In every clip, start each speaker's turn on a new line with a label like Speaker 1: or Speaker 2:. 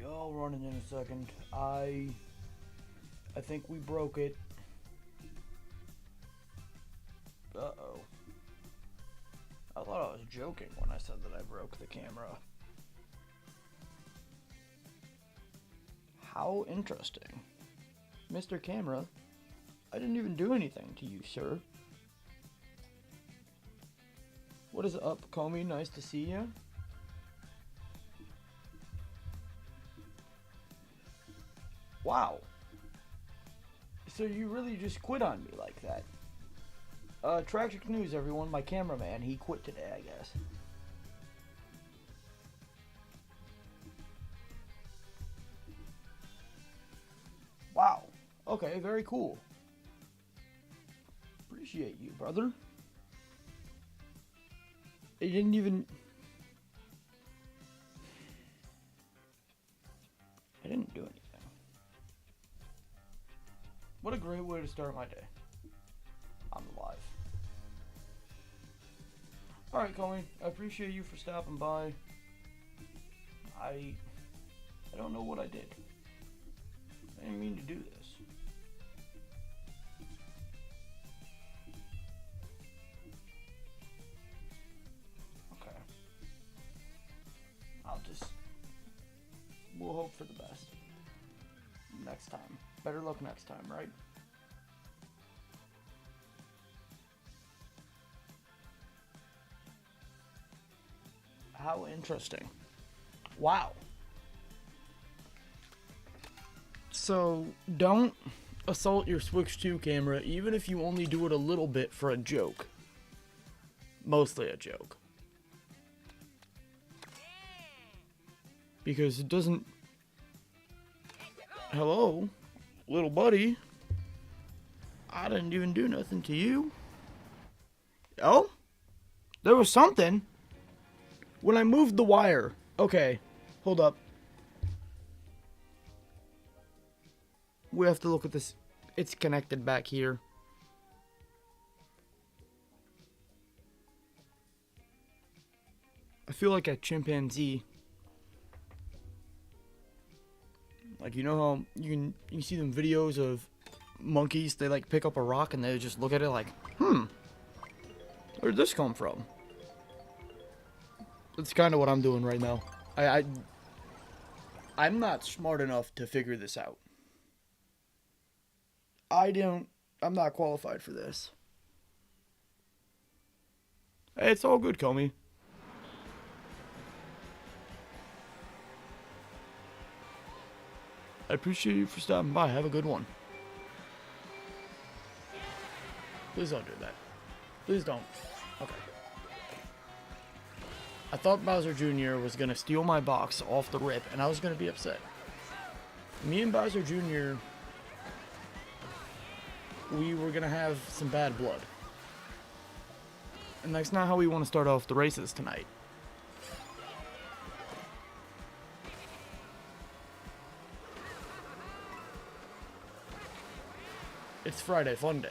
Speaker 1: I'll run it in a second. I think we broke it. Uh-oh. I thought I was joking when I said that I broke the camera. How interesting. Mr. Camera, I didn't even do anything to you, sir. What is up, Comey? Nice to see you. Wow. So you really just quit on me like that. Tragic news, everyone. My cameraman, he quit today, I guess. Wow. Okay, very cool. Appreciate you, brother. It didn't even... I didn't do anything. What a great way to start my day. I'm alive. Alright, Colleen. I appreciate you for stopping by. I don't know what I did. I didn't mean to do this. Okay. We'll hope for the best. Next time. Better luck next time, right? How interesting. Wow. So, don't assault your Switch 2 camera, even if you only do it a little bit for a joke. Mostly a joke. Because it doesn't... Hello, little buddy. I didn't even do nothing to you. Oh? There was something. When I moved the wire. Okay, hold up. We have to look at this. It's connected back here. I feel like a chimpanzee. Like, you know how you see them videos of monkeys, they like pick up a rock and they just look at it like, where'd this come from? That's kind of what I'm doing right now. I'm not smart enough to figure this out. I'm not qualified for this. Hey, it's all good, Comey. I appreciate you for stopping by. Have a good one. Please don't do that. Please don't. Okay. I thought Bowser Jr. was going to steal my box off the rip, and I was going to be upset. Me and Bowser Jr., we were going to have some bad blood. And that's not how we want to start off the races tonight. It's Friday Fun Day.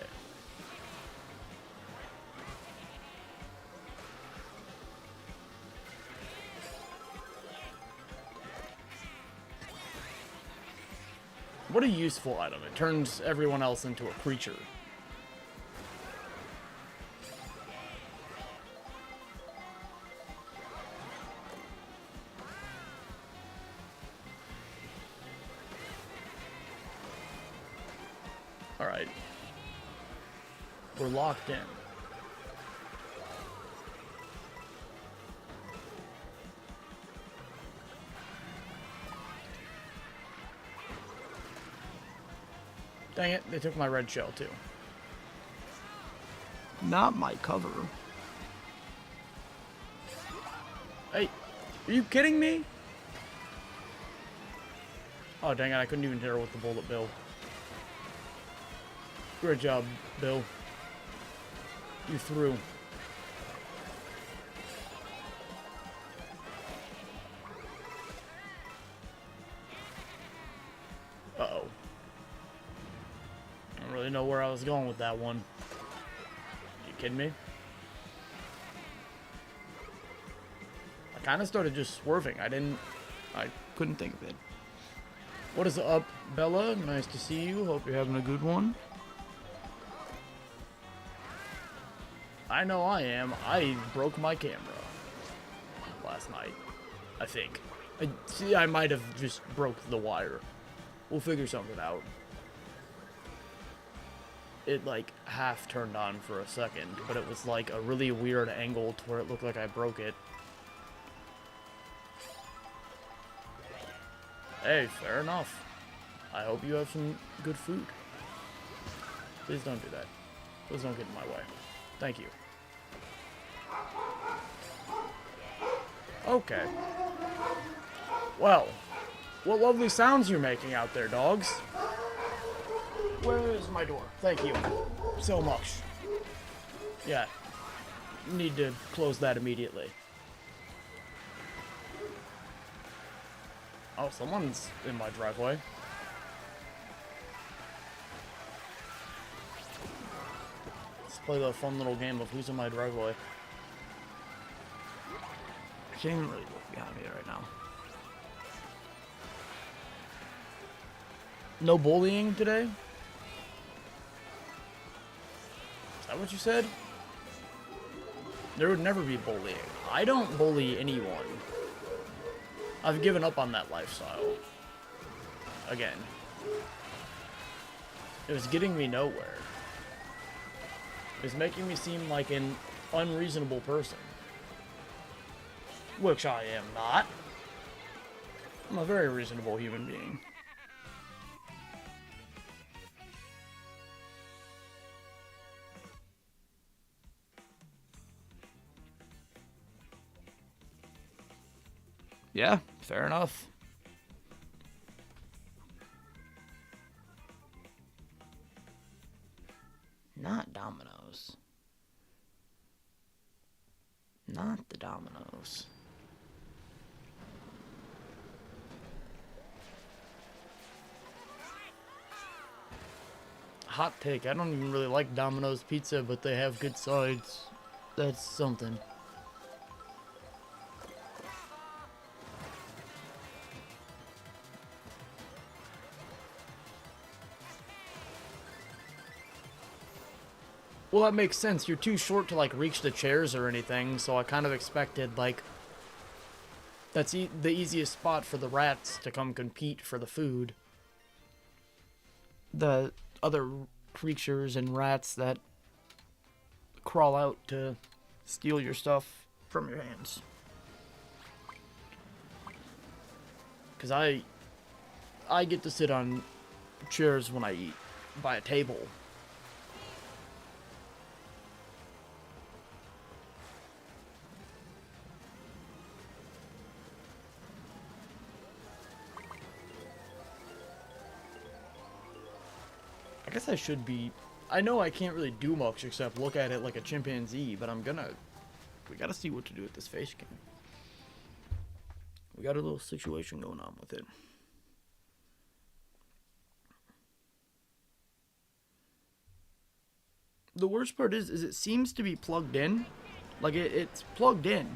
Speaker 1: What a useful item. It turns everyone else into a creature. Alright. We're locked in. Dang it, they took my red shell too. Not my cover. Hey, are you kidding me? Oh dang it, I couldn't even hit her with the bullet bill. Great job, Bill. You threw. Uh-oh. I don't really know where I was going with that one. You kidding me? I kind of started just swerving. I couldn't think of it. What is up, Bella? Nice to see you. Hope you're having a good one. I know I am. I broke my camera last night, I think. I might have just broke the wire. We'll figure something out. It, like, half turned on for a second, but it was, like, a really weird angle to where it looked like I broke it. Hey, fair enough. I hope you have some good food. Please don't do that. Please don't get in my way. Thank you. Okay. Well, what lovely sounds you're making out there, dogs. Where is my door? Thank you so much. Yeah. Need to close that immediately. Oh, someone's in my driveway. Let's play the fun little game of who's in my driveway. I can't even really look behind me right now. No bullying today? Is that what you said? There would never be bullying. I don't bully anyone. I've given up on that lifestyle. Again. It was getting me nowhere. It was making me seem like an unreasonable person. Which I am not. I'm a very reasonable human being. Yeah, fair enough. Not Domino's. Not the Domino's. Hot take, I don't even really like Domino's pizza, but they have good sides. That's something. Well, that makes sense. You're too short to, like, reach the chairs or anything, so I kind of expected, like, that's the easiest spot for the rats to come compete for the food. The other creatures and rats that crawl out to steal your stuff from your hands. Because I get to sit on chairs when I eat by a table. I guess I should be... I know I can't really do much except look at it like a chimpanzee, but I'm gonna... We gotta see what to do with this face cam. We got a little situation going on with it. The worst part is it seems to be plugged in. Like, it's plugged in.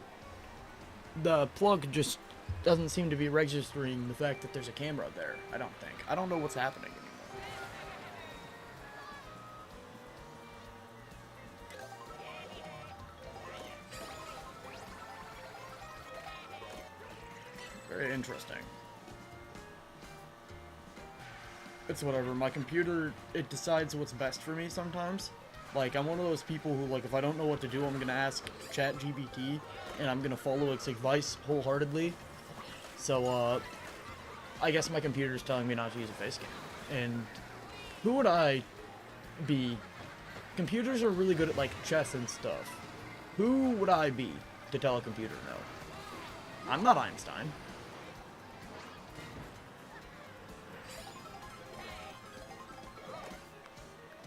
Speaker 1: The plug just doesn't seem to be registering the fact that there's a camera there, I don't think. I don't know what's happening anymore. Very interesting. It's whatever. My computer, it decides what's best for me sometimes. Like, I'm one of those people who, like, if I don't know what to do, I'm gonna ask ChatGPT, and I'm gonna follow its advice wholeheartedly. So, I guess my computer's telling me not to use a face cam. And who would I be? Computers are really good at, like, chess and stuff. Who would I be to tell a computer no? I'm not Einstein.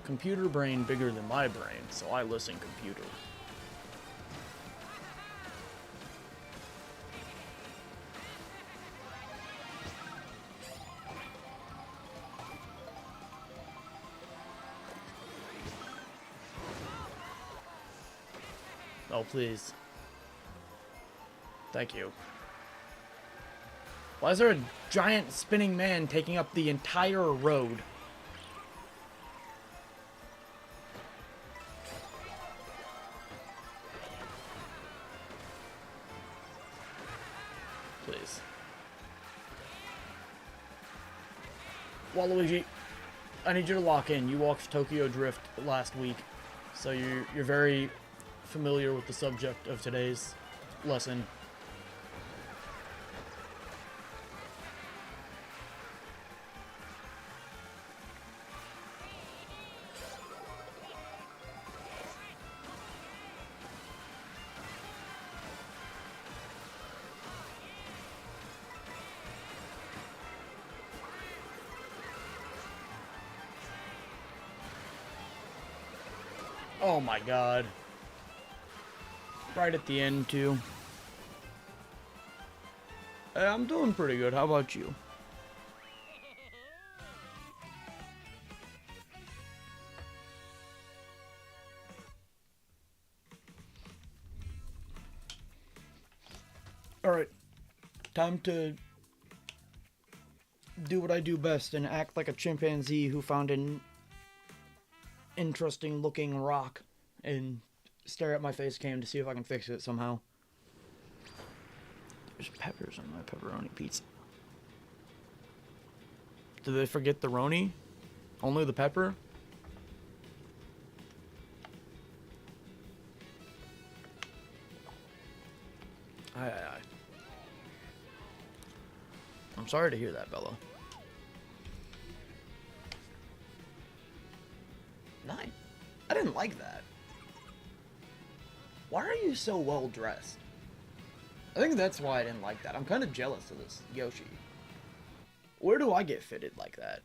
Speaker 1: Computer brain bigger than my brain, so I listen computer. Oh, please. Thank you. Why is there a giant spinning man taking up the entire road? Please. Waluigi, I need you to lock in. You watched Tokyo Drift last week, so you're very familiar with the subject of today's lesson. Oh my god. Right at the end, too. Hey, I'm doing pretty good. How about you? Alright. Time to do what I do best and act like a chimpanzee who found an interesting looking rock and stare at my face cam to see if I can fix it somehow. There's peppers on my pepperoni pizza. Did they forget the roni? Only the pepper? Aye. I'm sorry to hear that, Bella. 9. I didn't like that. Why are you so well dressed? I think that's why I didn't like that. I'm kind of jealous of this Yoshi. Where do I get fitted like that?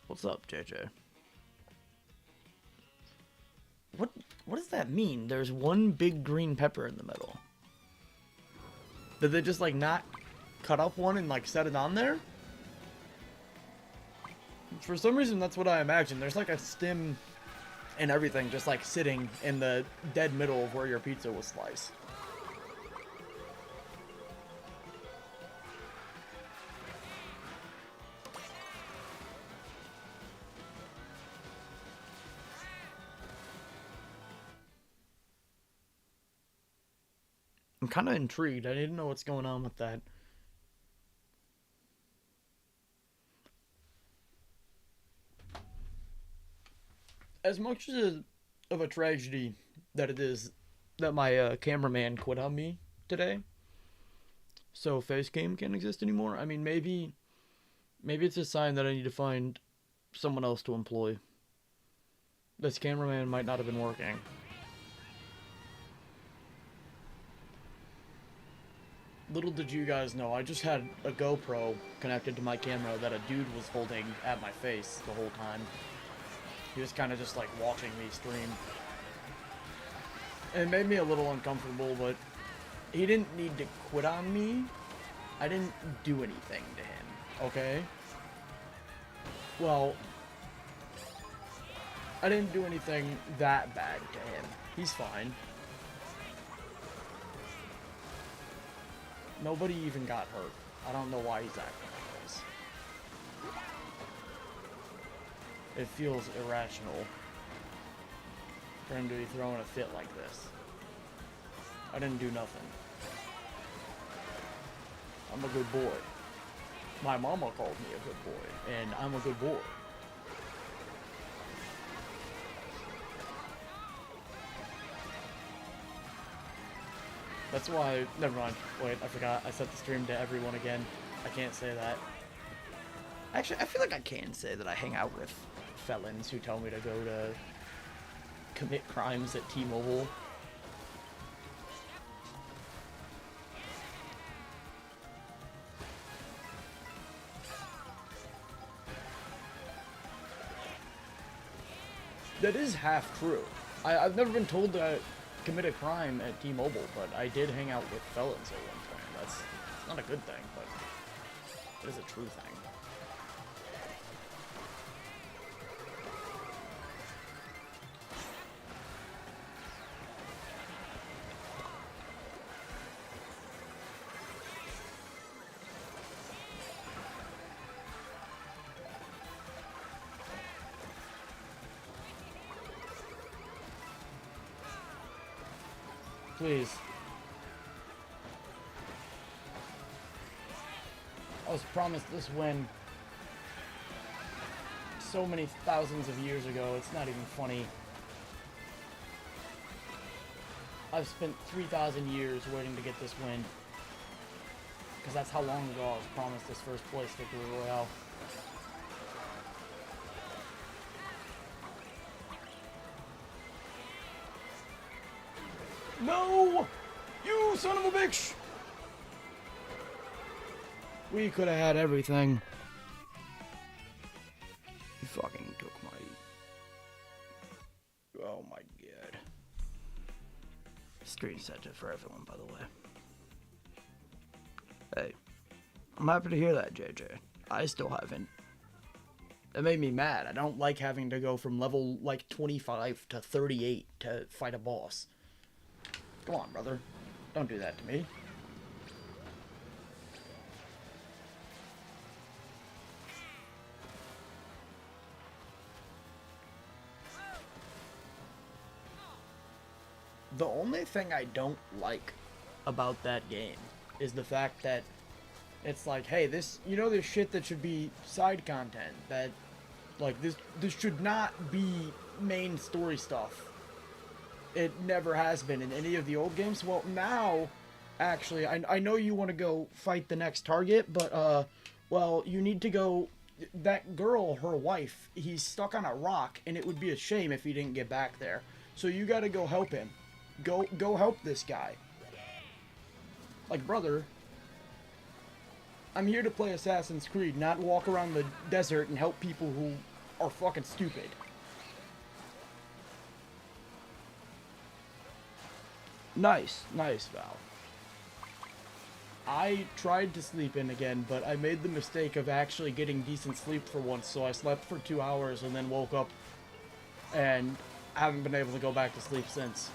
Speaker 1: What's up, JJ? What does that mean? There's one big green pepper in the middle. Did they just like not cut up one and like set it on there? For some reason, that's what I imagine. There's like a stem and everything just like sitting in the dead middle of where your pizza was sliced. I'm kind of intrigued. I didn't know what's going on with that. As much of a tragedy that it is that my cameraman quit on me today, so facecam can't exist anymore. I mean, maybe it's a sign that I need to find someone else to employ. This cameraman might not have been working. Little did you guys know, I just had a GoPro connected to my camera that a dude was holding at my face the whole time. He was kind of just like watching me stream. And it made me a little uncomfortable, but he didn't need to quit on me. I didn't do anything to him, okay? Well, I didn't do anything that bad to him. He's fine. Nobody even got hurt. I don't know why he's acting like this. It feels irrational for him to be throwing a fit like this. I didn't do nothing. I'm a good boy. My mama called me a good boy, and I'm a good boy. That's why, never mind. Wait, I forgot. I set the stream to everyone again. I can't say that. Actually, I feel like I can say that I hang out with felons who tell me to go to commit crimes at T-Mobile. That is half true. I've never been told to commit a crime at T-Mobile, but I did hang out with felons at one point. That's not a good thing, but it is a true thing. Please. I was promised this win so many thousands of years ago, it's not even funny. I've spent 3,000 years waiting to get this win. Because that's how long ago I was promised this first place victory royale. No! You son of a bitch! We could have had everything. You fucking took my... Oh my god. Screen set it for everyone, by the way. Hey, I'm happy to hear that, JJ. I still haven't. That made me mad. I don't like having to go from level, like, 25 to 38 to fight a boss. Come on, brother. Don't do that to me. The only thing I don't like about that game is the fact that it's like, hey, this, you know, this shit that should be side content, that, like, this should not be main story stuff. It never has been in any of the old games. Well, now, actually, I know you want to go fight the next target, but, well, you need to go, that girl, her wife, he's stuck on a rock, and it would be a shame if he didn't get back there. So you gotta go help him. Go help this guy. Like, brother, I'm here to play Assassin's Creed, not walk around the desert and help people who are fucking stupid. Nice, Val. I tried to sleep in again, but I made the mistake of actually getting decent sleep for once, so I slept for 2 hours and then woke up and haven't been able to go back to sleep since.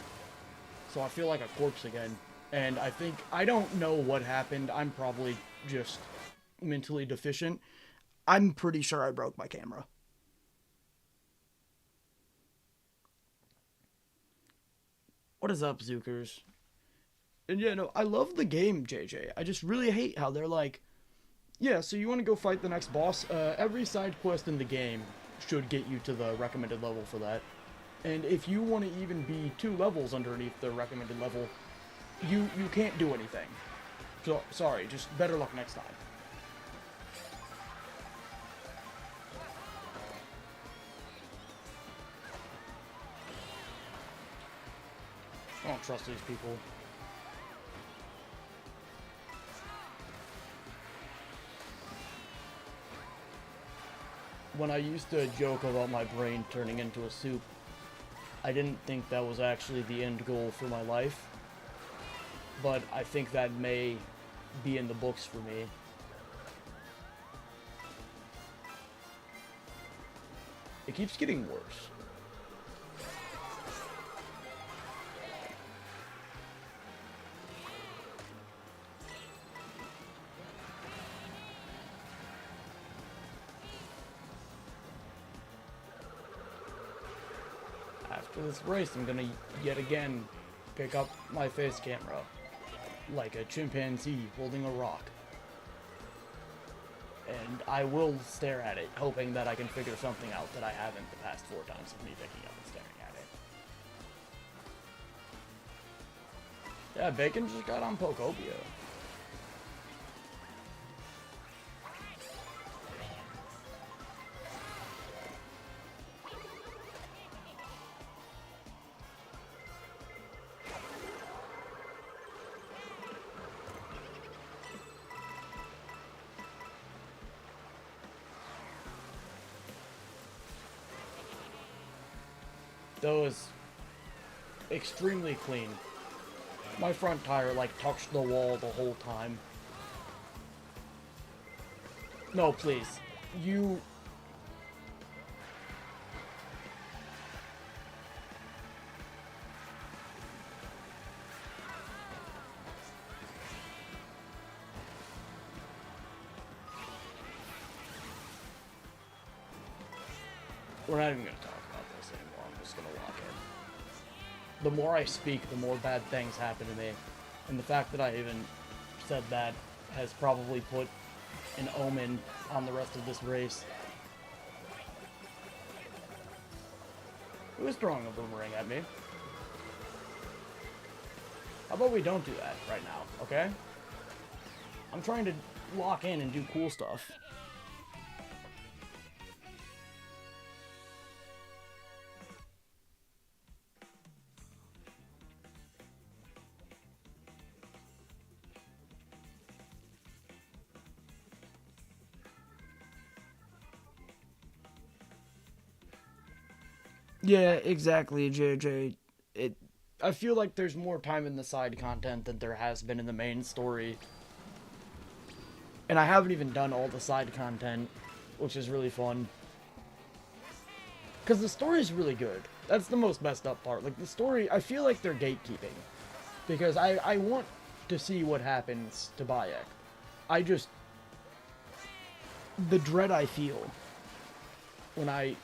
Speaker 1: So I feel like a corpse again. And I don't know what happened. I'm probably just mentally deficient. I'm pretty sure I broke my camera. What is up, Zookers? And yeah, no, I love the game, JJ. I just really hate how they're like, yeah, so you want to go fight the next boss? Every side quest in the game should get you to the recommended level for that. And if you want to even be 2 levels underneath the recommended level, you can't do anything. So, sorry, just better luck next time. I don't trust these people. When I used to joke about my brain turning into a soup, I didn't think that was actually the end goal for my life. But I think that may be in the books for me. It keeps getting worse. After this race, I'm gonna yet again pick up my face camera like a chimpanzee holding a rock. And I will stare at it, hoping that I can figure something out that I haven't the past 4 times of me picking up and staring at it. Yeah, Bacon just got on Pokobia. That was extremely clean. My front tire, like, touched the wall the whole time. No, please. You... We're not even going to talk about this anymore. I'm just going to walk in. the more I speak, the more bad things happen to me. And the fact that I even said that has probably put an omen on the rest of this race. Who is throwing a boomerang at me? How about we don't do that right now, okay? I'm trying to lock in and do cool stuff. Yeah, exactly, JJ. I feel like there's more time in the side content than there has been in the main story. And I haven't even done all the side content, which is really fun. Because the story is really good. That's the most messed up part. Like, the story, I feel like they're gatekeeping. Because I want to see what happens to Bayek. The dread I feel when I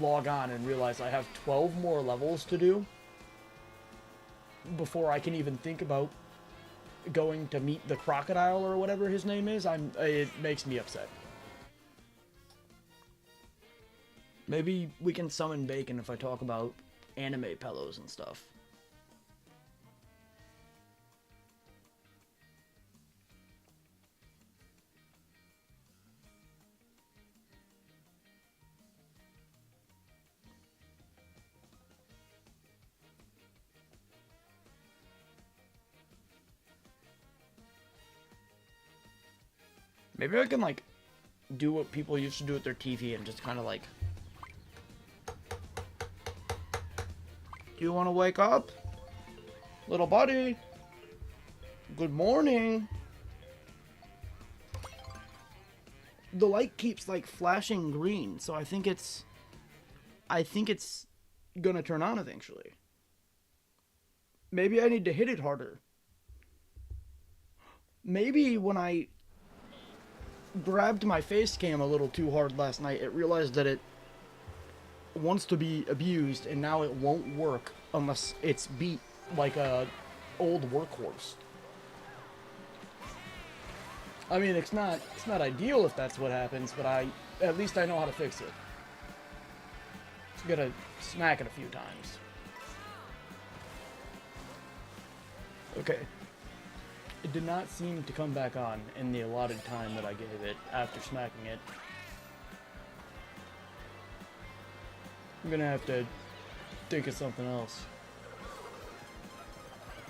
Speaker 1: log on and realize I have 12 more levels to do before I can even think about going to meet the crocodile or whatever his name is, it makes me upset. Maybe we can summon Bacon if I talk about anime pillows and stuff. Maybe I can, like, do what people used to do with their TV and just kind of, like... Do you want to wake up? Little buddy? Good morning. The light keeps, like, flashing green, so I think it's gonna turn on eventually. Maybe I need to hit it harder. Maybe when I grabbed my face cam a little too hard last night, it realized that it wants to be abused, and now it won't work unless it's beat like a old workhorse. I mean, it's not ideal if that's what happens, but at least I know how to fix it. Just gotta smack it a few times. Okay. It did not seem to come back on in the allotted time that I gave it after smacking it. I'm gonna have to think of something else.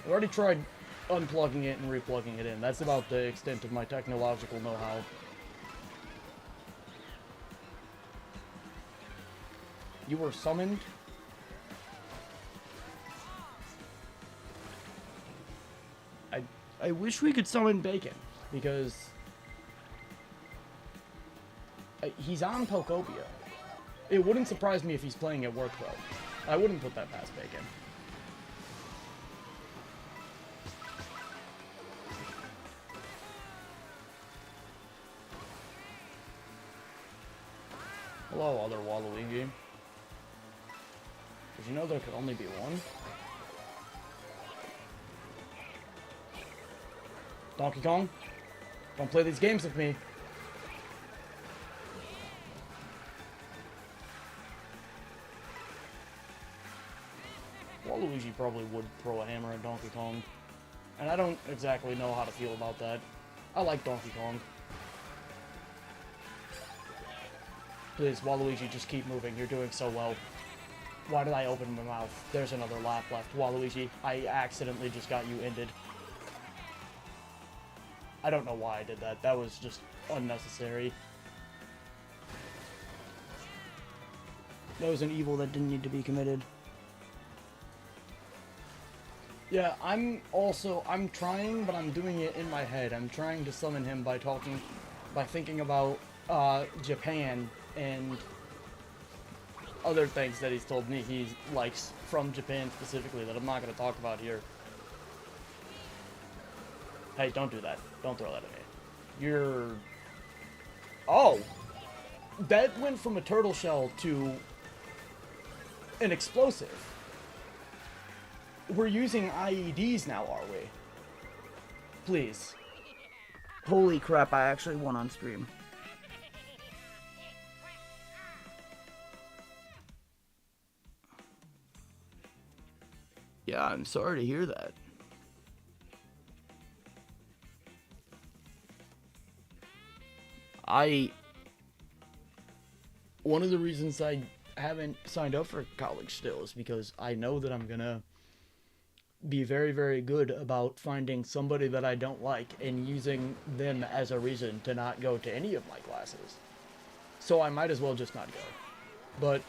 Speaker 1: I've already tried unplugging it and replugging it in. That's about the extent of my technological know-how. You were summoned? I wish we could summon Bacon, because he's on Pokopia. It wouldn't surprise me if he's playing at work, though. I wouldn't put that past Bacon. Hello, other Waluigi. Did you know there could only be one? Donkey Kong, don't play these games with me. Waluigi probably would throw a hammer at Donkey Kong. And I don't exactly know how to feel about that. I like Donkey Kong. Please, Waluigi, just keep moving. You're doing so well. Why did I open my mouth? There's another laugh left. Waluigi, I accidentally just got you ended. I don't know why I did that. That was just unnecessary. That was an evil that didn't need to be committed. Yeah, I'm trying, but I'm doing it in my head. I'm trying to summon him by thinking about Japan and other things that he's told me he likes from Japan specifically that I'm not going to talk about here. Hey, don't do that. Don't throw that at me. You're... Oh! That went from a turtle shell to an explosive. We're using IEDs now, are we? Please. Holy crap, I actually won on stream. Yeah, I'm sorry to hear that. One of the reasons I haven't signed up for college still is because I know that I'm gonna be very, very good about finding somebody that I don't like and using them as a reason to not go to any of my classes. So I might as well just not go. But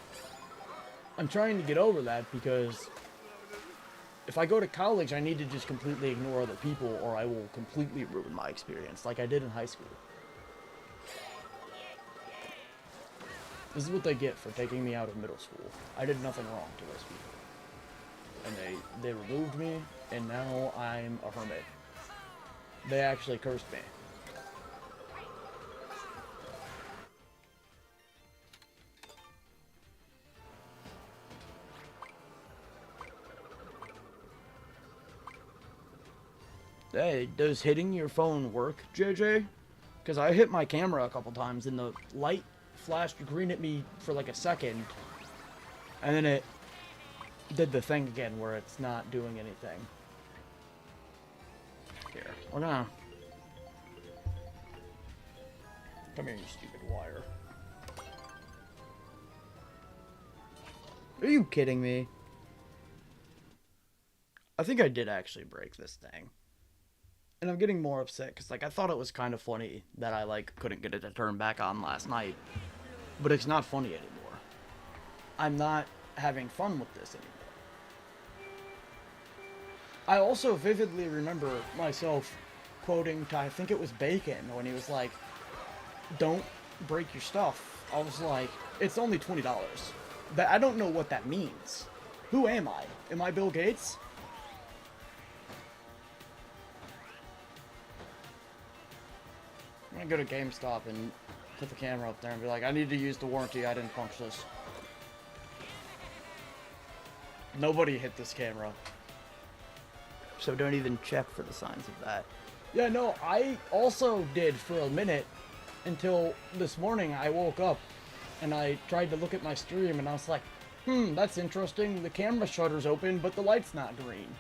Speaker 1: I'm trying to get over that because if I go to college, I need to just completely ignore other people or I will completely ruin my experience like I did in high school. This is what they get for taking me out of middle school. I did nothing wrong to those people. And they removed me, and now I'm a hermit. They actually cursed me. Hey, does hitting your phone work, JJ? Because I hit my camera a couple times, and the light flashed green at me for like a second, and then it did the thing again where it's not doing anything. Here, we're gonna... Come here, you stupid wire. Are you kidding me? I think I did actually break this thing. And I'm getting more upset, because, like, I thought it was kind of funny that I, like, couldn't get it to turn back on last night. But it's not funny anymore. I'm not having fun with this anymore. I also vividly remember myself quoting to, I think it was Bacon, when he was like, don't break your stuff. I was like, it's only $20. I don't know what that means. Who am I? Am I Bill Gates? I'm gonna go to GameStop and put the camera up there and be like, I need to use the warranty, I didn't punch this. Nobody hit this camera. So don't even check for the signs of that. Yeah, no, I also did for a minute until this morning I woke up and I tried to look at my stream and I was like, that's interesting. The camera shutter's open, but the light's not green.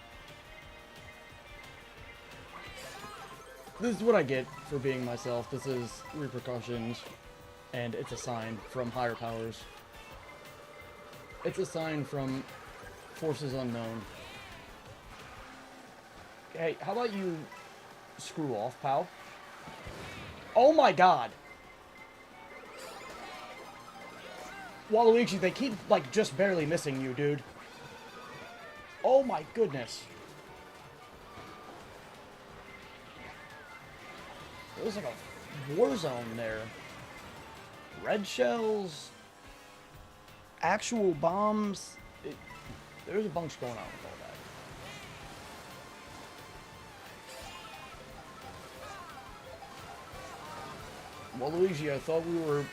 Speaker 1: This is what I get for being myself. This is repercussions, and it's a sign from higher powers. It's a sign from forces unknown. Hey, how about you screw off, pal? Oh my god! Waluigi, they keep, like, just barely missing you, dude. Oh my goodness. It was like a war zone there. Red shells, actual bombs. There's a bunch going on with all that. Waluigi, I thought we were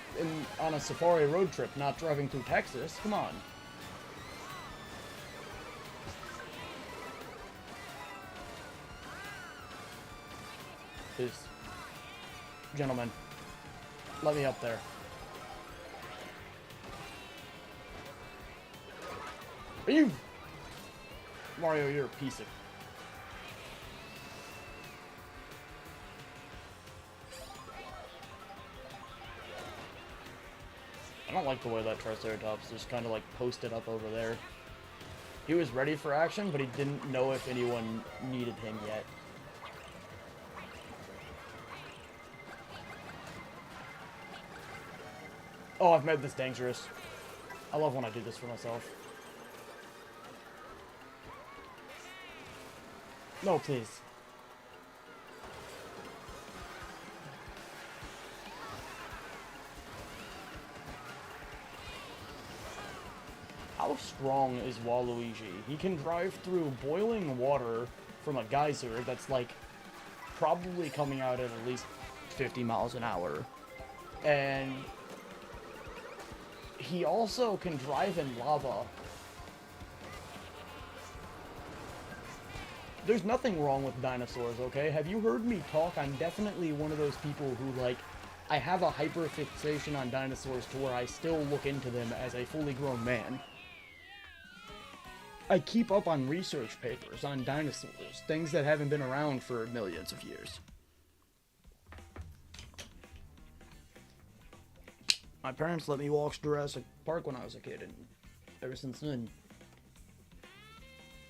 Speaker 1: on a safari road trip, not driving through Texas. Come on. Please. Gentlemen, let me up there. Are you... Mario, you're a piece of... I don't like the way that Triceratops just kind of like posted up over there. He was ready for action, but he didn't know if anyone needed him yet. Oh, I've made this dangerous. I love when I do this for myself. No, please. How strong is Waluigi? He can drive through boiling water from a geyser that's like probably coming out at least 50 miles an hour. And he also can drive in lava. There's nothing wrong with dinosaurs, okay? Have you heard me talk? I'm definitely one of those people who, like, I have a hyperfixation on dinosaurs to where I still look into them as a fully grown man. I keep up on research papers on dinosaurs, things that haven't been around for millions of years. My parents let me walk Jurassic Park when I was a kid, and ever since then,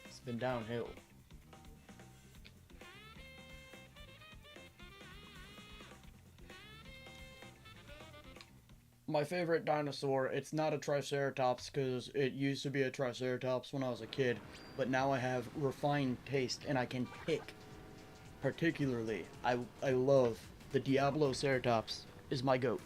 Speaker 1: it's been downhill. My favorite dinosaur, it's not a Triceratops because it used to be a Triceratops when I was a kid, but now I have refined taste and I can pick. Particularly, I love the Diabloceratops is my goat.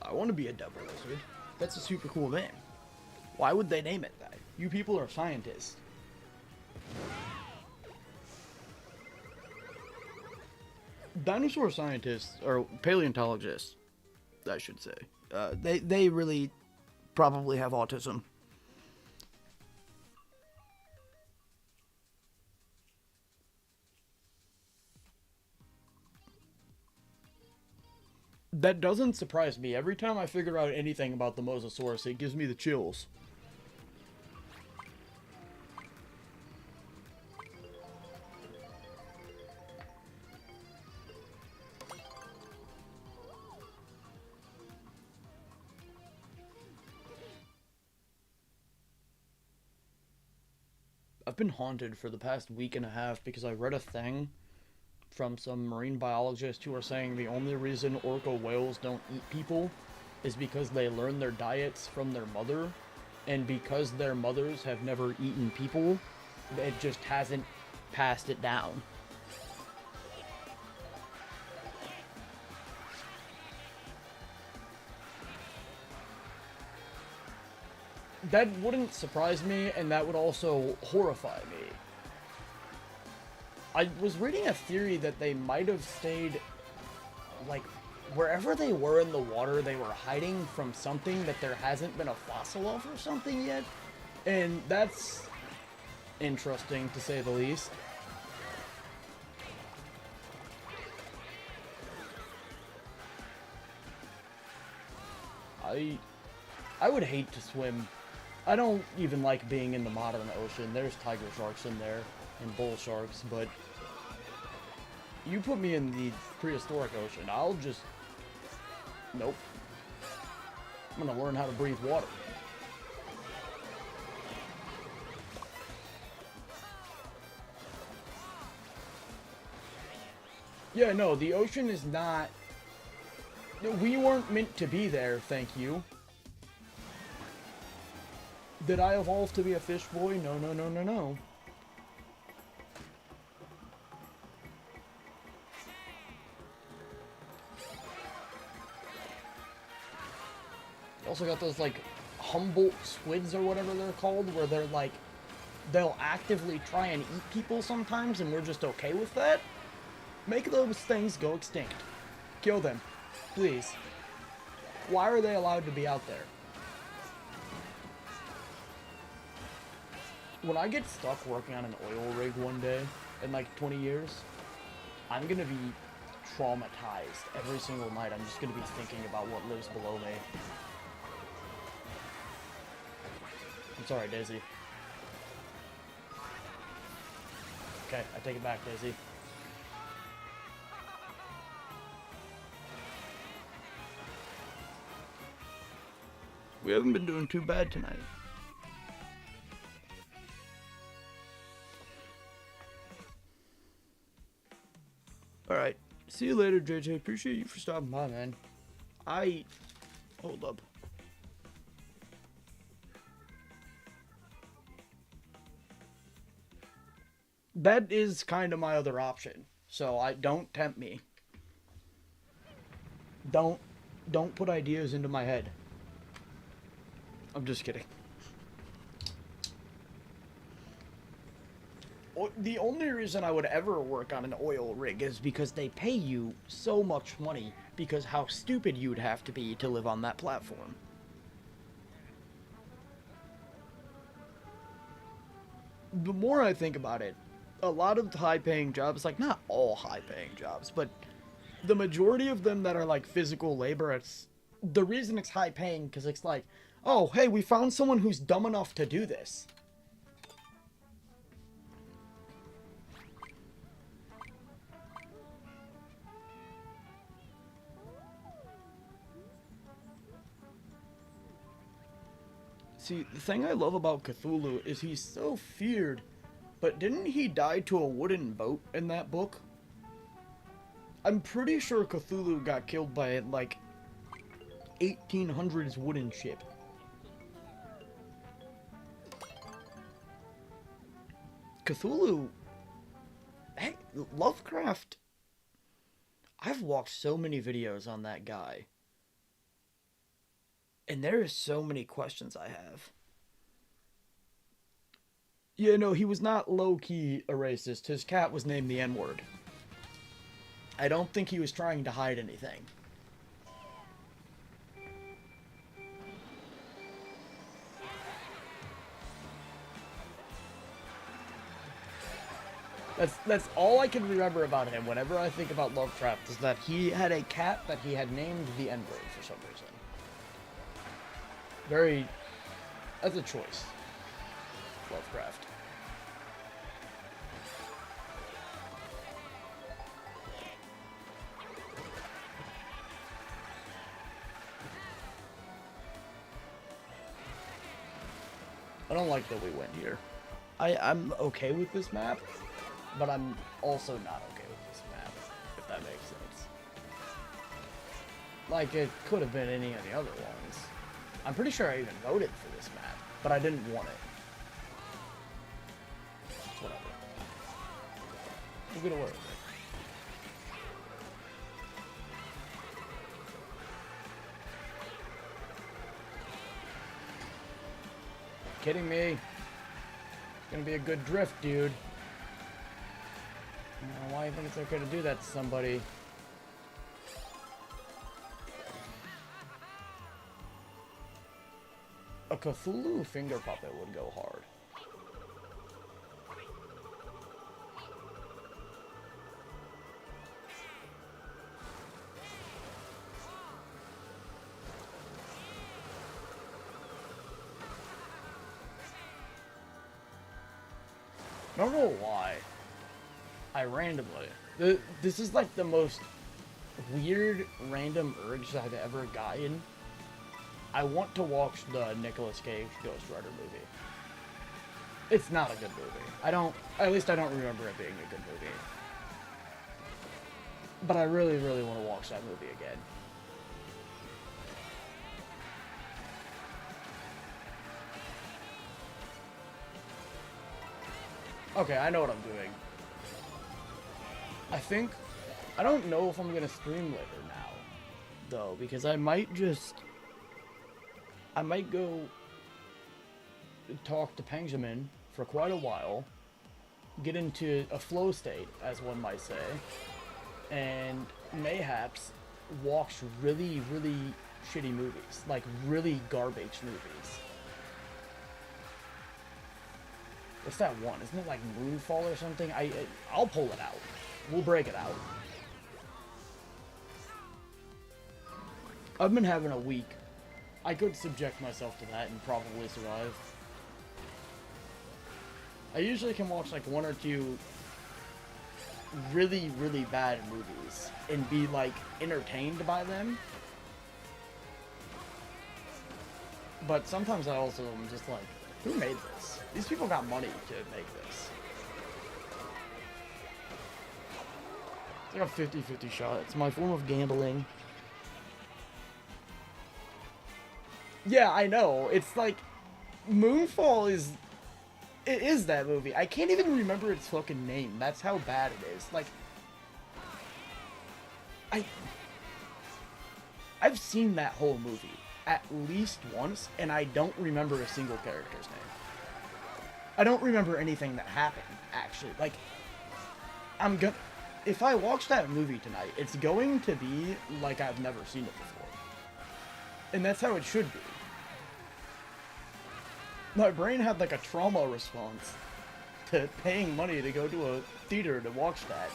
Speaker 1: I want to be a devil lizard. That's a super cool name. Why would they name it that? You people are scientists. Dinosaur scientists, or paleontologists, I should say. They really probably have autism. That doesn't surprise me. Every time I figure out anything about the Mosasaurus, it gives me the chills. I've been haunted for the past week and a half because I read a thing from some marine biologists who are saying the only reason orca whales don't eat people is because they learn their diets from their mother, and because their mothers have never eaten people, it just hasn't passed it down. That wouldn't surprise me, and that would also horrify me. I was reading a theory that they might have stayed, like, wherever they were in the water, they were hiding from something that there hasn't been a fossil of or something yet. And that's interesting, to say the least. I would hate to swim. I don't even like being in the modern ocean. There's tiger sharks in there and bull sharks, but you put me in the prehistoric ocean, I'll just... Nope. I'm gonna learn how to breathe water. Yeah, no, the ocean is not... We weren't meant to be there, thank you. Did I evolve to be a fish boy? No, no, no, no, no. Also got those, like, Humboldt squids or whatever they're called, where they're, like, they'll actively try and eat people sometimes, and we're just okay with that. Make those things go extinct. Kill them. Please. Why are they allowed to be out there? When I get stuck working on an oil rig one day, in like 20 years, I'm gonna be traumatized every single night. I'm just gonna be thinking about what lives below me. I'm sorry, Daisy. Okay, I take it back, Daisy. We haven't been doing too bad tonight. Alright, see you later, JJ. Appreciate you for stopping by, man. Hold up. That is kind of my other option. So don't tempt me. Don't put ideas into my head. I'm just kidding. The only reason I would ever work on an oil rig is because they pay you so much money because how stupid you'd have to be to live on that platform. The more I think about it, a lot of high-paying jobs, like not all high-paying jobs, but the majority of them that are like physical labor, it's the reason it's high-paying because it's like, oh, hey, we found someone who's dumb enough to do this. See, the thing I love about Cthulhu is he's so feared, but didn't he die to a wooden boat in that book? I'm pretty sure Cthulhu got killed by like 1800s wooden ship. Cthulhu, hey, Lovecraft, I've watched so many videos on that guy. And there are so many questions I have. Yeah, no, he was not low-key a racist. His cat was named the N-word. I don't think he was trying to hide anything. That's all I can remember about him whenever I think about Lovecraft, is that he had a cat that he had named the N-word for some reason. Very... That's a choice. Lovecraft. I don't like that we went here. I'm okay with this map, but I'm also not okay with this map, if that makes sense. Like, it could have been any of the other ones. I'm pretty sure I even voted for this map, but I didn't want it. Whatever. We'll get away with it. Kidding me? It's gonna be a good drift, dude. I don't know why you think it's okay to do that to somebody. A Cthulhu finger puppet would go hard. I don't know why. I randomly... This is like the most weird random urge I've ever gotten. I want to watch the Nicolas Cage Ghost Rider movie. It's not a good movie. At least I don't remember it being a good movie. But I really, really want to watch that movie again. Okay, I know what I'm doing. I don't know if I'm gonna stream later now, though, because I might go talk to Benjamin for quite a while, get into a flow state, as one might say, and mayhaps watch really, really shitty movies, like really garbage movies. What's that one? Isn't it like Moonfall or something? I'll pull it out. We'll break it out. I've been having a week. I could subject myself to that and probably survive. I usually can watch like one or two really, really bad movies and be like entertained by them. But sometimes I also am just like, who made this? These people got money to make this. It's like a 50-50 shot. It's my form of gambling. Yeah, I know. It's like, Moonfall is... It is that movie. I can't even remember its fucking name. That's how bad it is. Like... I've seen that whole movie at least once, and I don't remember a single character's name. I don't remember anything that happened, actually. Like, I'm gonna... If I watch that movie tonight, it's going to be like I've never seen it before. And that's how it should be. My brain had like a trauma response to paying money to go to a theater to watch that.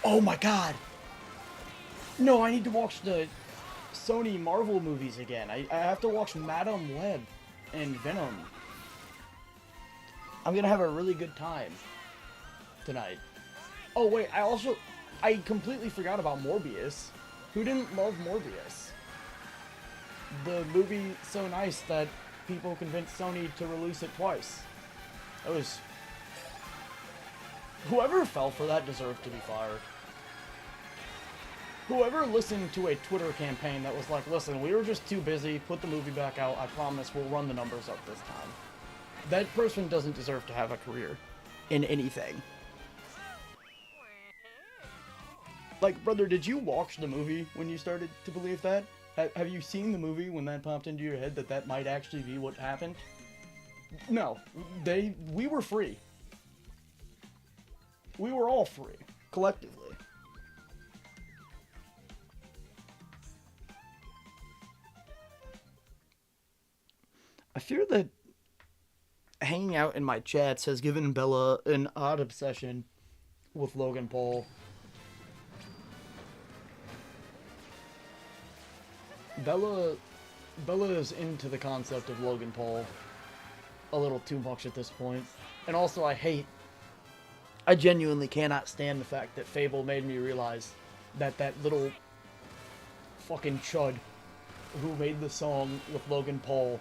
Speaker 1: Oh my god! No, I need to watch the Sony Marvel movies again. I have to watch Madam Web and Venom. I'm gonna have a really good time tonight. Oh wait, I completely forgot about Morbius. Who didn't love Morbius? The movie so nice that people convinced Sony to release it twice. That was... Whoever fell for that deserved to be fired. Whoever listened to a Twitter campaign that was like, listen, we were just too busy, put the movie back out, I promise we'll run the numbers up this time. That person doesn't deserve to have a career in anything. Like, brother, did you watch the movie when you started to believe that? Have you seen the movie when that popped into your head that that might actually be what happened? No, we were free. We were all free, collectively. I fear that hanging out in my chats has given Bella an odd obsession with Logan Paul. Bella is into the concept of Logan Paul a little too much at this point. And also I genuinely cannot stand the fact that Fable made me realize that that little fucking chud who made the song with Logan Paul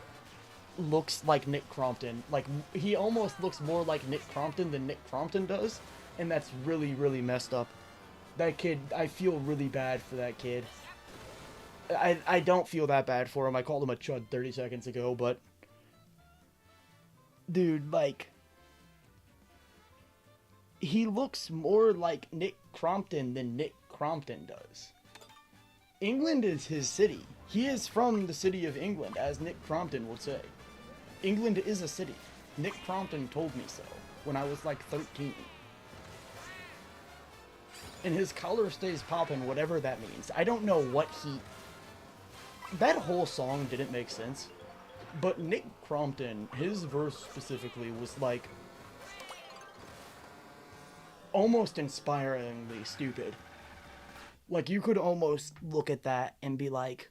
Speaker 1: looks like Nick Crompton. Like, he almost looks more like Nick Crompton than Nick Crompton does, and that's really, really messed up. That kid, I feel really bad for that kid. I don't feel that bad for him. I called him a chud 30 seconds ago, but... Dude, like... He looks more like Nick Crompton than Nick Crompton does. England is his city. He is from the city of England, as Nick Crompton would say. England is a city. Nick Crompton told me so when I was like 13. And his color stays poppin', whatever that means. I don't know what he... That whole song didn't make sense. But Nick Crompton, his verse specifically, was like... almost inspiringly stupid. Like, you could almost look at that and be like...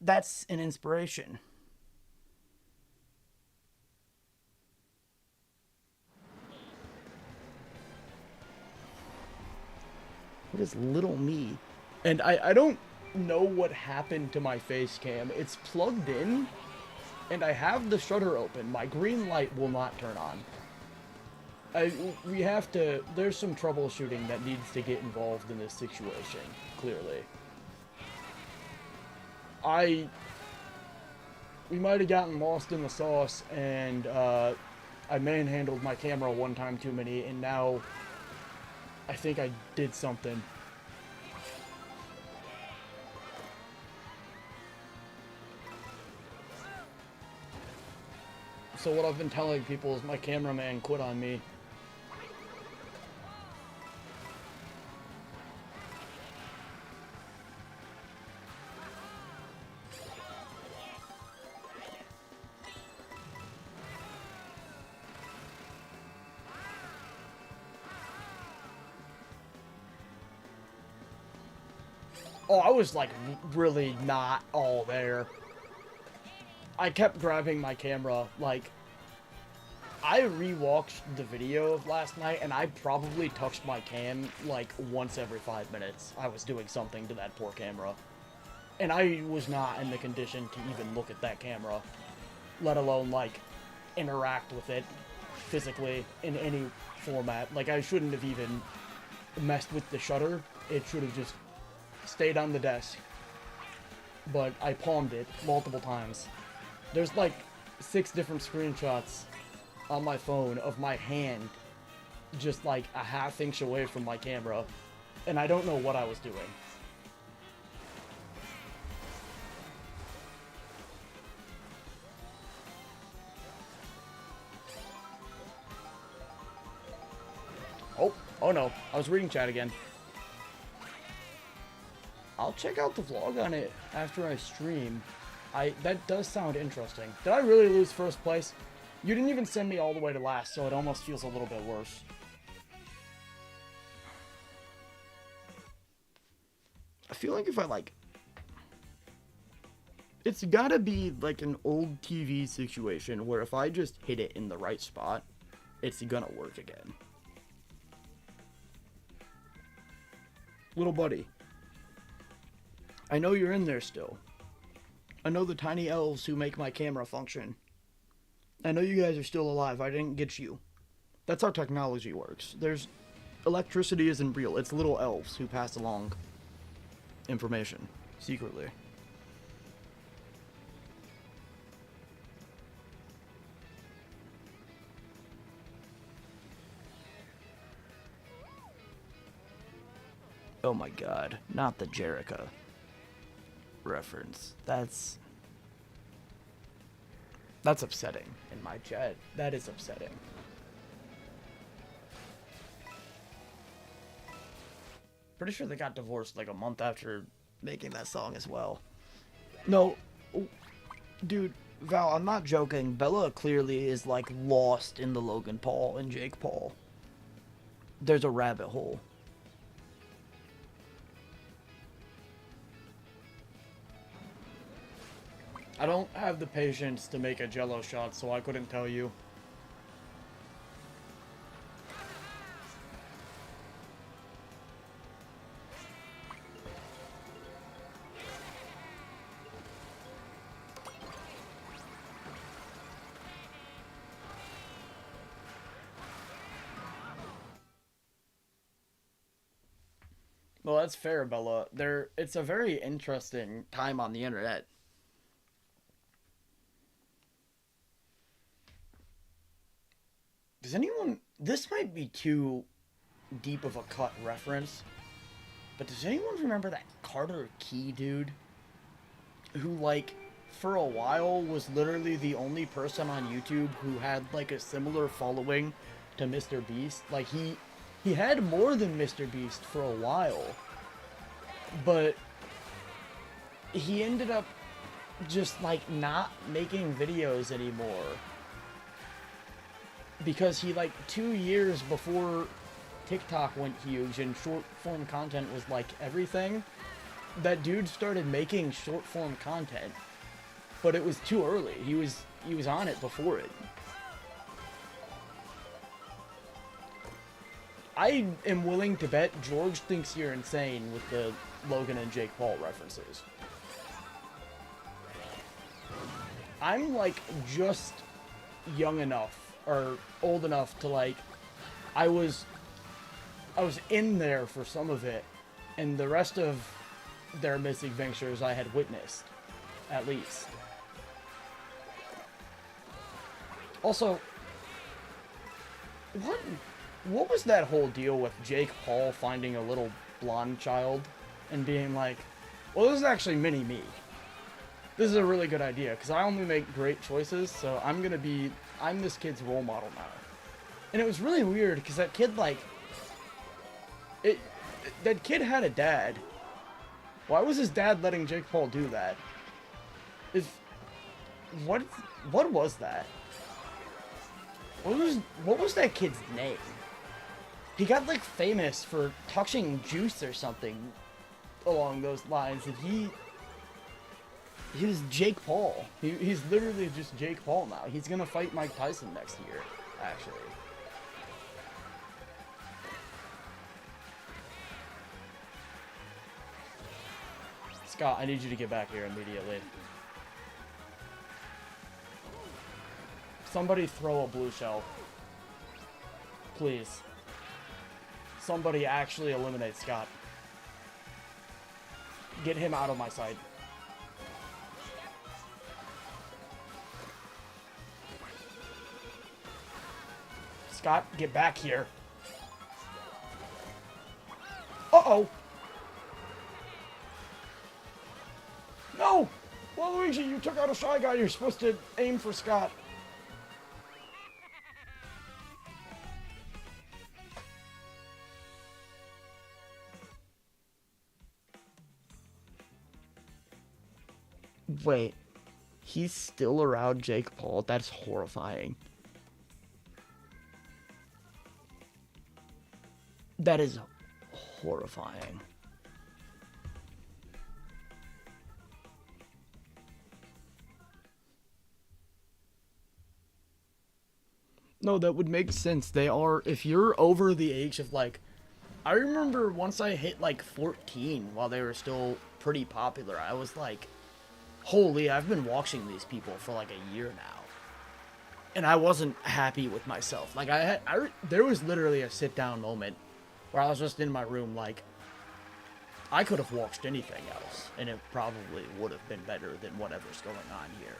Speaker 1: That's an inspiration. What is little me? And I don't know what happened to my face cam. It's plugged in, and I have the shutter open. My green light will not turn on. We have to... There's some troubleshooting that needs to get involved in this situation, clearly. We might have gotten lost in the sauce, and I manhandled my camera one time too many, and now I think I did something. So what I've been telling people is my cameraman quit on me. Oh, I was, like, really not all there. I kept grabbing my camera, like... I rewatched the video of last night, and I probably touched my cam, like, once every 5 minutes. I was doing something to that poor camera. And I was not in the condition to even look at that camera. Let alone, like, interact with it physically in any format. Like, I shouldn't have even messed with the shutter. It should have just... stayed on the desk, but I palmed it multiple times. There's like 6 different screenshots on my phone of my hand just like a half inch away from my camera, and I don't know what I was doing. Oh no, I was reading chat again. I'll check out the vlog on it after I stream. That does sound interesting. Did I really lose first place? You didn't even send me all the way to last, so it almost feels a little bit worse. I feel like if I, like... It's gotta be, like, an old TV situation where if I just hit it in the right spot, it's gonna work again. Little buddy. I know you're in there still. I know the tiny elves who make my camera function. I know you guys are still alive. I didn't get you. That's how technology works. Electricity isn't real. It's little elves who pass along information secretly. Oh my god, not the Jerica reference. That's upsetting in my chat. That is upsetting. Pretty sure they got divorced like a month after making that song as well. No, dude, Val, I'm not joking. Bella clearly is like lost in the Logan Paul and Jake Paul. There's a rabbit hole. I don't have the patience to make a jello shot, so I couldn't tell you. Well, that's fair, Bella. It's a very interesting time on the internet. Does anyone... This might be too deep of a cut reference, but does anyone remember that Carter Key dude? Who, like, for a while was literally the only person on YouTube who had, like, a similar following to Mr. Beast? Like, he had more than Mr. Beast for a while, but he ended up just, like, not making videos anymore. Because he, like, 2 years before TikTok went huge and short-form content was, like, everything, that dude started making short-form content. But it was too early. He was on it before it. I am willing to bet George thinks you're insane with the Logan and Jake Paul references. I'm, like, just young enough or old enough to, like, I was in there for some of it, and the rest of their misadventures I had witnessed, at least. Also, what was that whole deal with Jake Paul finding a little blonde child and being like, well, this is actually mini-me. This is a really good idea, because I only make great choices, so I'm this kid's role model now. And it was really weird, because that kid, like, that kid had a dad. Why was his dad letting Jake Paul do that? What was that? What was that kid's name? He got, like, famous for touching juice or something along those lines, and he was Jake Paul. He's literally just Jake Paul now. He's gonna fight Mike Tyson next year, actually. Scott, I need you to get back here immediately. Somebody throw a blue shell. Please. Somebody actually eliminate Scott. Get him out of my sight. Scott, get back here. Uh-oh. No! Waluigi, you took out a Shy Guy. You're supposed to aim for Scott. Wait, he's still around Jake Paul? That's horrifying. That is horrifying. No, that would make sense. They are, if you're over the age of like, I remember once I hit like 14 while they were still pretty popular, I was like, holy, I've been watching these people for like a year now. And I wasn't happy with myself. Like there was literally a sit down moment where I was just in my room like, I could have watched anything else and it probably would have been better than whatever's going on here.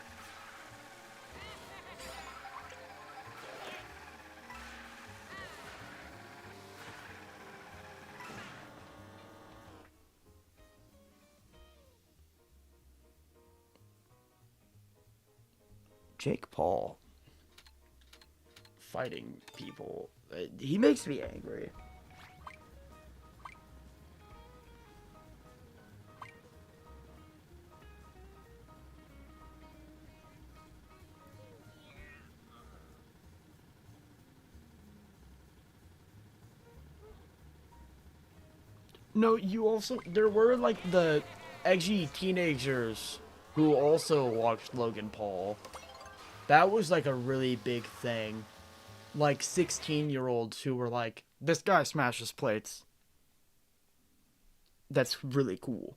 Speaker 1: Jake Paul fighting people, he makes me angry. No, you also, there were like the edgy teenagers who also watched Logan Paul. That was like a really big thing. Like 16-year-olds who were like, this guy smashes plates. That's really cool.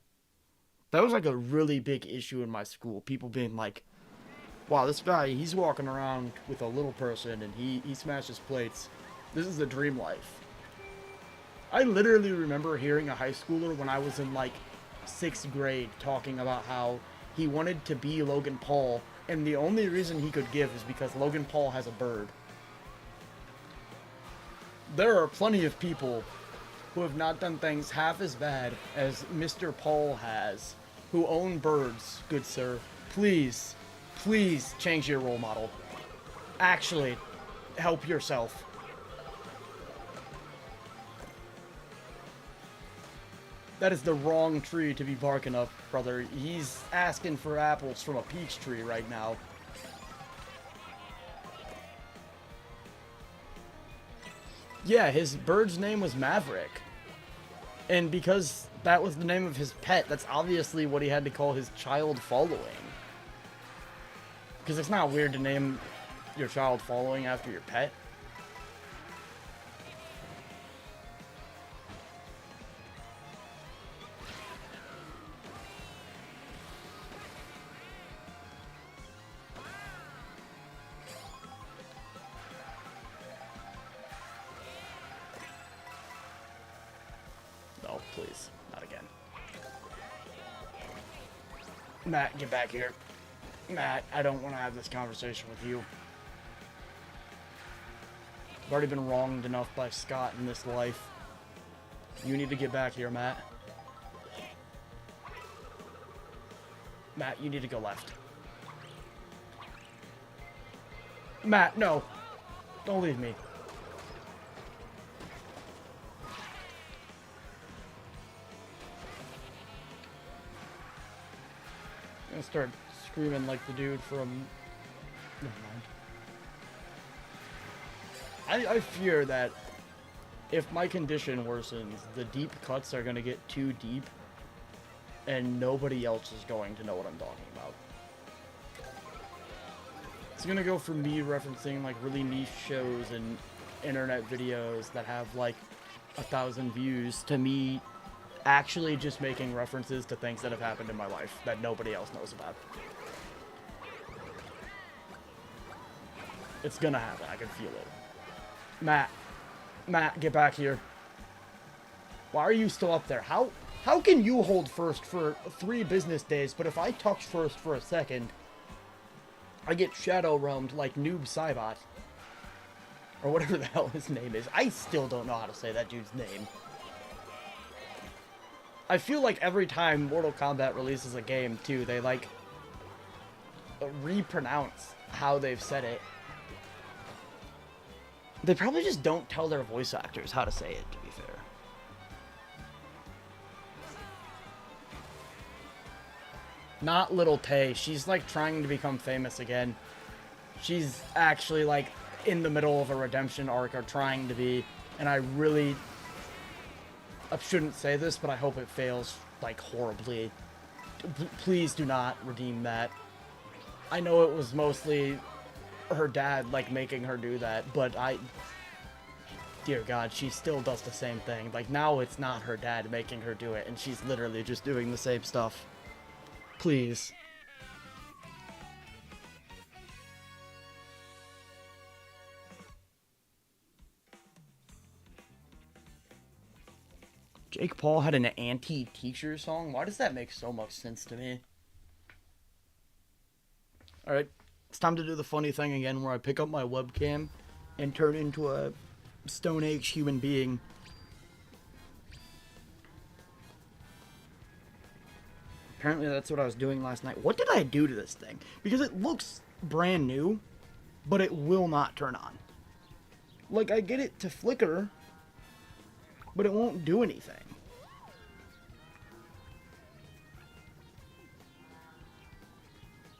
Speaker 1: That was like a really big issue in my school. People being like, wow, this guy, he's walking around with a little person and he smashes plates. This is the dream life. I literally remember hearing a high schooler when I was in like 6th grade talking about how he wanted to be Logan Paul, and the only reason he could give is because Logan Paul has a bird. There are plenty of people who have not done things half as bad as Mr. Paul has, who own birds, good sir. Please, please change your role model. Actually, help yourself. That is the wrong tree to be barking up, brother. He's asking for apples from a peach tree right now. Yeah, his bird's name was Maverick. And because that was the name of his pet, that's obviously what he had to call his child following. Because it's not weird to name your child following after your pet. No, please. Not again. Matt, get back here. Matt, I don't want to have this conversation with you. I've already been wronged enough by Scott in this life. You need to get back here, Matt. Matt, you need to go left. Matt, no. Don't leave me. I'm gonna start screaming like the dude from... Never mind. I fear that if my condition worsens, the deep cuts are gonna get too deep and nobody else is going to know what I'm talking about. It's gonna go from me referencing like really niche shows and internet videos that have like 1,000 views to me actually just making references to things that have happened in my life that nobody else knows about. It's gonna happen, I can feel it. Matt, get back here. Why are you still up there? How can you hold first for 3 business days, but if I touch first for a second, I get shadow roamed like Noob Saibot? Or whatever the hell his name is. I still don't know how to say that dude's name. I feel like every time Mortal Kombat releases a game, too, they, like, repronounce how they've said it. They probably just don't tell their voice actors how to say it, to be fair. Not little Tay. She's like trying to become famous again. She's actually like in the middle of a redemption arc, or trying to be, and I really, I shouldn't say this, but I hope it fails like horribly. Please do not redeem that. I know it was mostly her dad like making her do that, but dear God, she still does the same thing. Like, now it's not her dad making her do it, and she's literally just doing the same stuff. Please. Jake Paul had an anti-teacher song? Why does that make so much sense to me? Alright, it's time to do the funny thing again where I pick up my webcam and turn into a Stone Age human being. Apparently that's what I was doing last night. What did I do to this thing? Because it looks brand new, but it will not turn on. Like, I get it to flicker, but it won't do anything.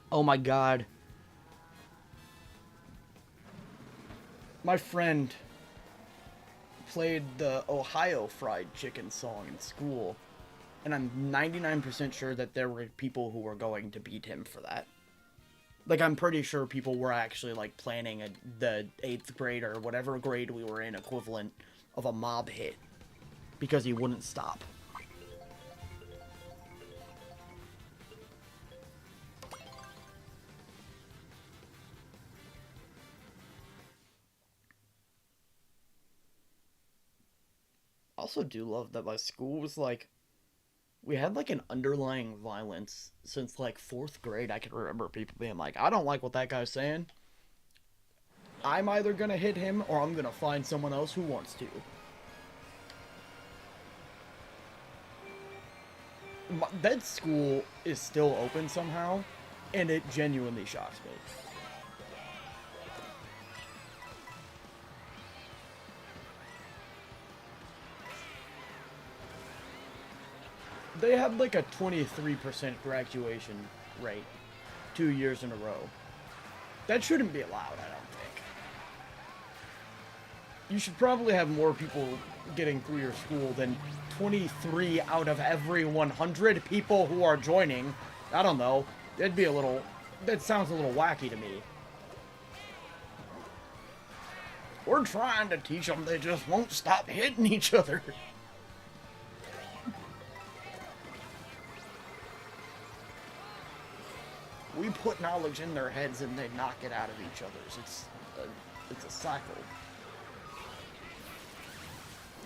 Speaker 1: Oh my God. My friend played the Ohio Fried Chicken song in school, and I'm 99% sure that there were people who were going to beat him for that. Like, I'm pretty sure people were actually, like, planning the 8th grade or whatever grade we were in equivalent of a mob hit because he wouldn't stop. Also do love that my school was, like, we had, like, an underlying violence since, like, 4th grade. I can remember people being like, I don't like what that guy's saying. I'm either gonna hit him or I'm gonna find someone else who wants to. That school is still open somehow, and it genuinely shocks me. They had like a 23% graduation rate 2 years in a row. That shouldn't be allowed, I don't think. You should probably have more people getting through your school than 23 out of every 100 people who are joining. I don't know. That'd be a little... That sounds a little wacky to me. We're trying to teach them, they just won't stop hitting each other. We put knowledge in their heads and they knock it out of each other's. It's a cycle.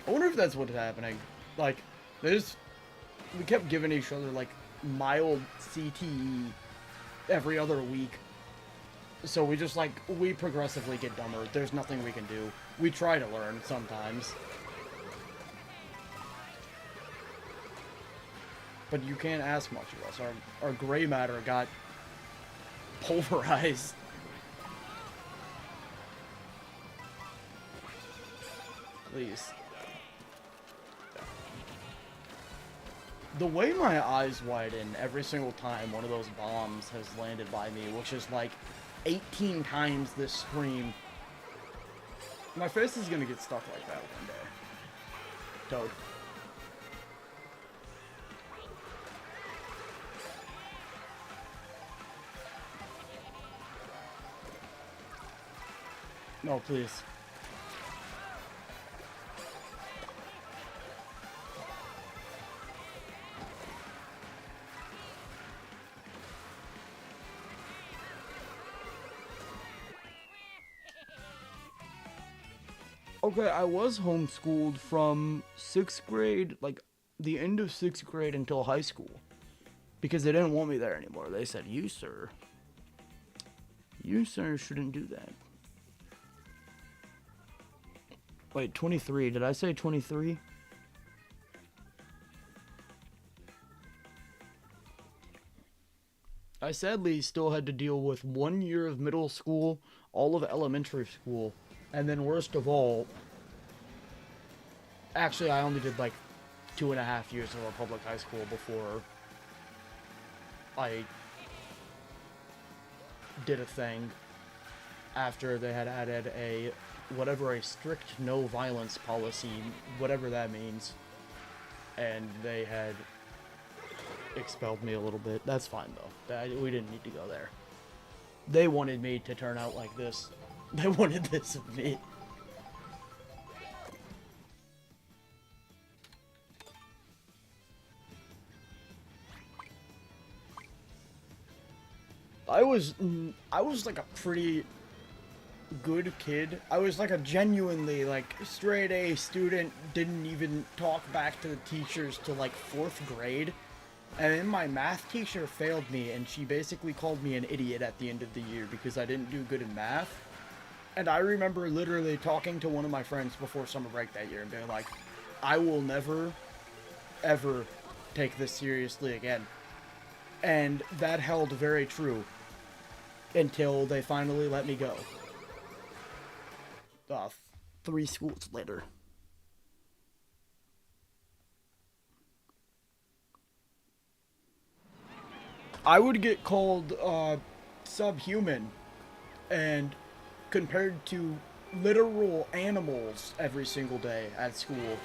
Speaker 1: I wonder if that's what's happening. Like, we kept giving each other, like, mild CTE every other week. So we just, like, we progressively get dumber. There's nothing we can do. We try to learn sometimes. But you can't ask much of us. Our gray matter got pulverized. Please. The way my eyes widen every single time one of those bombs has landed by me, which is like 18 times this stream, my face is gonna get stuck like that one day. Toad. No, please. Okay, I was homeschooled from 6th grade, like, the end of 6th grade until high school. Because they didn't want me there anymore. They said, you, sir, shouldn't do that. Wait, 23. Did I say 23? I sadly still had to deal with 1 year of middle school, all of elementary school, and then worst of all, actually I only did like 2.5 years of a public high school before I did a thing after they had added a strict no violence policy, whatever that means, and they had expelled me a little bit. That's fine though. We didn't need to go there. They wanted me to turn out like this. They wanted this of me. I was like a pretty good kid. I was like a genuinely like straight A student, didn't even talk back to the teachers till like 4th grade. And then my math teacher failed me and she basically called me an idiot at the end of the year because I didn't do good in math. And I remember literally talking to one of my friends before summer break that year and being like, I will never, ever take this seriously again. And that held very true until they finally let me go. 3 schools later. I would get called subhuman and compared to literal animals every single day at school.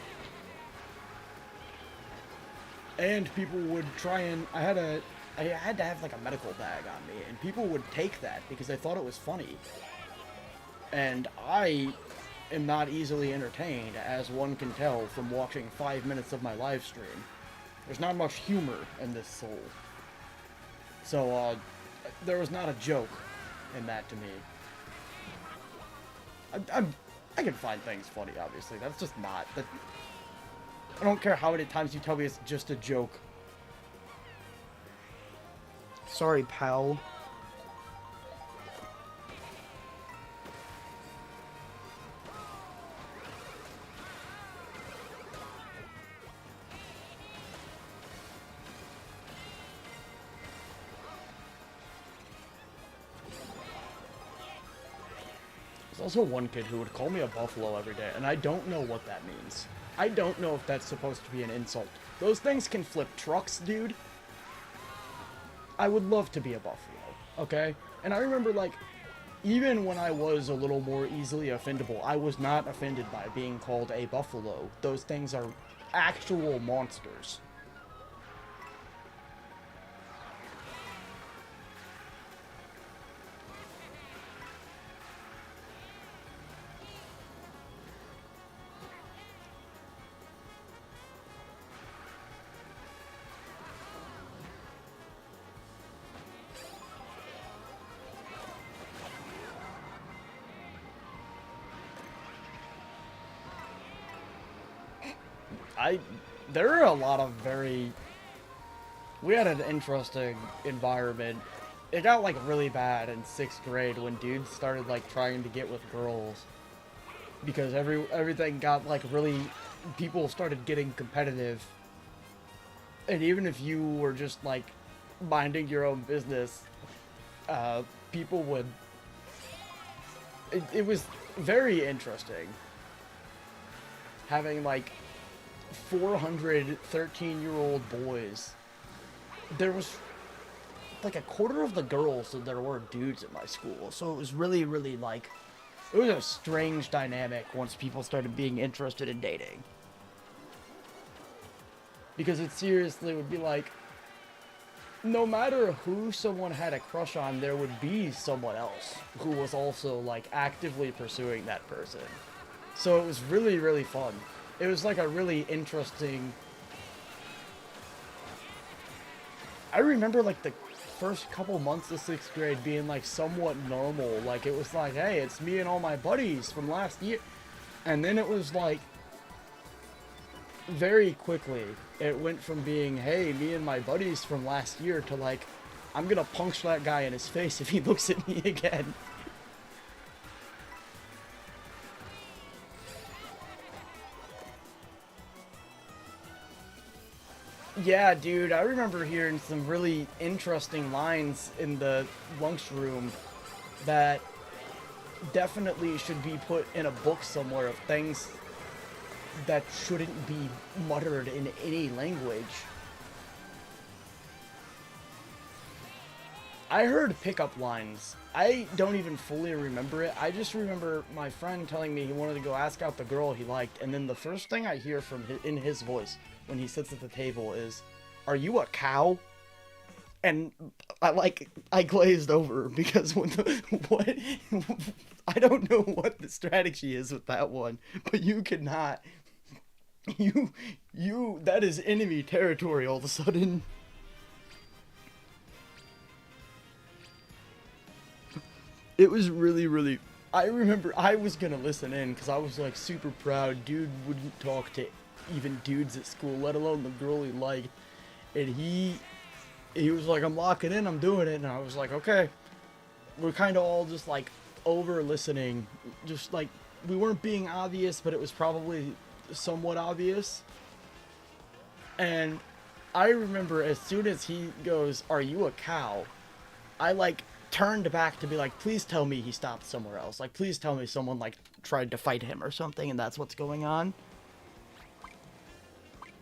Speaker 1: And people would try and I had to have like a medical bag on me, and people would take that because they thought it was funny. And I am not easily entertained, as one can tell from watching 5 minutes of my live stream. There's not much humor in this soul. So, there was not a joke in that to me. I can find things funny, obviously. That's just not... I don't care how many times you tell me it's just a joke. Sorry, pal. There's also one kid who would call me a buffalo every day, and I don't know what that means. I don't know if that's supposed to be an insult. Those things can flip trucks, dude. I would love to be a buffalo, okay? And I remember, like, even when I was a little more easily offendable, I was not offended by being called a buffalo. Those things are actual monsters. There are a lot of we had an interesting environment. It got, like, really bad in 6th grade when dudes started, like, trying to get with girls. Because everything got, like, really... People started getting competitive. And even if you were just, like, minding your own business, people would... It was very interesting. Having, like... 400 13-year-old boys. There was like a quarter of the girls that there were dudes at my school, so it was really, really like it was a strange dynamic once people started being interested in dating, because it seriously would be like no matter who someone had a crush on, there would be someone else who was also like actively pursuing that person. So it was really, really fun. It was like a really interesting... I remember like the first couple months of 6th grade being like somewhat normal. Like it was like, hey, it's me and all my buddies from last year. And then it was like, very quickly, it went from being, hey, me and my buddies from last year to like, I'm gonna punch that guy in his face if he looks at me again. Yeah, dude, I remember hearing some really interesting lines in the lunchroom that definitely should be put in a book somewhere of things that shouldn't be muttered in any language. I heard pickup lines. I don't even fully remember it. I just remember my friend telling me he wanted to go ask out the girl he liked, and then the first thing I hear from in his voice when he sits at the table is, "Are you a cow?" And I glazed over because what I don't know what the strategy is with that one, but you cannot you that is enemy territory all of a sudden. It was really. I remember I was gonna listen in because I was like super proud. Dude wouldn't talk to even dudes at school, let alone the girl he liked. And he was like, "I'm locking in, I'm doing it." And I was like, "Okay." We're kind of all just like over listening, just like we weren't being obvious, but it was probably somewhat obvious. And I remember as soon as he goes, "Are you a cow?" I like turned back to be like, "Please tell me he stopped somewhere else. Like, please tell me someone like tried to fight him or something and that's what's going on."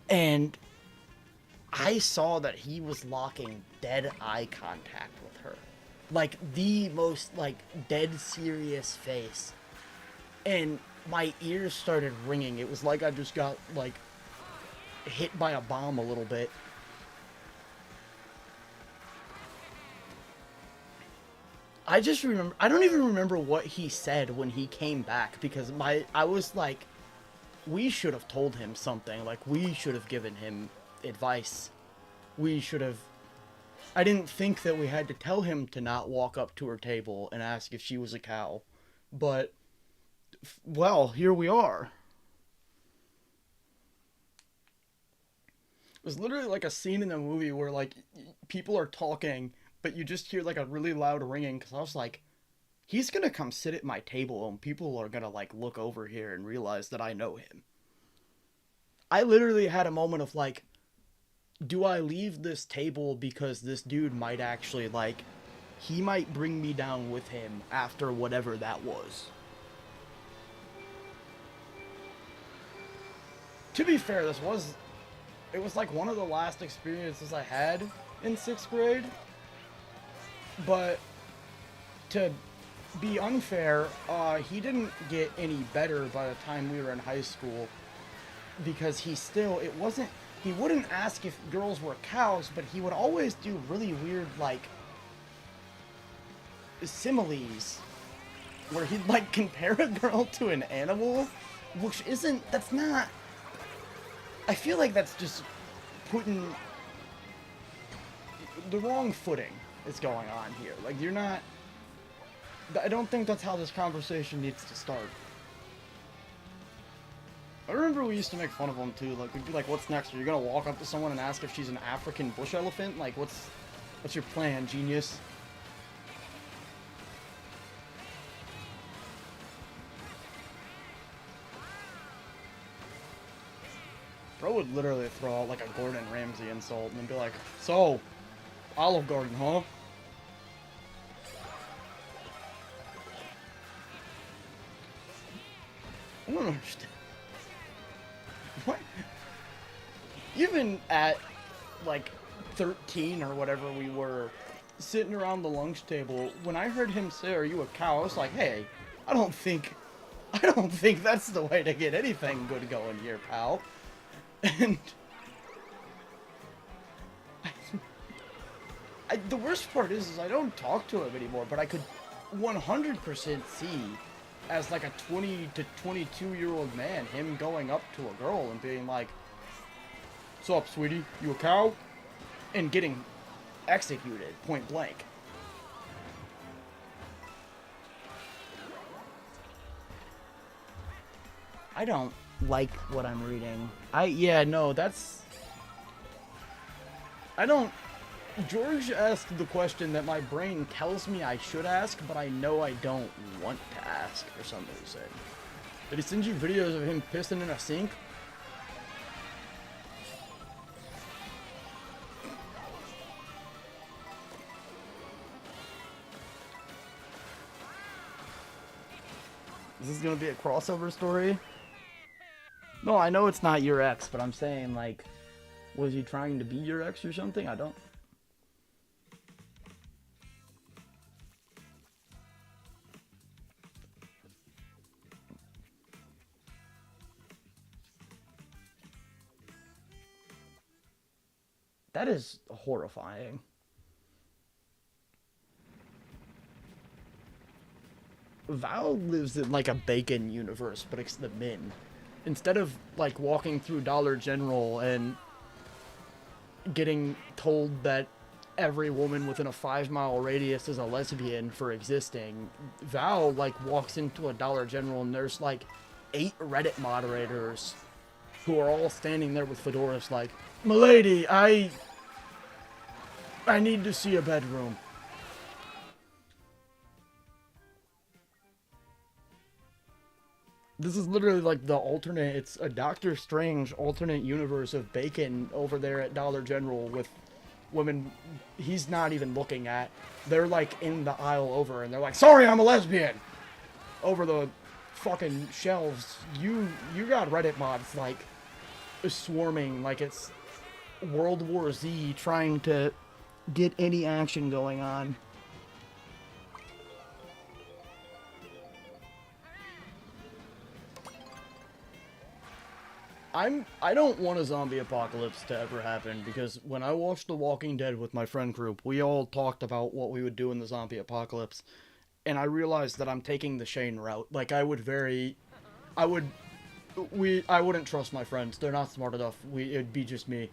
Speaker 1: And I saw that he was locking dead eye contact with her. Like the most like dead serious face. And my ears started ringing. It was like I just got like hit by a bomb a little bit. I just remember, I don't even remember what he said when he came back because I was like, we should have told him something. Like, we should have given him advice. We should have. I didn't think that we had to tell him to not walk up to her table and ask if she was a cow. But, well, here we are. It was literally like a scene in a movie where, like, people are talking, but you just hear, like, a really loud ringing. Because I was like, he's gonna come sit at my table and people are gonna, like, look over here and realize that I know him. I literally had a moment of, like, do I leave this table because this dude might actually, like, he might bring me down with him after whatever that was. To be fair, it was like one of the last experiences I had in 6th grade. But to be unfair, he didn't get any better by the time we were in high school because he wouldn't ask if girls were cows, but he would always do really weird, like, similes where he'd, like, compare a girl to an animal, that's not, I feel like that's just putting the wrong footing is going on here. Like, I don't think that's how this conversation needs to start. I remember we used to make fun of him too. Like, we'd be like, "What's next? Are you gonna walk up to someone and ask if she's an African bush elephant? Like, what's your plan, genius?" Bro would literally throw out like a Gordon Ramsay insult and then be like, "So, Olive Garden, huh?" I don't understand. What? Even at, like, 13 or whatever we were, sitting around the lunch table, when I heard him say, "Are you a cow?" I was like, "Hey, I don't think that's the way to get anything good going here, pal." And the worst part is I don't talk to him anymore, but I could 100% see as like a 20 to 22-year-old man, him going up to a girl and being like, "What's up, sweetie? You a cow?" And getting executed point blank. I don't like what I'm reading. Yeah, no, that's... I don't... George asked the question that my brain tells me I should ask, but I know I don't want to ask for some reason. Did he send you videos of him pissing in a sink? Is this gonna be a crossover story? No, I know it's not your ex, but I'm saying, like, was he trying to be your ex or something? I don't... That is horrifying. Val lives in like a bacon universe, but it's the min. Instead of like walking through Dollar General and getting told that every woman within a 5-mile radius is a lesbian for existing, Val like walks into a Dollar General and there's like 8 Reddit moderators who are all standing there with fedoras like, "Milady, I need to see a bedroom." This is literally like the alternate, it's a Doctor Strange alternate universe of bacon over there at Dollar General with women he's not even looking at. They're like in the aisle over and they're like, "Sorry, I'm a lesbian!" Over the fucking shelves. You got Reddit mods like swarming like it's World War Z trying to get any action going on. I don't want a zombie apocalypse to ever happen, because when I watched The Walking Dead with my friend group, we all talked about what we would do in the zombie apocalypse, and I realized that I'm taking the Shane route. Like, I wouldn't trust my friends. They're not smart enough. It'd be just me.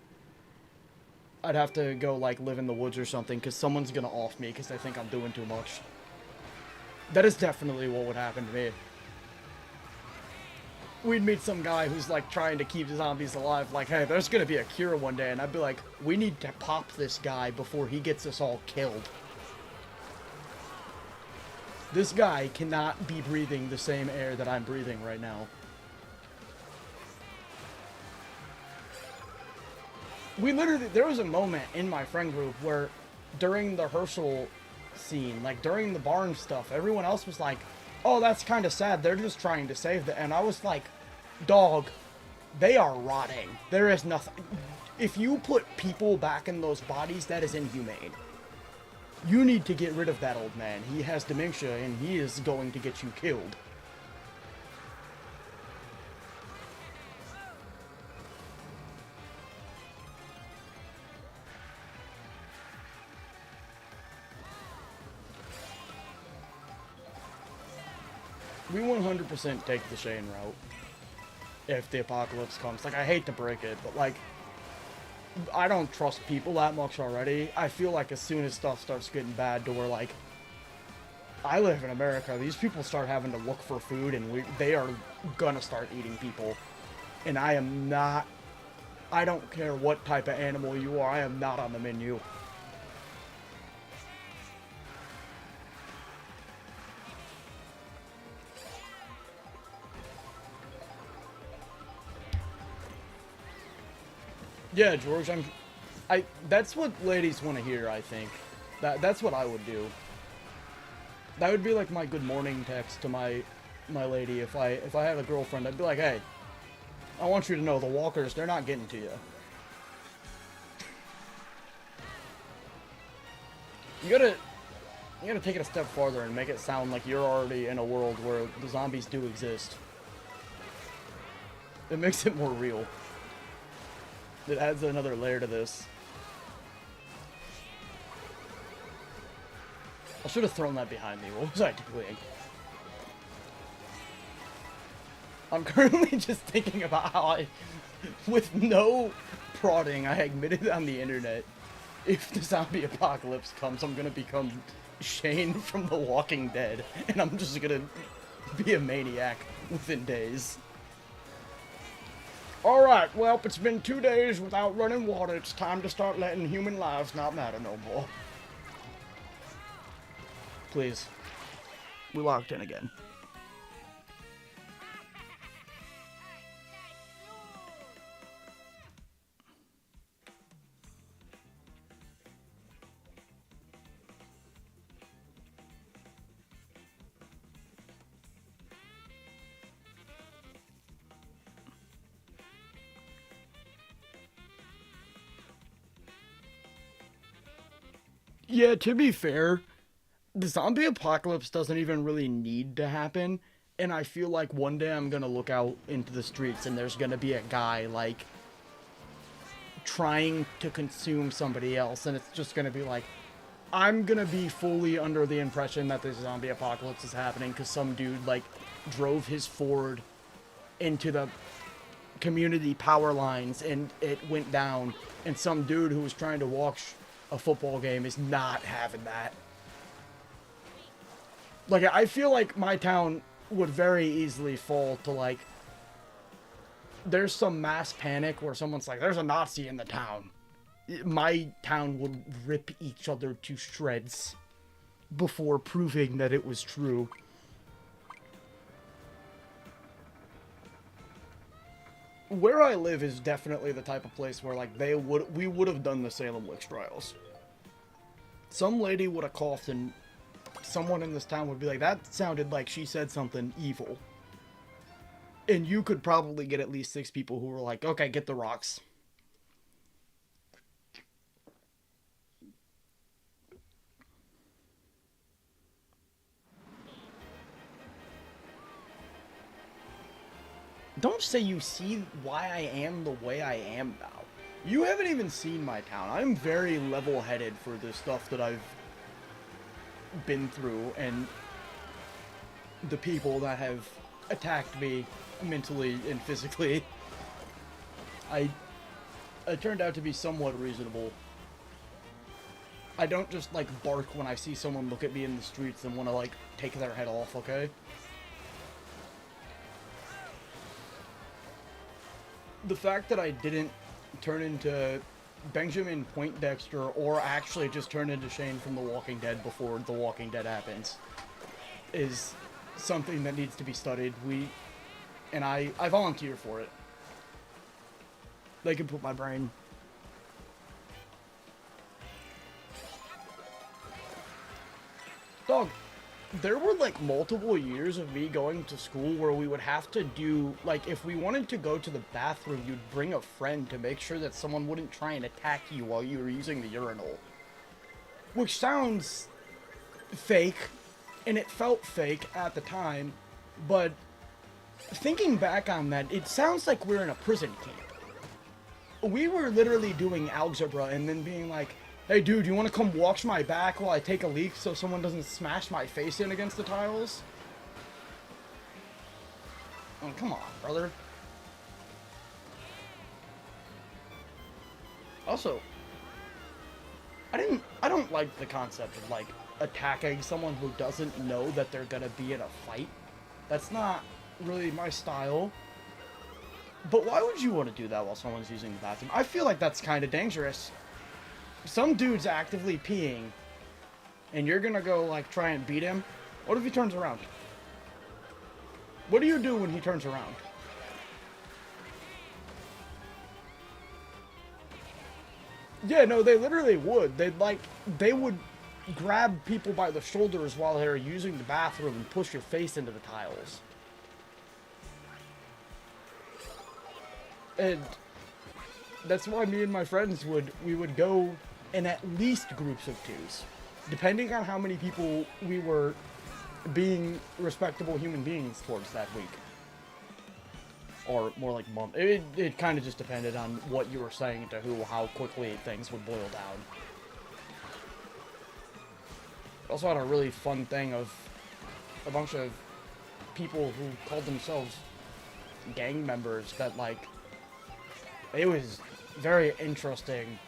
Speaker 1: I'd have to go, like, live in the woods or something, because someone's gonna off me, because they think I'm doing too much. That is definitely what would happen to me. We'd meet some guy who's like trying to keep zombies alive, like, "Hey, there's gonna be a cure one day," and I'd be like, "We need to pop this guy before he gets us all killed. This guy cannot be breathing the same air that I'm breathing right now." There was a moment in my friend group where during the Herschel scene, like during the barn stuff, everyone else was like, "Oh, that's kind of sad. They're just trying to save the..." And I was like, "Dog, they are rotting. There is nothing. If you put people back in those bodies, that is inhumane. You need to get rid of that old man. He has dementia and he is going to get you killed." We 100% take the Shane route if the apocalypse comes. Like, I hate to break it, but like, I don't trust people that much already. I feel like as soon as stuff starts getting bad to where, like, I live in America, these people start having to look for food and they are gonna start eating people. And I am not, I don't care what type of animal you are, I am not on the menu. Yeah, George, that's what ladies want to hear, I think. That's what I would do. That would be like my good morning text to my lady if I had a girlfriend. I'd be like, "Hey, I want you to know the walkers, they're not getting to you." You gotta take it a step farther and make it sound like you're already in a world where the zombies do exist. It makes it more real. It adds another layer to this. I should have thrown that behind me. What was I doing? I'm currently just thinking about how with no prodding, I admitted on the internet, if the zombie apocalypse comes, I'm gonna become Shane from The Walking Dead, and I'm just gonna be a maniac within days. Alright, well, it's been 2 days without running water. It's time to start letting human lives not matter no more. Please. We locked in again. Yeah, to be fair, the zombie apocalypse doesn't even really need to happen, and I feel like one day I'm gonna look out into the streets and there's gonna be a guy, like, trying to consume somebody else, and it's just gonna be like, I'm gonna be fully under the impression that this zombie apocalypse is happening because some dude, like, drove his Ford into the community power lines and it went down, and some dude who was trying to watch a football game is not having that. Like, I feel like my town would very easily fall to, like, there's some mass panic where someone's like, there's a Nazi in the town. My town would rip each other to shreds before proving that it was true. Where I live is definitely the type of place where, like, we would have done the Salem witch trials. Some lady would have coughed and someone in this town would be like, that sounded like she said something evil. And you could probably get at least 6 people who were like, okay, get the rocks. Don't say you see why I am the way I am now. You haven't even seen my town. I'm very level-headed for the stuff that I've been through and the people that have attacked me mentally and physically. I turned out to be somewhat reasonable. I don't just, like, bark when I see someone look at me in the streets and want to, like, take their head off, okay? The fact that I didn't turn into Benjamin Poindexter or actually just turn into Shane from The Walking Dead before The Walking Dead happens is something that needs to be studied. I volunteer for it. They can put my brain. Dog, there were, like, multiple years of me going to school where we would have to do, like, if we wanted to go to the bathroom, you'd bring a friend to make sure that someone wouldn't try and attack you while you were using the urinal. Which sounds fake, and it felt fake at the time, but thinking back on that, it sounds like we're in a prison camp. We were literally doing algebra and then being like, hey dude, you want to come watch my back while I take a leak so someone doesn't smash my face in against the tiles? Oh, come on, brother. Also, I don't like the concept of, like, attacking someone who doesn't know that they're gonna be in a fight. That's not really my style. But why would you want to do that while someone's using the bathroom? I feel like that's kind of dangerous. Some dude's actively peeing, and you're gonna go, like, try and beat him? What if he turns around? What do you do when he turns around? Yeah, no, they literally would. They would grab people by the shoulders while they're using the bathroom and push your face into the tiles. And that's why me and my friends we would go in at least groups of 2s, depending on how many people we were being respectable human beings towards that week. Or more like month. It kind of just depended on what you were saying to who, how quickly things would boil down. Also had a really fun thing of a bunch of people who called themselves gang members that, like, it was very interesting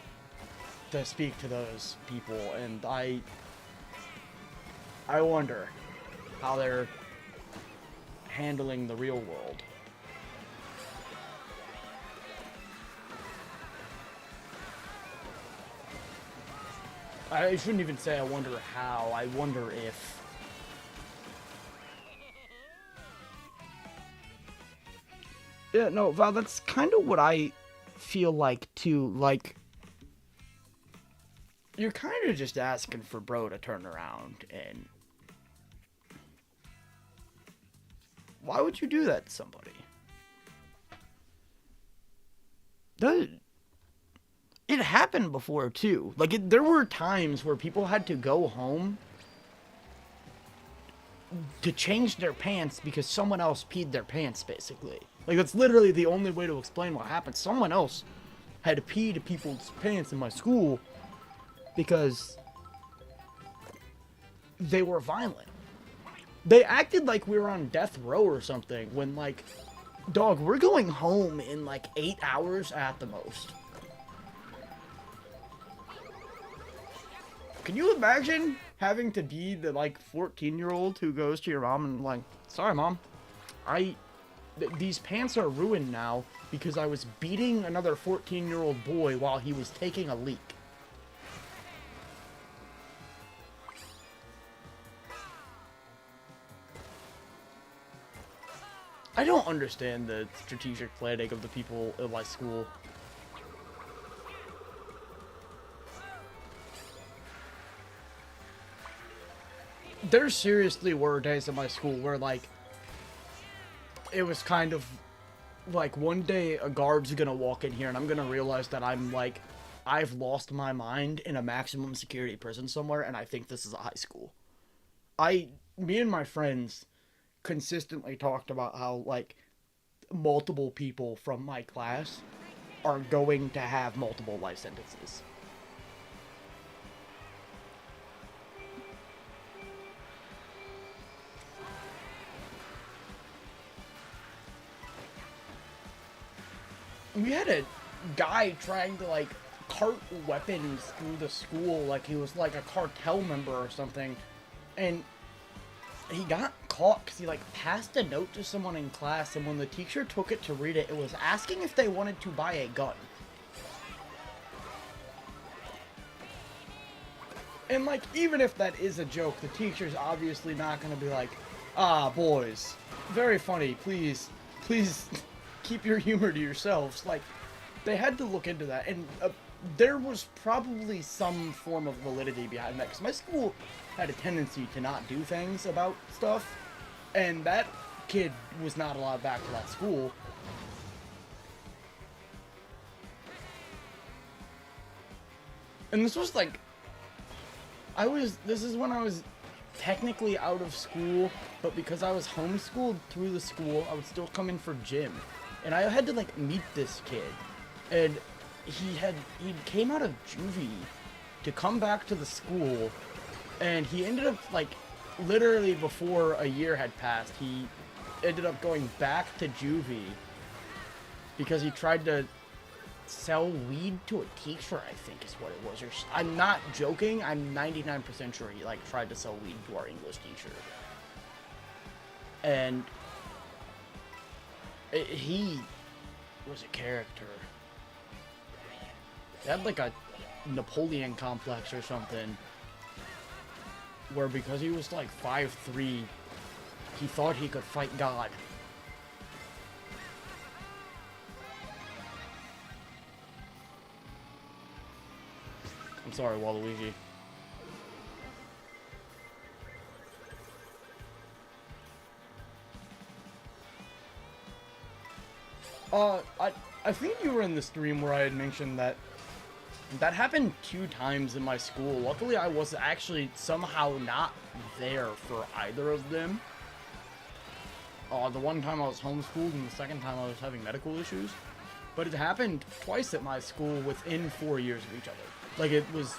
Speaker 1: to speak to those people, and I wonder how they're handling the real world. I shouldn't even say I wonder how, I wonder if. Yeah, no, Val, that's kind of what I feel like, too. Like, you're kind of just asking for bro to turn around, and why would you do that to somebody? It happened before, too. Like, there were times where people had to go home to change their pants because someone else peed their pants, basically. Like, that's literally the only way to explain what happened. Someone else had to pee to people's pants in my school because they were violent. They acted like we were on death row or something when, like, dog, we're going home in like 8 hours at the most. Can you imagine having to be the, like, 14-year-old who goes to your mom and, like, sorry, Mom, these pants are ruined now because I was beating another 14-year-old boy while he was taking a leak. I don't understand the strategic planning of the people in my school. There seriously were days in my school where, like, it was kind of like one day a guard's gonna walk in here and I'm gonna realize that I'm, like, I've lost my mind in a maximum security prison somewhere, and I think this is a high school. Me and my friends consistently talked about how, like, multiple people from my class are going to have multiple life sentences. We had a guy trying to, like, cart weapons through the school like he was, like, a cartel member or something, and he got caught because he, like, passed a note to someone in class, and when the teacher took it to read it, it was asking if they wanted to buy a gun. And, like, even if that is a joke, the teacher's obviously not gonna be like, ah, boys, very funny, please keep your humor to yourselves. Like, they had to look into that, and there was probably some form of validity behind that, because my school had a tendency to not do things about stuff, and that kid was not allowed back to that school. And this was like, this is when I was technically out of school, but because I was homeschooled through the school, I would still come in for gym. And I had to, like, meet this kid, and he came out of juvie to come back to the school, and he ended up, like, literally before a year had passed, he ended up going back to juvie because he tried to sell weed to a teacher, I think is what it was. I'm not joking, I'm 99% sure he, like, tried to sell weed to our English teacher. And he was a character. He had, like, a Napoleon complex or something, where because he was, like, 5'3", he thought he could fight God. I'm sorry, Waluigi. I think you were in the stream where I had mentioned that happened 2 times in my school. Luckily, I was actually somehow not there for either of them. The one time I was homeschooled, and the second time I was having medical issues. But it happened twice at my school within 4 years of each other. Like, it was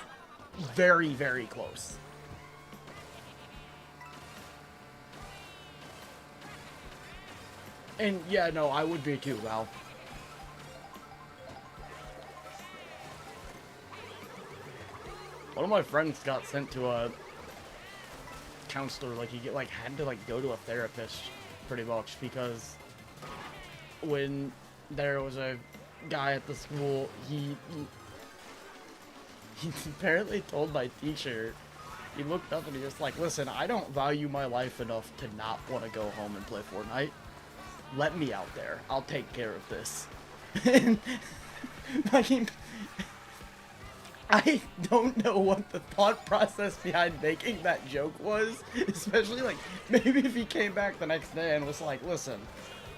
Speaker 1: very, very close. And yeah, no, I would be too, Val. One of my friends got sent to a counselor, like, he had to, like, go to a therapist, pretty much, because when there was a guy at the school, he apparently told my teacher, he looked up and he was like, listen, I don't value my life enough to not want to go home and play Fortnite. Let me out there. I'll take care of this. And, like, I don't know what the thought process behind making that joke was, especially, like, maybe if he came back the next day and was like, listen,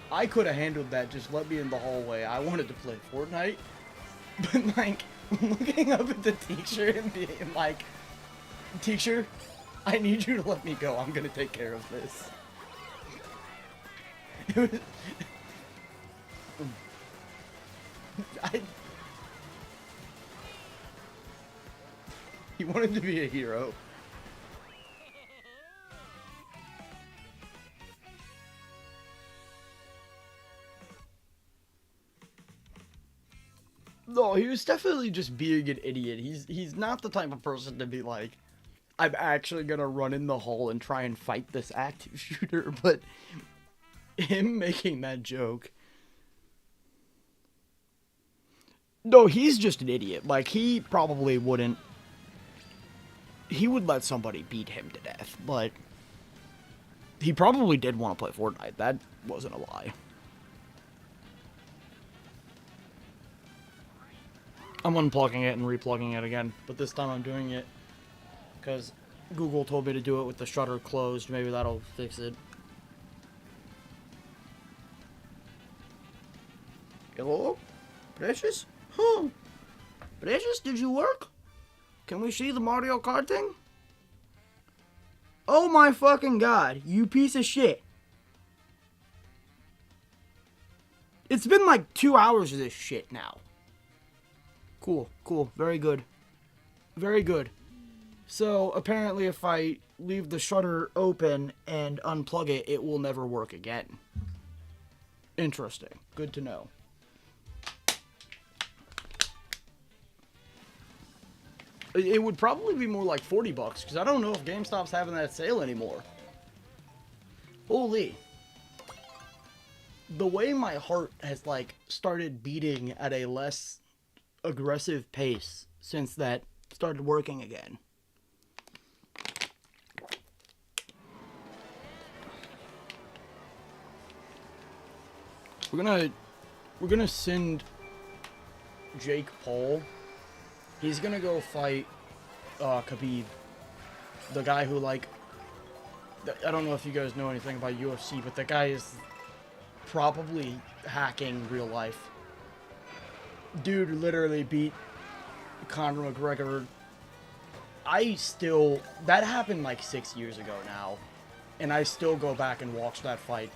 Speaker 1: I could have handled that, just let me in the hallway, I wanted to play Fortnite. But, like, looking up at the teacher and being like, teacher, I need you to let me go, I'm gonna take care of this. It was... He wanted to be a hero. No, he was definitely just being an idiot. He's not the type of person to be like, I'm actually gonna run in the hall and try and fight this active shooter, but him making that joke. No, he's just an idiot. Like, he probably wouldn't. He would let somebody beat him to death, but he probably did want to play Fortnite. That wasn't a lie. I'm unplugging it and replugging it again, but this time I'm doing it because Google told me to do it with the shutter closed. Maybe that'll fix it. Hello? Precious? Huh? Precious, did you work? Can we see the Mario Kart thing? Oh my fucking god, you piece of shit. It's been like 2 hours of this shit now. Cool, cool, very good. Very good. So, apparently if I leave the shutter open and unplug it, it will never work again. Interesting. Good to know. It would probably be more like 40 bucks, because I don't know if GameStop's having that sale anymore. Holy. The way my heart has, like, started beating at a less aggressive pace since that started working again. We're gonna send Jake Paul. He's gonna go fight Khabib, the guy who, like, I don't know if you guys know anything about UFC, but the guy is probably hacking real life. Dude literally beat Conor McGregor. That happened like 6 years ago now, and I still go back and watch that fight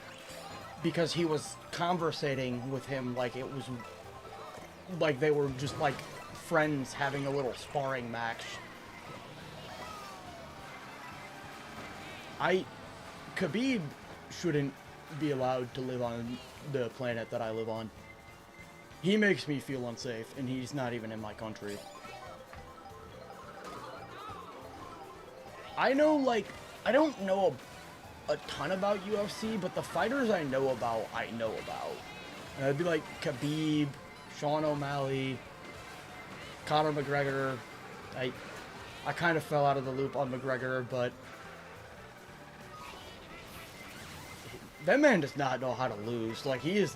Speaker 1: because he was conversating with him like it was like they were just like friends having a little sparring match. Khabib shouldn't be allowed to live on the planet that I live on. He makes me feel unsafe, and he's not even in my country. I know, like, I don't know a ton about UFC, but the fighters I know about. And it'd be like Khabib, Sean O'Malley, Conor McGregor. I kind of fell out of the loop on McGregor, but that man does not know how to lose. Like, he is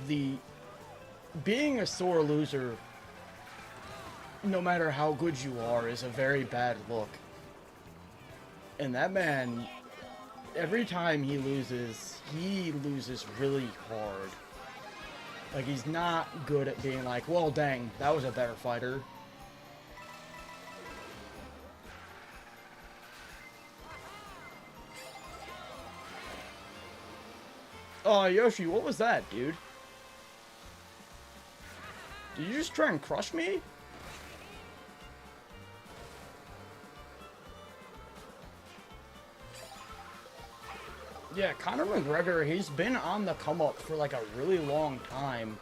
Speaker 1: being a sore loser, no matter how good you are, is a very bad look. And that man, every time he loses really hard. Like, he's not good at being like, well, dang, that was a better fighter. Oh, Yoshi, what was that, dude? Did you just try and crush me? Yeah, Conor McGregor, he's been on the come up for like a really long time.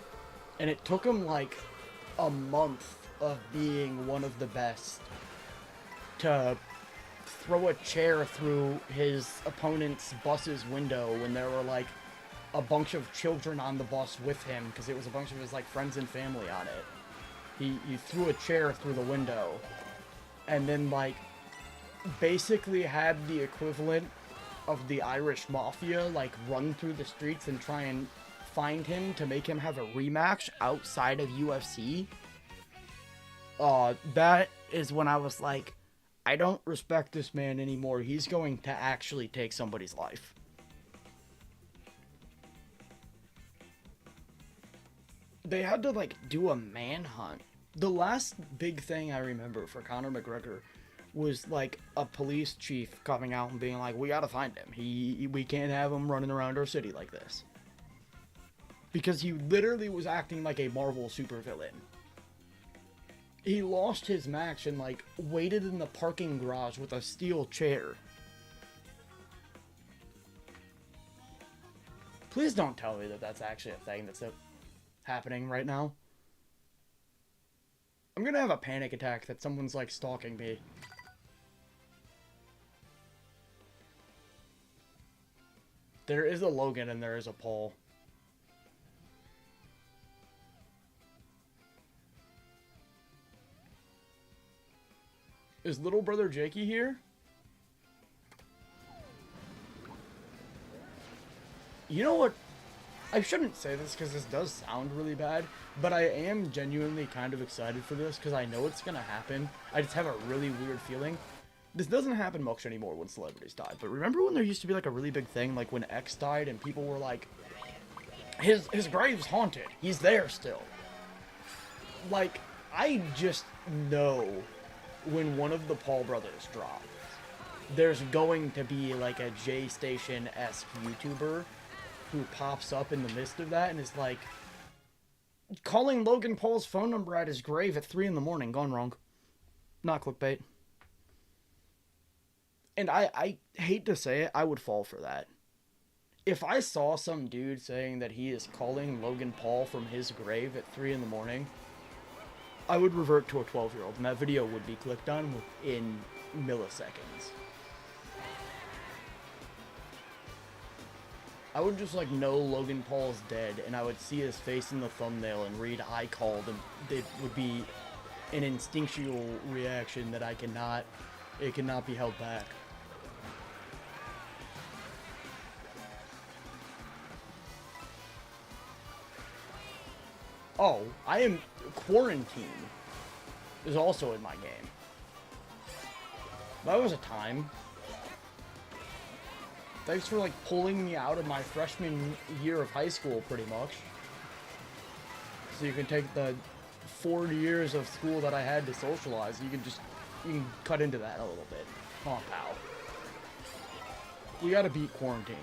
Speaker 1: And it took him like a month of being one of the best to throw a chair through his opponent's bus's window when there were like a bunch of children on the bus with him, because it was a bunch of his like friends and family on it. He threw a chair through the window and then like basically had the equivalent of the Irish Mafia like run through the streets and try and find him to make him have a rematch outside of UFC. That is when I was like, I don't respect this man anymore. He's going to actually take somebody's life. They had to, like, do a manhunt. The last big thing I remember for Conor McGregor was, like, a police chief coming out and being like, we gotta find him. We can't have him running around our city like this. Because he literally was acting like a Marvel supervillain. He lost his match and, like, waited in the parking garage with a steel chair. Please don't tell me that that's actually a thing that's happening right now. I'm gonna have a panic attack that someone's, like, stalking me. There is a Logan and there is a Paul. Is little brother Jakey here? You know what? I shouldn't say this because this does sound really bad, but I am genuinely kind of excited for this because I know it's going to happen. I just have a really weird feeling. This doesn't happen much anymore when celebrities die, but remember when there used to be like a really big thing, like when X died and people were like, his grave's haunted. He's there still. Like, I just know when one of the Paul brothers drops, there's going to be like a J Station-esque YouTuber who pops up in the midst of that and is like, calling Logan Paul's phone number at his grave at 3 in the morning. Gone wrong. Not clickbait. And I hate to say it, I would fall for that. If I saw some dude saying that he is calling Logan Paul from his grave at 3 in the morning, I would revert to a 12-year-old, and that video would be clicked on within milliseconds. I would just, like, know Logan Paul's dead, and I would see his face in the thumbnail and read "I called," and it would be an instinctual reaction that it cannot be held back. Oh, I am... Quarantine is also in my game. That was a time. Thanks for, like, pulling me out of my freshman year of high school, pretty much. So you can take the 4 years of school that I had to socialize, you can cut into that a little bit. Come on, pal. We gotta beat quarantine.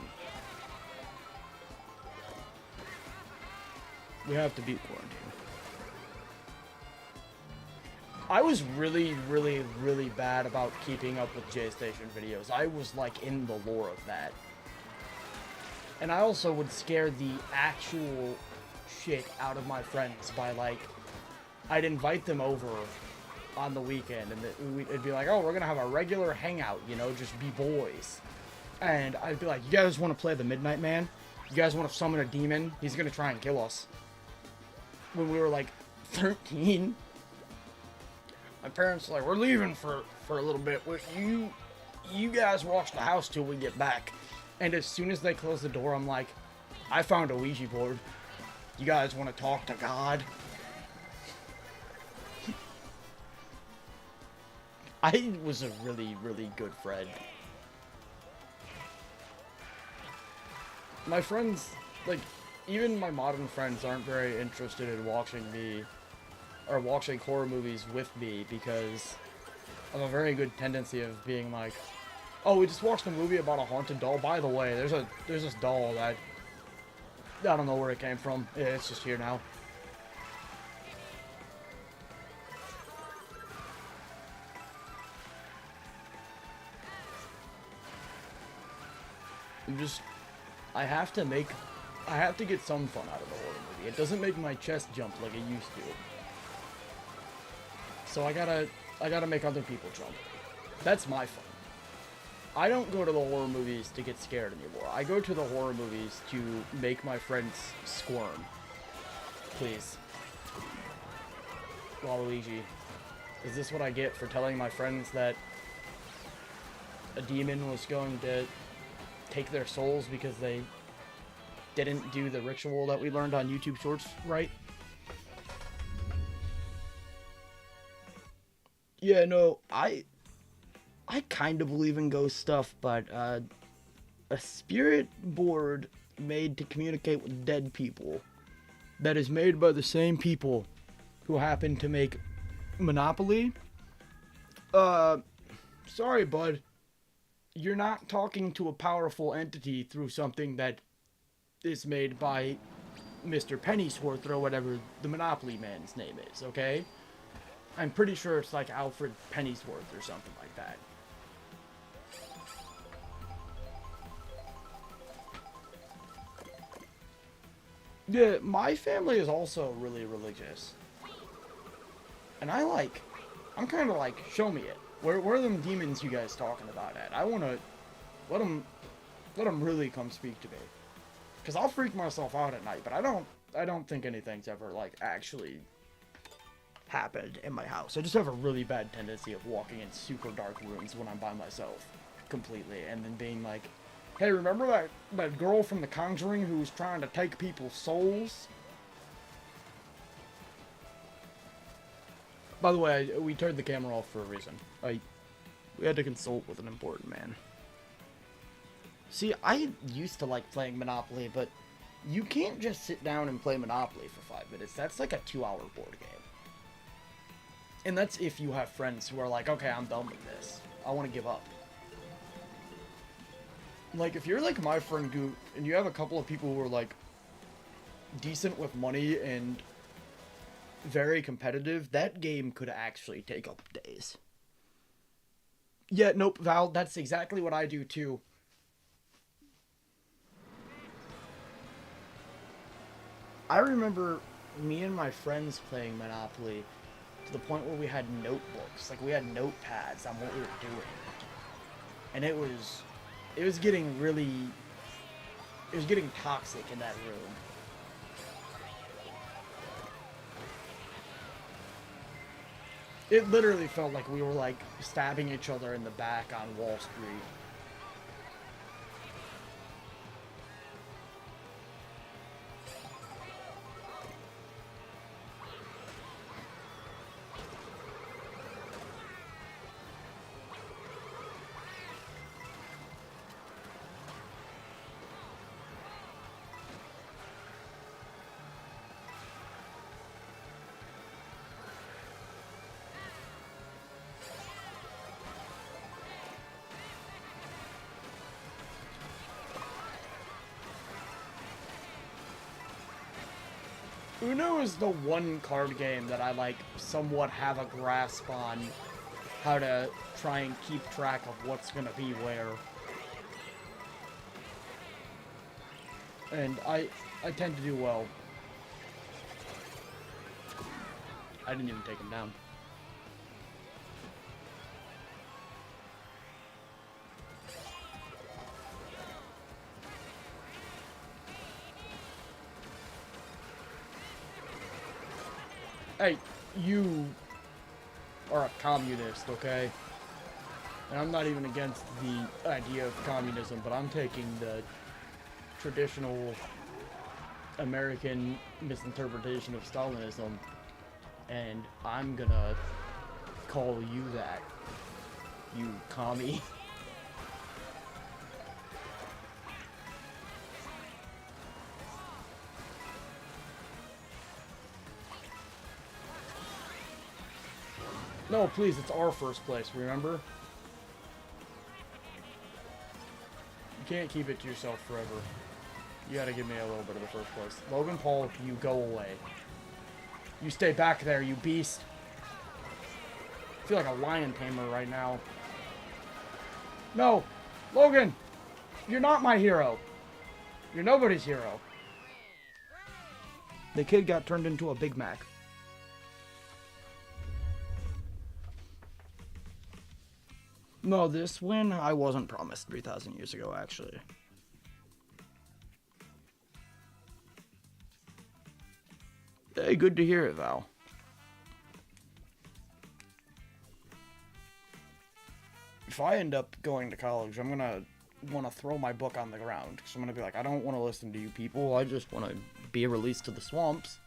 Speaker 1: We have to beat quarantine. I was really, really, really bad about keeping up with J Station videos. I was, like, in the lore of that. And I also would scare the actual shit out of my friends by, like, I'd invite them over on the weekend, and it'd be like, oh, we're gonna have a regular hangout, you know, just be boys. And I'd be like, you guys want to play the Midnight Man? You guys want to summon a demon? He's gonna try and kill us. When we were, like, 13... My parents were like, we're leaving for a little bit. You guys watch the house till we get back. And as soon as they close the door, I'm like, I found a Ouija board. You guys want to talk to God? I was a really, really good friend. My friends, like, even my modern friends aren't very interested in watching me or watching horror movies with me because of a very good tendency of being like, oh, we just watched a movie about a haunted doll. By the way, there's this doll that I don't know where it came from. It's just here now. I have to get some fun out of the horror movie. It doesn't make my chest jump like it used to. So I gotta make other people jump. That's my fun. I don't go to the horror movies to get scared anymore. I go to the horror movies to make my friends squirm. Please. Waluigi. Is this what I get for telling my friends that a demon was going to take their souls because they didn't do the ritual that we learned on YouTube Shorts right? Yeah, no, I kind of believe in ghost stuff, but a spirit board made to communicate with dead people that is made by the same people who happen to make Monopoly. Sorry, bud. You're not talking to a powerful entity through something that is made by Mr. Pennyworth or whatever the Monopoly man's name is, okay? I'm pretty sure it's like Alfred Pennyworth or something like that. Yeah, my family is also really religious. And I'm kind of like, show me it. Where are them demons you guys talking about at? I want to let them really come speak to me. Because I'll freak myself out at night, but I don't think anything's ever, like, actually happened in my house. I just have a really bad tendency of walking in super dark rooms when I'm by myself completely, and then being like, hey, remember that girl from The Conjuring who was trying to take people's souls? By the way, we turned the camera off for a reason. We had to consult with an important man. See, I used to like playing Monopoly, but you can't just sit down and play Monopoly for 5 minutes. That's like a 2-hour board game. And that's if you have friends who are like, okay, I'm done with this. I want to give up. Like, if you're like my friend Goot, and you have a couple of people who are like decent with money and very competitive, that game could actually take up days. Yeah, nope, Val, that's exactly what I do too. I remember me and my friends playing Monopoly to the point where we had notebooks, like we had notepads on what we were doing. And it was getting really, it was getting toxic in that room. It literally felt like we were like stabbing each other in the back on Wall Street. Uno is the one card game that I like somewhat have a grasp on how to try and keep track of what's gonna be where. And I tend to do well. I didn't even take him down. Hey, you are a communist, okay? And I'm not even against the idea of communism, but I'm taking the traditional American misinterpretation of Stalinism, and I'm gonna call you that, you commie. No, please, it's our first place, remember? You can't keep it to yourself forever. You gotta give me a little bit of the first place. Logan Paul, you go away. You stay back there, you beast. I feel like a lion tamer right now. No! Logan! You're not my hero. You're nobody's hero. The kid got turned into a Big Mac. No, this win I wasn't promised 3,000 years ago, actually. Hey, good to hear it, Val. If I end up going to college, I'm gonna want to throw my book on the ground. Because I'm gonna be like, I don't want to listen to you people. I just want to be released to the swamps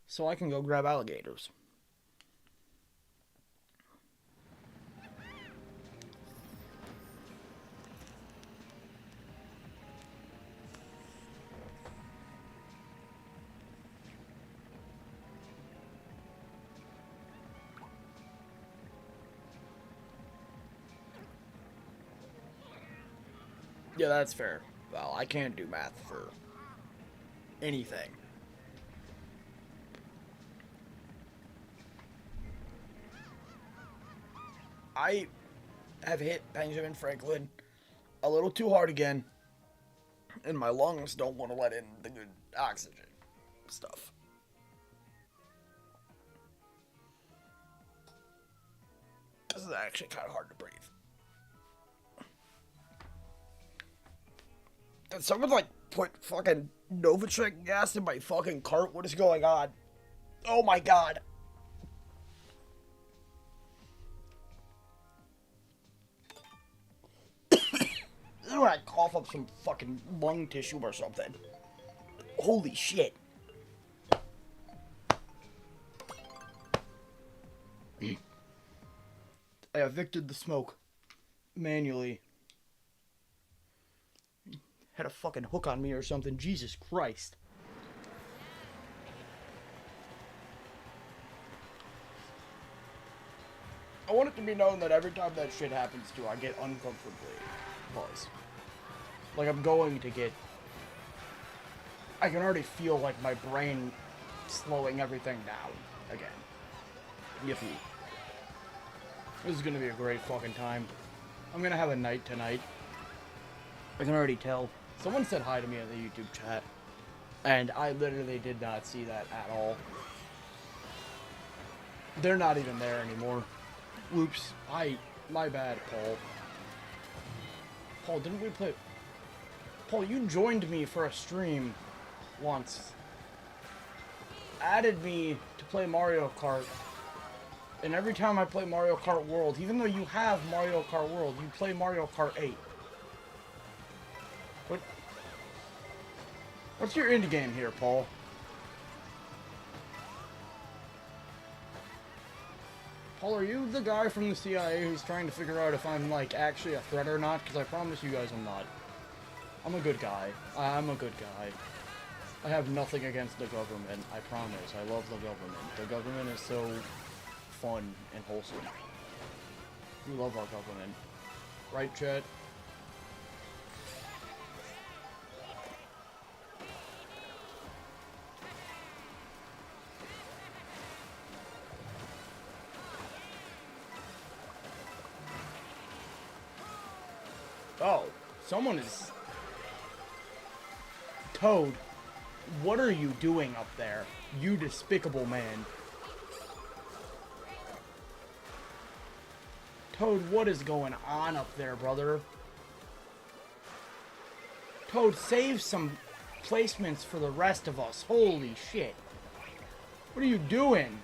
Speaker 1: so I can go grab alligators. Yeah, that's fair. Well, I can't do math for anything. I have hit Benjamin Franklin a little too hard again, and my lungs don't want to let in the good oxygen stuff. This is actually kind of hard to breathe. Did someone, like, put fucking Novichok gas in my fucking cart? What is going on? Oh my god. This is when I cough up some fucking lung tissue or something. Holy shit. I evicted the smoke. Manually. Had a fucking hook on me or something. Jesus Christ. I want it to be known that every time that shit happens to, I get uncomfortably buzzed. Like I'm going to get... I can already feel like my brain slowing everything down again. Yippee. This is gonna be a great fucking time. I'm gonna have a night tonight. I can already tell. Someone said hi to me in the YouTube chat, and I literally did not see that at all. They're not even there anymore. Oops. My bad, Paul. Paul, didn't we play... Paul, you joined me for a stream once. Added me to play Mario Kart. And every time I play Mario Kart World, even though you have Mario Kart World, you play Mario Kart 8. What's your indie game here, Paul? Paul, are you the guy from the CIA who's trying to figure out if I'm, like, actually a threat or not? Because I promise you guys I'm not. I'm a good guy. I'm a good guy. I have nothing against the government. I promise. I love the government. The government is so fun and wholesome. We love our government. Right, Chet? Oh, someone is... Toad, what are you doing up there? You despicable man. Toad, what is going on up there, brother? Toad, save some placements for the rest of us. Holy shit. What are you doing?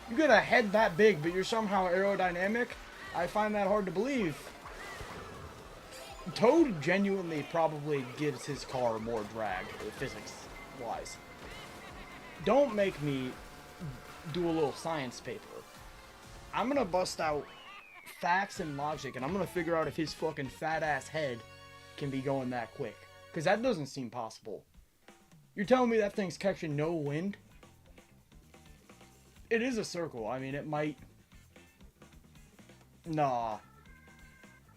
Speaker 1: You got a head that big, but you're somehow aerodynamic? I find that hard to believe. Toad genuinely probably gives his car more drag, physics-wise. Don't make me do a little science paper. I'm gonna bust out facts and logic, and I'm gonna figure out if his fucking fat-ass head can be going that quick. Because that doesn't seem possible. You're telling me that thing's catching no wind? It is a circle. I mean, it might... Nah.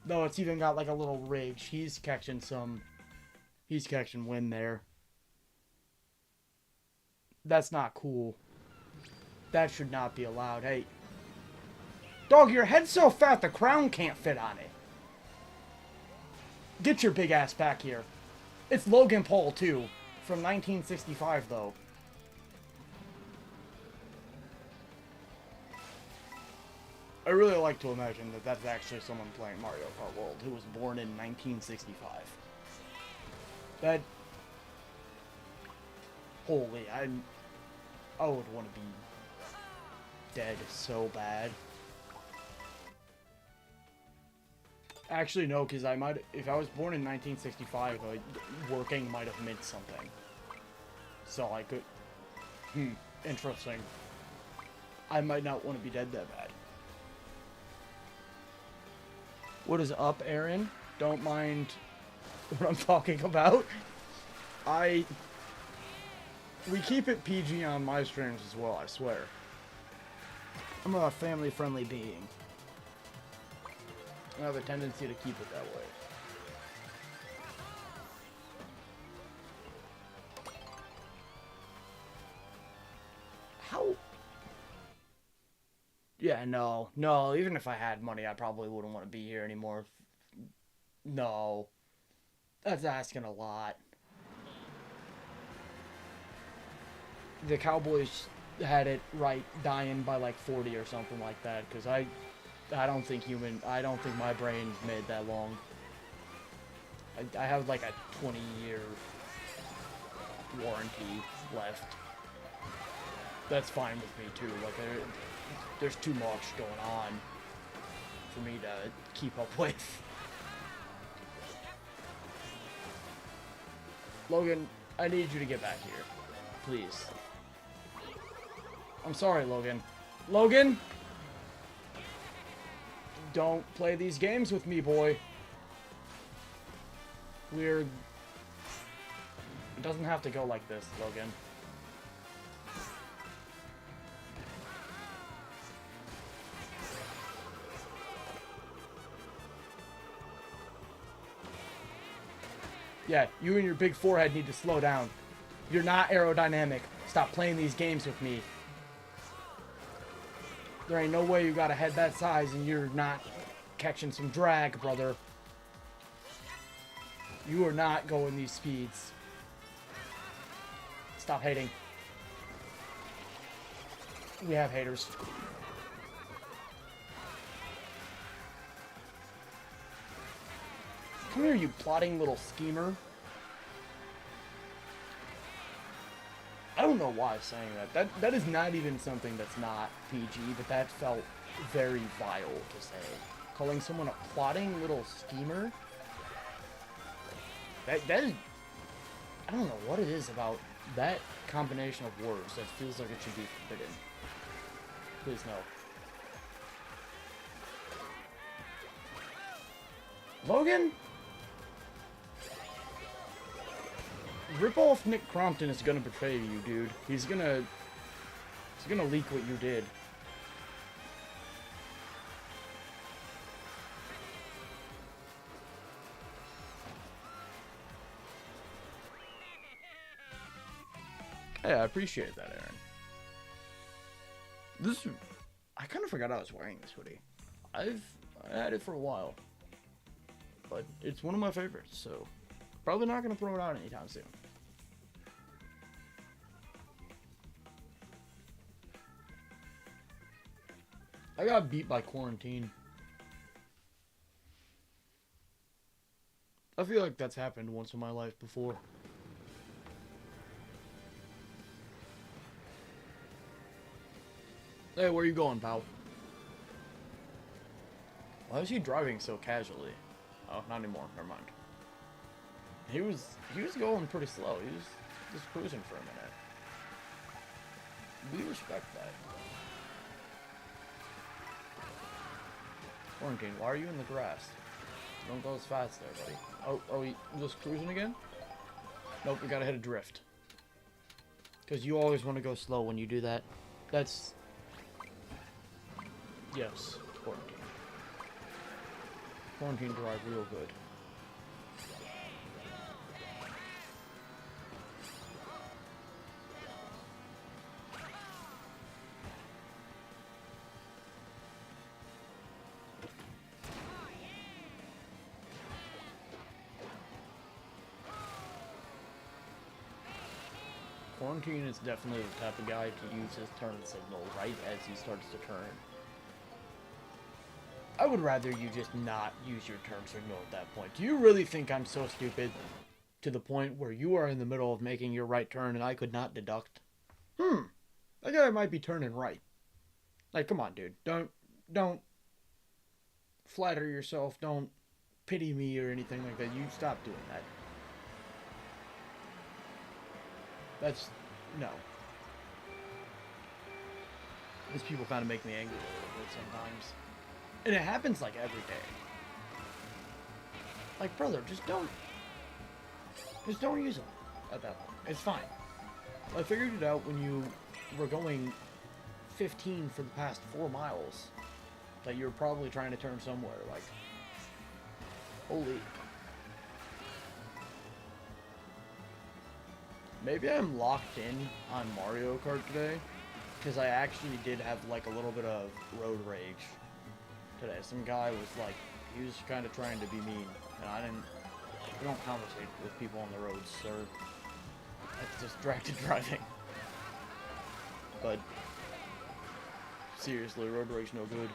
Speaker 1: No, it's even got like a little ridge. He's catching wind there. That's not cool. That should not be allowed. Hey. Dog, your head's so fat the crown can't fit on it. Get your big ass back here. It's Logan Paul, too. From 1965, though. I really like to imagine that that's actually someone playing Mario Kart World who was born in 1965. That... Holy, I would want to be dead so bad. Actually, no, because I might... If I was born in 1965, working might have meant something. So I could... interesting. I might not want to be dead that bad. What is up, Aaron? Don't mind what I'm talking about. We keep it PG on my streams as well, I swear. I'm a family-friendly being. I have a tendency to keep it that way. How? Yeah, no, no. Even if I had money, I probably wouldn't want to be here anymore. No, that's asking a lot. The Cowboys had it right, dying by like 40 or something like that. Because I don't think my brain made that long. I have like a 20-year warranty left. That's fine with me too. Like there's too much going on for me to keep up with. Logan, I need you to get back here. Please. I'm sorry, Logan. Logan! Don't play these games with me, boy. It doesn't have to go like this, Logan. Yeah, you and your big forehead need to slow down. You're not aerodynamic. Stop playing these games with me. There ain't no way you got a head that size and you're not catching some drag, brother. You are not going these speeds. Stop hating. We have haters. Come here, you plotting little schemer. I don't know why I'm saying that. That is not even something that's not PG, but that felt very vile to say. Calling someone a plotting little schemer? That is... I don't know what it is about that combination of words that feels like it should be forbidden. Please no. Logan? Rip-off Nick Crompton is gonna betray you, dude. He's gonna leak what you did. Hey, I appreciate that, Aaron. I kind of forgot I was wearing this hoodie. I had it for a while, but it's one of my favorites, so probably not gonna throw it out anytime soon. I got beat by quarantine. I feel like that's happened once in my life before. Hey, where you going, pal? Why is he driving so casually? Oh, not anymore. Never mind. He was going pretty slow. He was just cruising for a minute. We respect that. Quarantine, why are you in the grass? Don't go as fast there, buddy. Oh, you just cruising again? Nope, we gotta hit a drift. Because you always want to go slow when you do that. That's... Yes, quarantine. Quarantine drive real good. Quarantine is definitely the type of guy to use his turn signal right as he starts to turn. I would rather you just not use your turn signal at that point. Do you really think I'm so stupid to the point where you are in the middle of making your right turn and I could not deduct? That guy might be turning right. Like, come on, dude. Don't flatter yourself. Don't pity me or anything like that. You stop doing that. That's... no. These people kind of make me angry a little bit sometimes. And it happens like every day. Like, brother, just don't use them at that point. It's fine. I figured it out when you were going 15 for the past 4 miles. That you're probably trying to turn somewhere. Like, holy. Maybe I'm locked in on Mario Kart today. because I actually did have like a little bit of road rage today. Some guy was like, he was kind of trying to be mean, and I didn't. We don't conversate with people on the roads, sir. That's distracted driving. But seriously, road rage no good.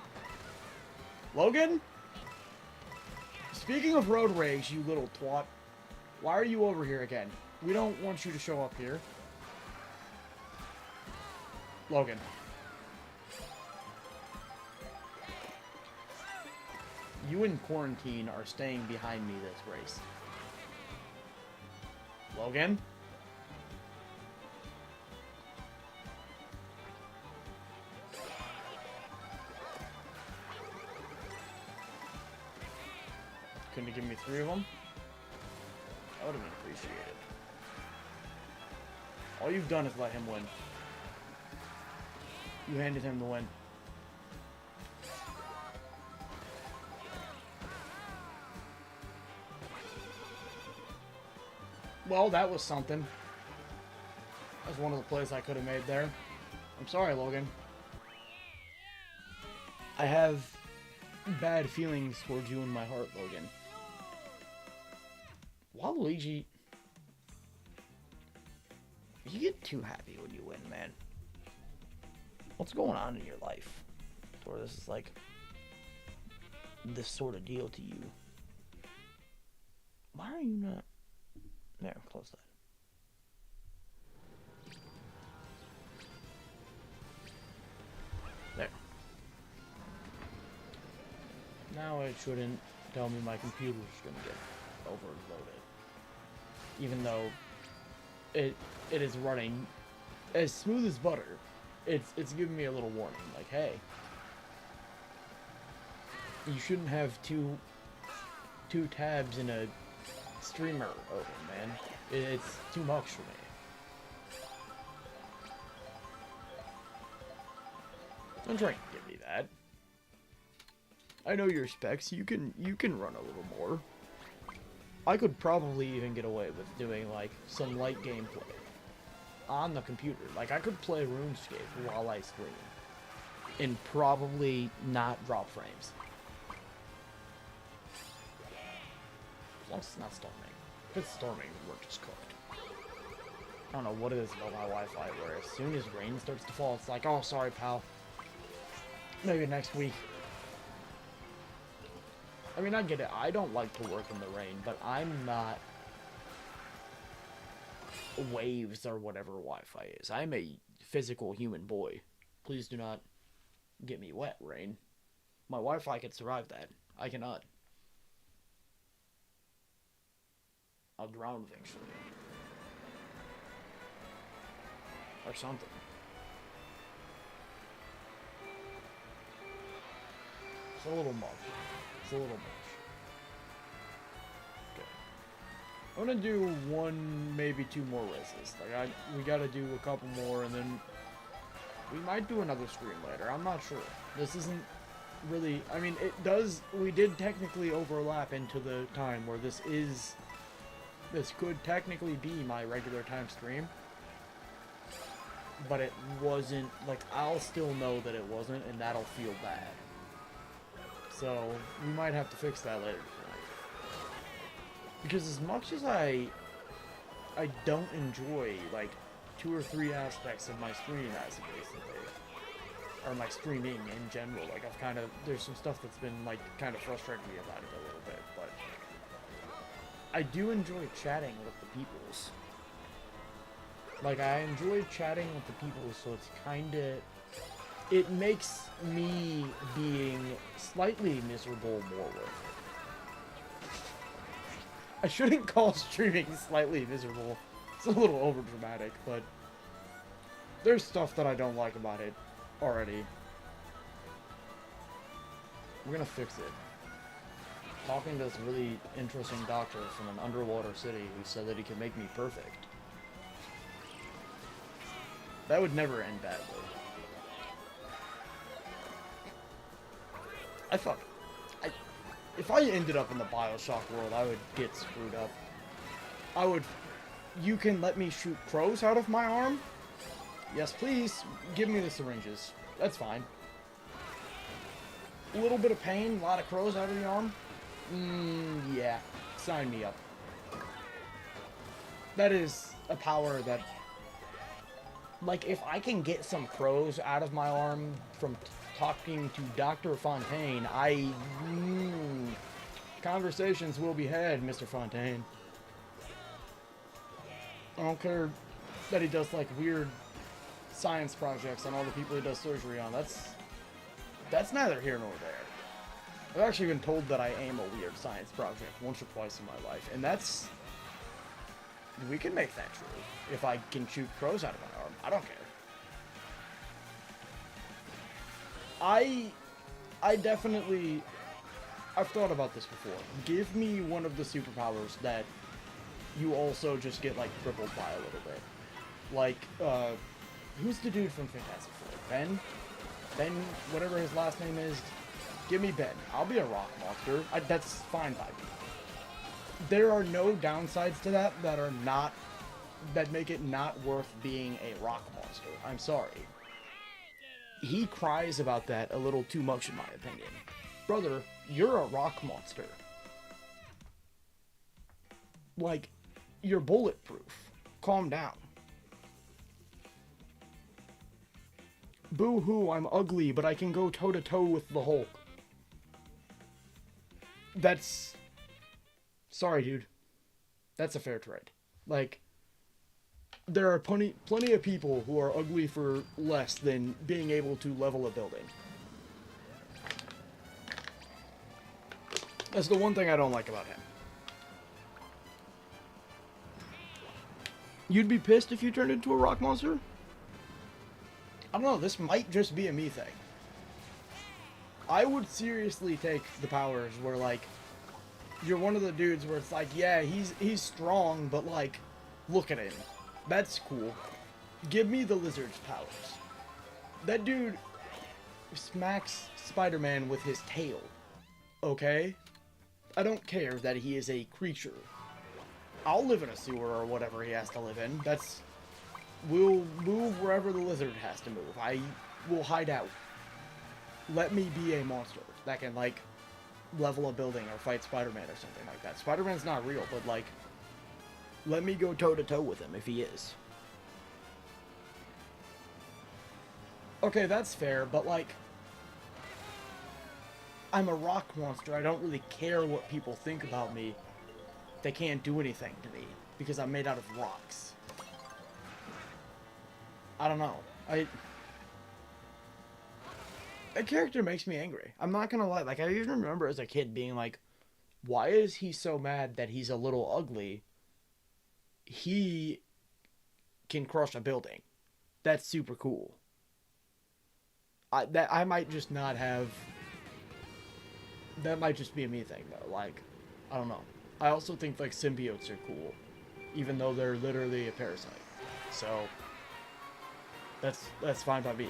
Speaker 1: Logan? Speaking of road rage, you little twat, why are you over here again? We don't want you to show up here. Logan. You in quarantine are staying behind me this race. Logan? Couldn't you give me 3 of them? That would have been appreciated. All you've done is let him win. You handed him the win. Well, that was something. That's one of the plays I could have made there. I'm sorry, Logan. I have bad feelings towards you in my heart, Logan. Waluigi, you get too happy when you win, man. What's going on in your life? Or this is like this sort of deal to you. Why are you not? There, close that. There. Now it shouldn't tell me my computer's gonna get overloaded. Even though it is running as smooth as butter. It's giving me a little warning, like, hey, you shouldn't have two tabs in a streamer open, man. It's too much for me. Don't try and give me that. I know your specs. You can run a little more. I could probably even get away with doing like some light gameplay on the computer. Like I could play RuneScape while I stream and probably not drop frames. As long as it's not storming. If it's storming, we're just cooked. I don't know what it is about my Wi-Fi where as soon as rain starts to fall, it's like, oh, sorry, pal. Maybe next week. I mean, I get it. I don't like to work in the rain, but I'm not Waves or whatever Wi-Fi is. I'm a physical human boy. Please do not get me wet, rain. My Wi-Fi can survive that. I cannot. I'll drown eventually. Or something. It's a little much. It's a little much. Okay. I'm gonna do one, maybe 2 more races. Like we gotta do a couple more, and then we might do another stream later. I'm not sure. This isn't really. I mean, it does. We did technically overlap into the time where this is. This could technically be my regular time stream. But it wasn't, like, I'll still know that it wasn't, and that'll feel bad. So, we might have to fix that later tonight. Because as much as I don't enjoy, like, 2 or 3 aspects of my stream as of recently, or my streaming in general, like, I've kind of, there's some stuff that's been, like, kind of frustrating me about it a little bit, but I do enjoy chatting with the peoples. Like, I enjoy chatting with the people, so it's kinda... It makes me being slightly miserable more worth it. I shouldn't call streaming slightly miserable. It's a little overdramatic, but... There's stuff that I don't like about it already. We're gonna fix it. Talking to this really interesting doctor from an underwater city who said that he could make me perfect. That would never end badly. If I ended up in the Bioshock world, I would get screwed up. You can let me shoot crows out of my arm? Yes, please. Give me the syringes. That's fine. A little bit of pain, a lot of crows out of the arm. Yeah. Sign me up. That is a power that... Like, if I can get some crows out of my arm from talking to Dr. Fontaine, conversations will be had, Mr. Fontaine. I don't care that he does, like, weird science projects on all the people he does surgery on. That's neither here nor there. I've actually been told that I am a weird science project once or twice in my life, and that's... We can make that true. If I can shoot crows out of my arm, I don't care. I definitely... I've thought about this before. Give me one of the superpowers that you also just get, like, crippled by a little bit. Like, who's the dude from Fantastic Four? Ben? Ben, whatever his last name is. Give me Ben. I'll be a rock monster. That's fine by me. There are no downsides to that that make it not worth being a rock monster. I'm sorry. He cries about that a little too much in my opinion. Brother, you're a rock monster. Like, you're bulletproof. Calm down. Boo-hoo, I'm ugly, but I can go toe-to-toe with the Hulk. That's... Sorry, dude. That's a fair trade. Like, there are plenty of people who are ugly for less than being able to level a building. That's the one thing I don't like about him. You'd be pissed if you turned into a rock monster? I don't know, this might just be a me thing. I would seriously take the powers where, like, you're one of the dudes where it's like, yeah, he's strong, but, like, look at him. That's cool. Give me the lizard's powers. That dude smacks Spider-Man with his tail. Okay? I don't care that he is a creature. I'll live in a sewer or whatever he has to live in. We'll move wherever the lizard has to move. I will hide out. Let me be a monster that can, like, level a building or fight Spider-Man or something like that. Spider-Man's not real, but, like, let me go toe-to-toe with him if he is. Okay, that's fair, but, like, I'm a rock monster. I don't really care what people think about me. They can't do anything to me because I'm made out of rocks. I don't know. That character makes me angry. I'm not gonna lie. Like, I even remember as a kid being like, why is he so mad that he's a little ugly? He can crush a building. That's super cool. I might just not have... That might just be a me thing, though. Like, I don't know. I also think, like, symbiotes are cool. Even though they're literally a parasite. So, that's fine by me.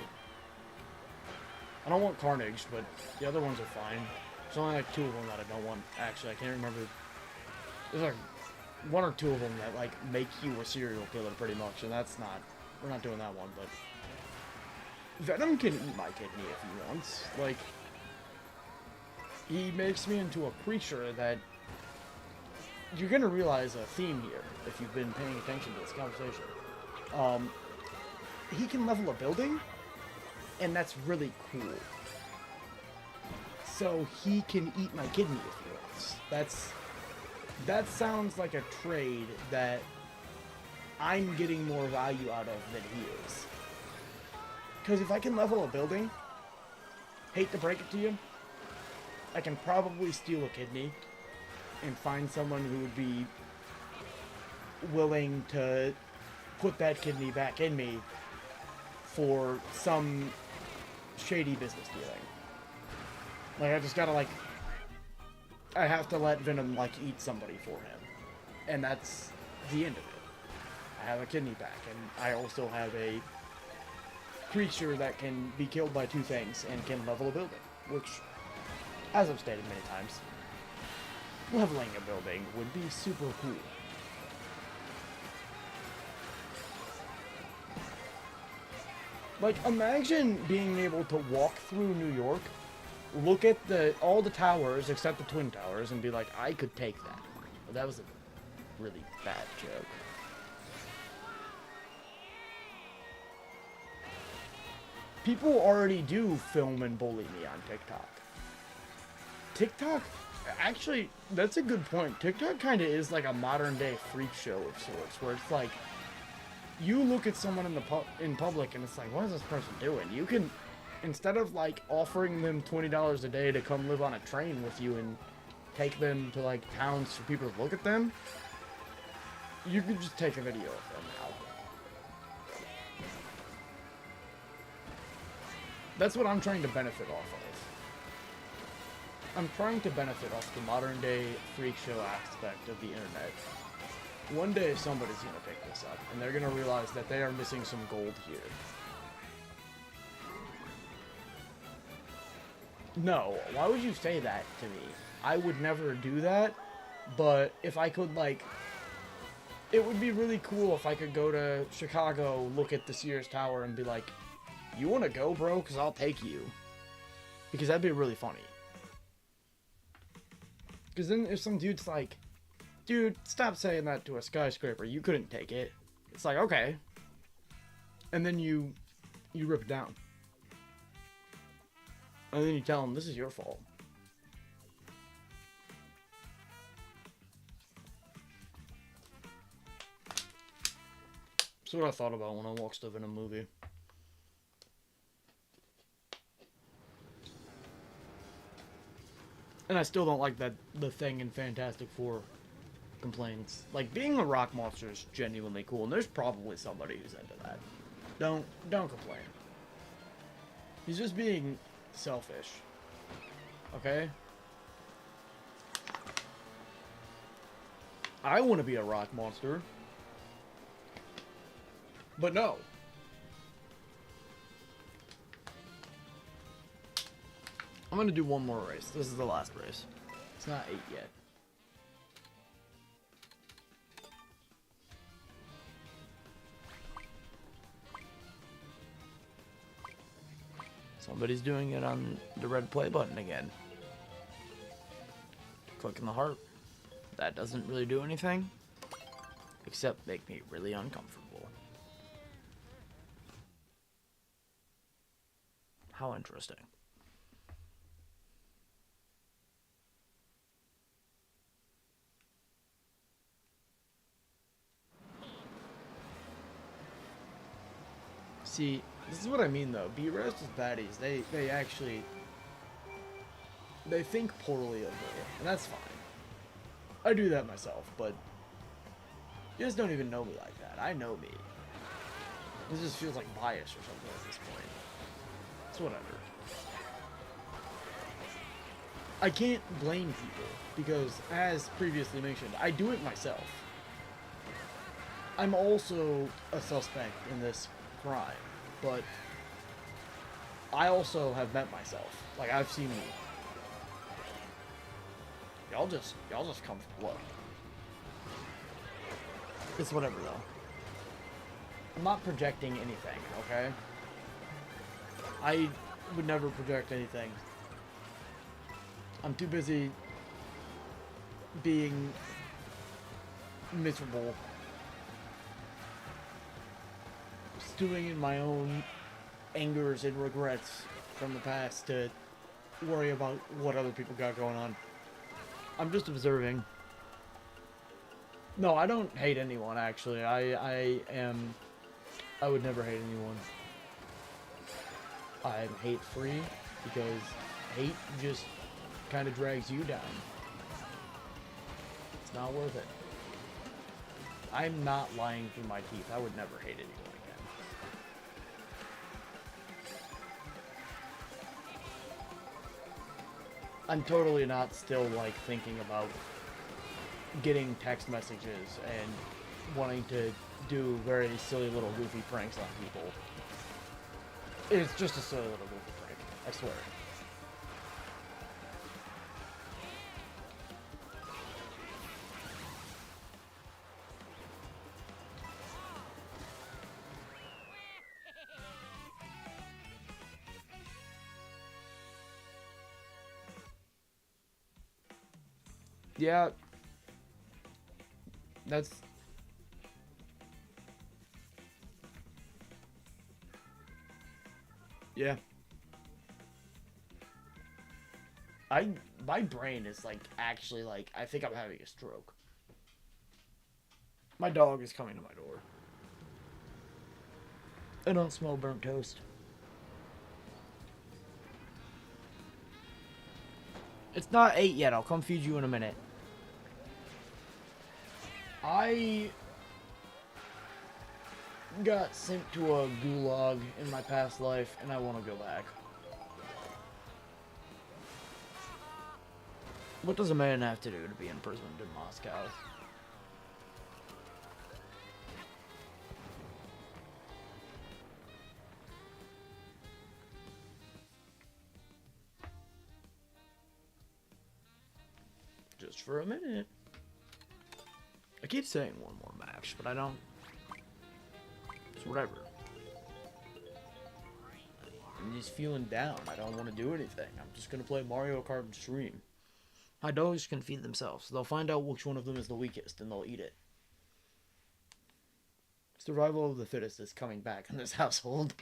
Speaker 1: I don't want Carnage, but the other ones are fine. There's only, like, 2 of them that I don't want. Actually, I can't remember. There's, like, 1 or 2 of them that, like, make you a serial killer, pretty much. And that's not... We're not doing that one, but... Venom can eat my kidney if he wants. Like... He makes me into a creature that... You're gonna realize a theme here, if you've been paying attention to this conversation. He can level a building, and that's really cool. So he can eat my kidney if he wants. That sounds like a trade that I'm getting more value out of than he is. Because if I can level a building, hate to break it to you, I can probably steal a kidney and find someone who would be willing to put that kidney back in me for some shady business dealing. Like, I just gotta, like... I have to let Venom, like, eat somebody for him. And that's the end of it. I have a kidney back, and I also have a creature that can be killed by 2 things and can level a building. Which, as I've stated many times, leveling a building would be super cool. Like, imagine being able to walk through New York, look at all the towers except the Twin Towers, and be like, I could take that. Well, that was a really bad joke. People already do film and bully me on TikTok. TikTok, actually, that's a good point. TikTok kind of is like a modern day freak show of sorts, where it's like, you look at someone in public and it's like, what is this person doing? You can, instead of like offering them $20 a day to come live on a train with you and take them to like towns for people to look at them, you could just take a video of them now. That's what I'm trying to benefit off of. I'm trying to benefit off the modern day freak show aspect of the internet. One day somebody's gonna pick this up, and they're gonna realize that they are missing some gold here. No, why would you say that to me? I would never do that, but if I could, like, it would be really cool if I could go to Chicago, look at the Sears Tower, and be like, you wanna go, bro? Because I'll take you. Because that'd be really funny. Because then if some dude's like, dude, stop saying that to a skyscraper, you couldn't take it. It's like, okay. And then you rip it down. And then you tell him, this is your fault. That's what I thought about when I watched stuff in a movie. And I still don't like that the Thing in Fantastic Four complains. Like, being a rock monster is genuinely cool, and there's probably somebody who's into that. Don't complain. He's just being selfish. Okay? I want to be a rock monster. But no. I'm gonna do one more race. This is the last race. It's not 8 yet. Somebody's doing it on the red play button again. Clicking the heart. That doesn't really do anything, except make me really uncomfortable. How interesting. See, this is what I mean though. B-Rest is baddies. They actually, they think poorly of me, and that's fine. I do that myself, but you just don't even know me like that. I know me. This just feels like bias or something at this point. It's whatever. I can't blame people, because, as previously mentioned, I do it myself. I'm also a suspect in this crime, but I also have met myself. Like, I've seen me. Y'all just come for blood. It's whatever though. I'm not projecting anything, okay? I would never project anything. I'm too busy being miserable, stewing in my own angers and regrets from the past to worry about what other people got going on. I'm just observing. No, I don't hate anyone, actually. I would never hate anyone. I'm hate free because hate just kind of drags you down. It's not worth it. I'm not lying through my teeth. I would never hate anyone again. I'm totally not still, like, thinking about getting text messages and wanting to do very silly little goofy pranks on people. It's just a silly little goofy prank, I swear. Yeah. That's... Yeah. My brain is like actually like I think I'm having a stroke. My dog is coming to my door. I don't smell burnt toast. It's not 8 yet. I'll come feed you in a minute. I got sent to a gulag in my past life, and I want to go back. What does a man have to do to be imprisoned in Moscow? Just for a minute. I keep saying one more match, but I don't. It's whatever. I'm just feeling down. I don't want to do anything. I'm just going to play Mario Kart and stream. My dogs can feed themselves. They'll find out which one of them is the weakest, and they'll eat it. Survival of the fittest is coming back in this household.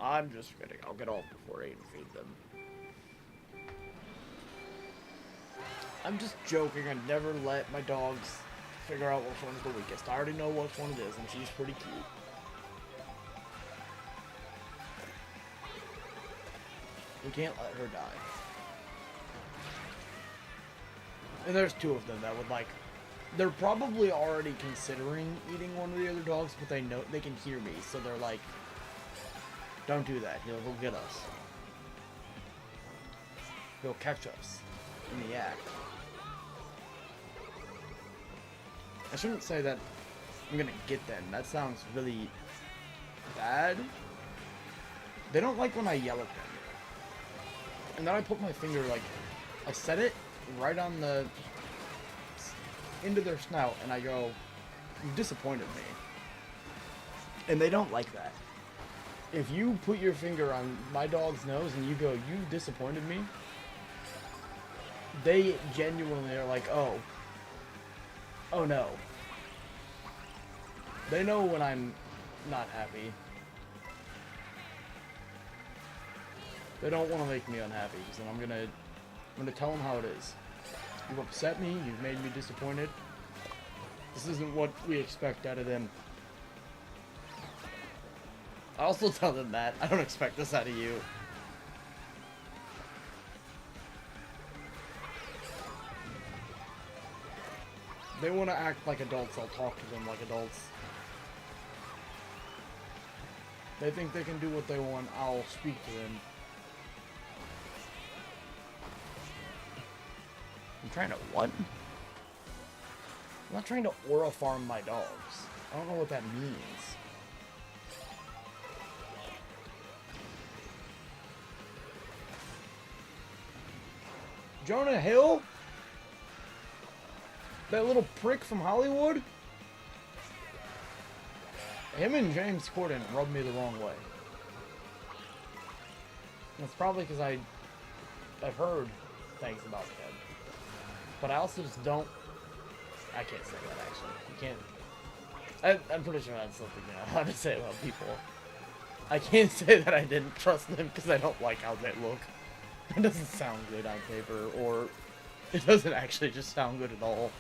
Speaker 1: I'm just kidding. I'll get off before 8 and feed them. I'm just joking. I never let my dogs figure out which one's the weakest. I already know which one it is, and she's pretty cute. We can't let her die. And there's 2 of them that would like... They're probably already considering eating one of the other dogs, but they know they can hear me, so they're like, don't do that. He'll get us. He'll catch us in the act. I shouldn't say that I'm gonna get them. That sounds really bad. They don't like when I yell at them. And then I put my finger, like, I set it right on the into their snout, and I go, you disappointed me. And they don't like that. If you put your finger on my dog's nose and you go, you disappointed me, they genuinely are like, oh no. They know when I'm not happy. They don't want to make me unhappy, because then I'm gonna tell them how it is. You've upset me, you've made me disappointed. This isn't what we expect out of them. I also tell them that. I don't expect this out of you. They want to act like adults, I'll talk to them like adults. They think they can do what they want, I'll speak to them. I'm trying to what? I'm not trying to aura farm my dogs. I don't know what that means. Jonah Hill? That little prick from Hollywood? Him and James Corden rubbed me the wrong way. That's probably because I've heard things about him. But I also just don't... I can't say that, actually. You can't... I'm pretty sure that's something you're not allowed to say about people. I can't say that I didn't trust them because I don't like how they look. It doesn't sound good on paper, or... It doesn't actually just sound good at all.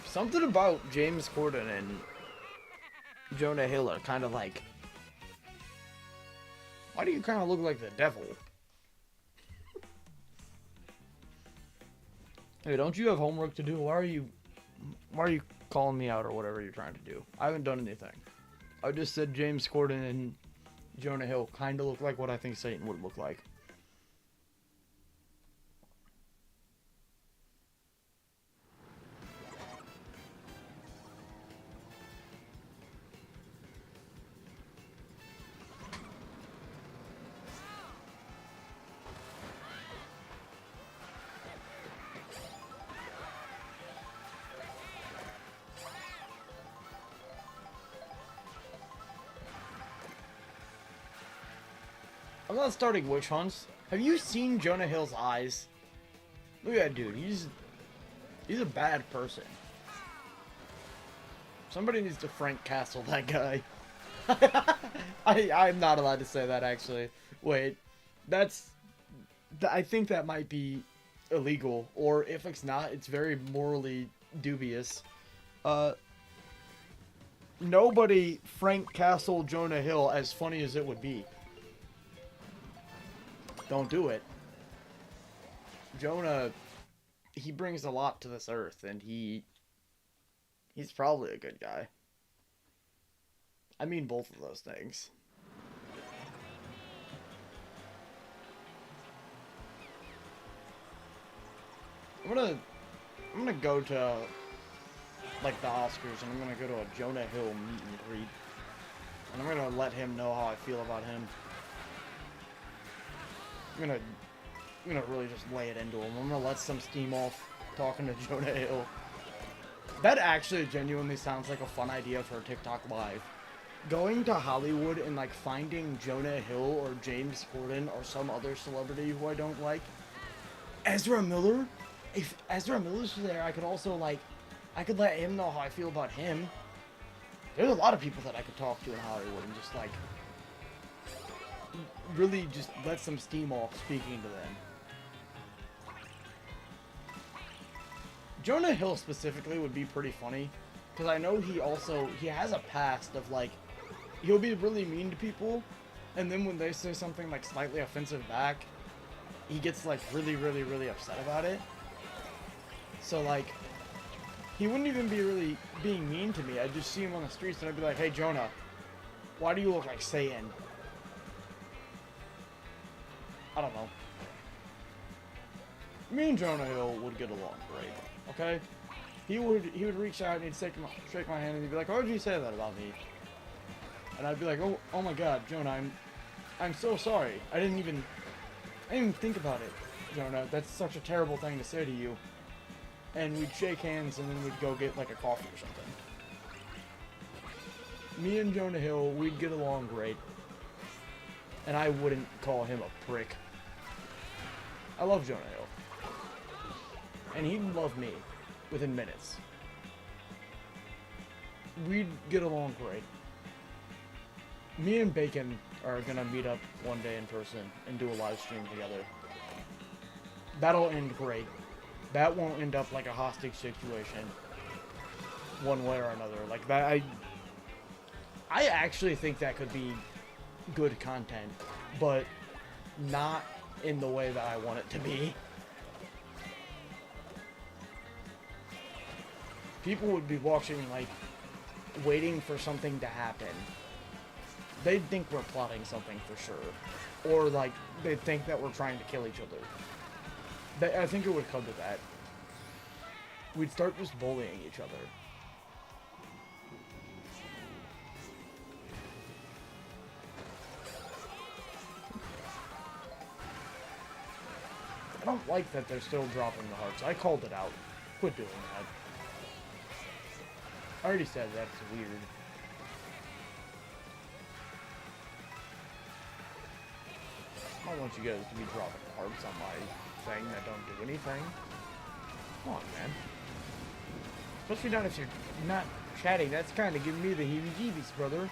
Speaker 1: Something about James Corden and Jonah Hill are kind of like... Why do you kind of look like the devil? Hey, don't you have homework to do? Why are you calling me out or whatever you're trying to do? I haven't done anything. I just said James Corden and Jonah Hill kind of look like what I think Satan would look like. I'm not starting witch hunts. Have you seen Jonah Hill's eyes? Look at that dude. He's a bad person. Somebody needs to Frank Castle that guy. I'm not allowed to say that, actually. Wait, I think that might be illegal, or if it's not, it's very morally dubious. Nobody Frank Castle Jonah Hill, as funny as it would be. Don't do it. Jonah, he brings a lot to this earth, and he's probably a good guy. I mean both of those things. I'm gonna go to like the Oscars, and I'm gonna go to a Jonah Hill meet and greet, and I'm gonna let him know how I feel about him. I'm gonna really just lay it into him. I'm gonna let some steam off talking to Jonah Hill. That actually genuinely sounds like a fun idea for a TikTok live. Going to Hollywood and like finding Jonah Hill or James Corden or some other celebrity who I don't like. Ezra Miller? If Ezra Miller's there, I could also like, I could let him know how I feel about him. There's a lot of people that I could talk to in Hollywood and just like, really just let some steam off speaking to them. Jonah Hill specifically would be pretty funny, because I know he has a past of like, he'll be really mean to people, and then when they say something like slightly offensive back, he gets like really, really, really upset about it. So like, he wouldn't even be really being mean to me. I'd just see him on the streets and I'd be like, hey Jonah, why do you look like Satan? I don't know. Me and Jonah Hill would get along great, okay? He would reach out and he'd shake my hand and he'd be like, why would you say that about me? And I'd be like, oh my god, Jonah, I'm so sorry. I didn't even think about it, Jonah. That's such a terrible thing to say to you. And we'd shake hands and then we'd go get like a coffee or something. Me and Jonah Hill, we'd get along great. And I wouldn't call him a prick. I love Jonah Hill. And he'd love me within minutes. We'd get along great. Me and Bacon are gonna meet up one day in person and do a live stream together. That'll end great. That won't end up like a hostage situation one way or another. Like that, I actually think that could be good content, but not in the way that I want it to be. People would be watching, like, waiting for something to happen. They'd think we're plotting something for sure. Or, like, they'd think that we're trying to kill each other. I think it would come to that. We'd start just bullying each other. I don't like that they're still dropping the hearts. I called it out. Quit doing that. I already said that's weird. I don't want you guys to be dropping hearts on my thing that don't do anything. Come on, man. Especially not if you're not chatting. That's kind of giving me the heebie-jeebies, brother.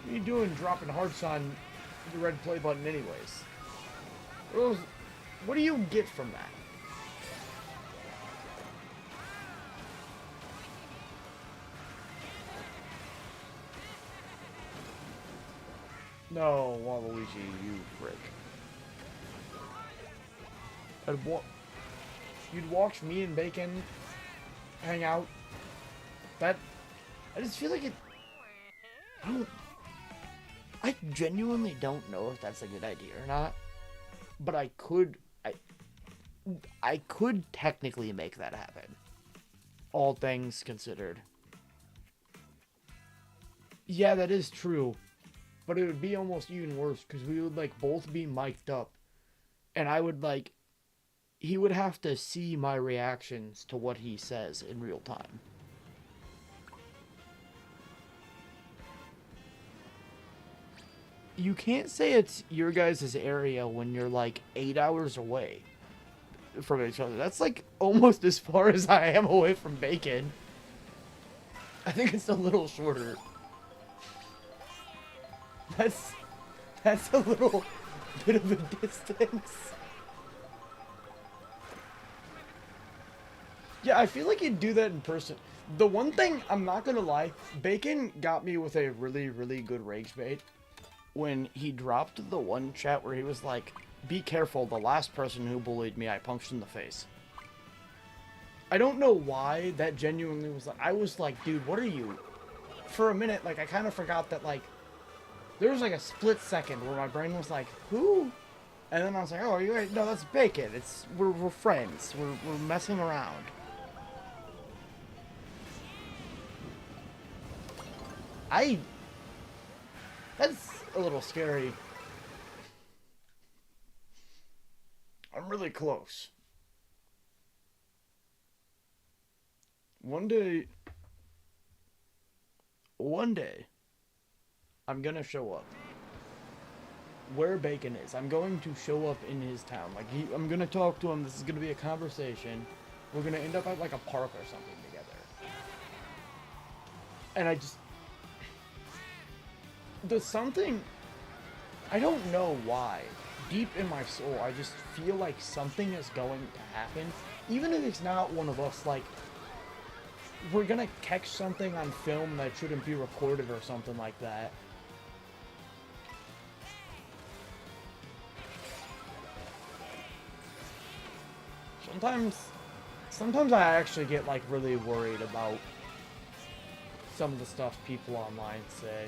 Speaker 1: What are you doing dropping hearts on the red play button anyways? What do you get from that? No, Waluigi, you prick. You'd watch me and Bacon hang out. I just feel like it... I genuinely don't know if that's a good idea or not. But I could technically make that happen. All things considered. Yeah, that is true. But it would be almost even worse, because we would, like, both be mic'd up. And I would, like... He would have to see my reactions to what he says in real time. you can't say it's your guys' area when you're like 8 hours away from each other. That's like almost as far as I am away from Bacon. I think it's a little shorter. That's a little bit of a distance. Yeah, I feel like you'd do that in person. The one thing, I'm not gonna lie, Bacon got me with a really, really good rage bait when he dropped the one chat where he was like, be careful, the last person who bullied me, I punched in the face. I don't know why that genuinely was like, I was like, dude, what are you? For a minute, like, I kind of forgot that, like, there was like a split second where my brain was like, who? And then I was like, oh, you're right. No, that's Bacon. We're friends. We're messing around. That's a little scary. I'm really close. One day, I'm gonna show up where Bacon is. I'm going to show up in his town. Like, I'm gonna talk to him. This is gonna be a conversation. We're gonna end up at like a park or something together. And there's something, I don't know why, deep in my soul, I just feel like something is going to happen. Even if it's not one of us, like, we're gonna catch something on film that shouldn't be recorded or something like that. Sometimes I actually get, like, really worried about some of the stuff people online say.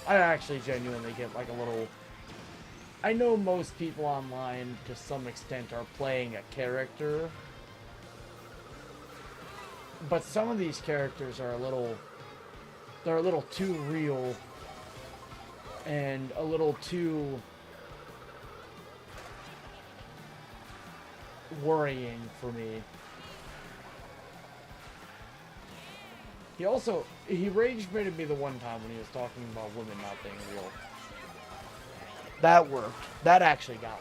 Speaker 1: I actually genuinely get, like, a little... I know most people online, to some extent, are playing a character. But some of these characters are they're a little too real. And a little too... worrying for me. He rage baited me the one time when he was talking about women not being real. That worked. That actually got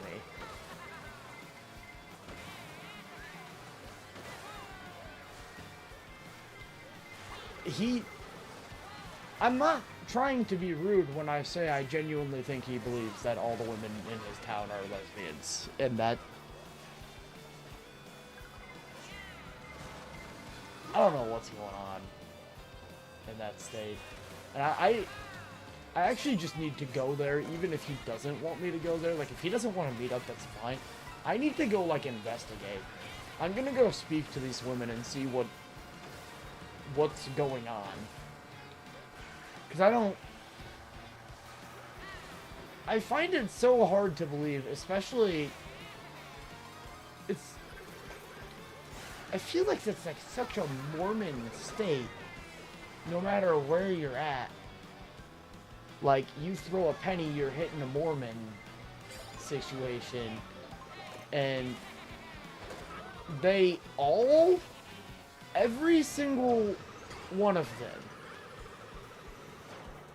Speaker 1: me. I'm not trying to be rude when I say I genuinely think he believes that all the women in his town are lesbians. And that... I don't know what's going on in that state. And I actually just need to go there, even if he doesn't want me to go there. Like, if he doesn't want to meet up, that's fine. I need to go, like, investigate. I'm gonna go speak to these women and see what's going on. Because I find it so hard to believe, especially... I feel like it's like such a Mormon state, no matter where you're at. Like, you throw a penny, you're hitting a Mormon situation. And they all, every single one of them,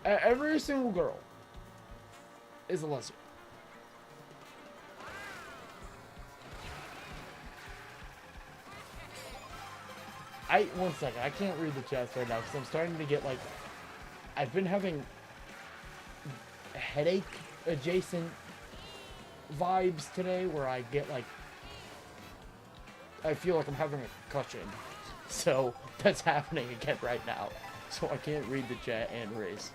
Speaker 1: every single girl is a lesbian. One second, I can't read the chat right now because I'm starting to get, like, I've been having headache adjacent vibes today where I get, like, I feel like I'm having a concussion. So that's happening again right now. So I can't read the chat and race.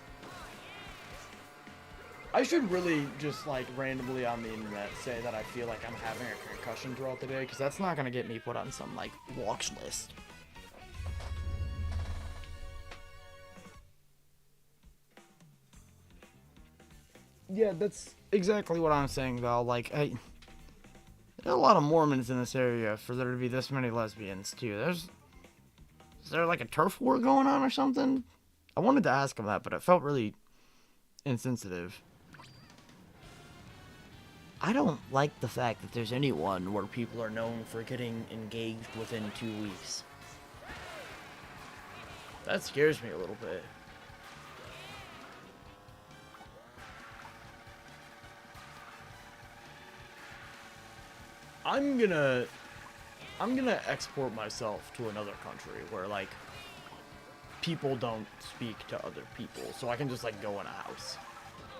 Speaker 1: I should really just, like, randomly on the internet say that I feel like I'm having a concussion throughout the day, because that's not going to get me put on some, like, watch list. Yeah, that's exactly what I'm saying, Val. Like, there's a lot of Mormons in this area for there to be this many lesbians, too. Is there, like, a turf war going on or something? I wanted to ask him that, but it felt really insensitive. I don't like the fact that there's anyone where people are known for getting engaged within 2 weeks. That scares me a little bit. I'm gonna export myself to another country where like people don't speak to other people, so I can just like go in a house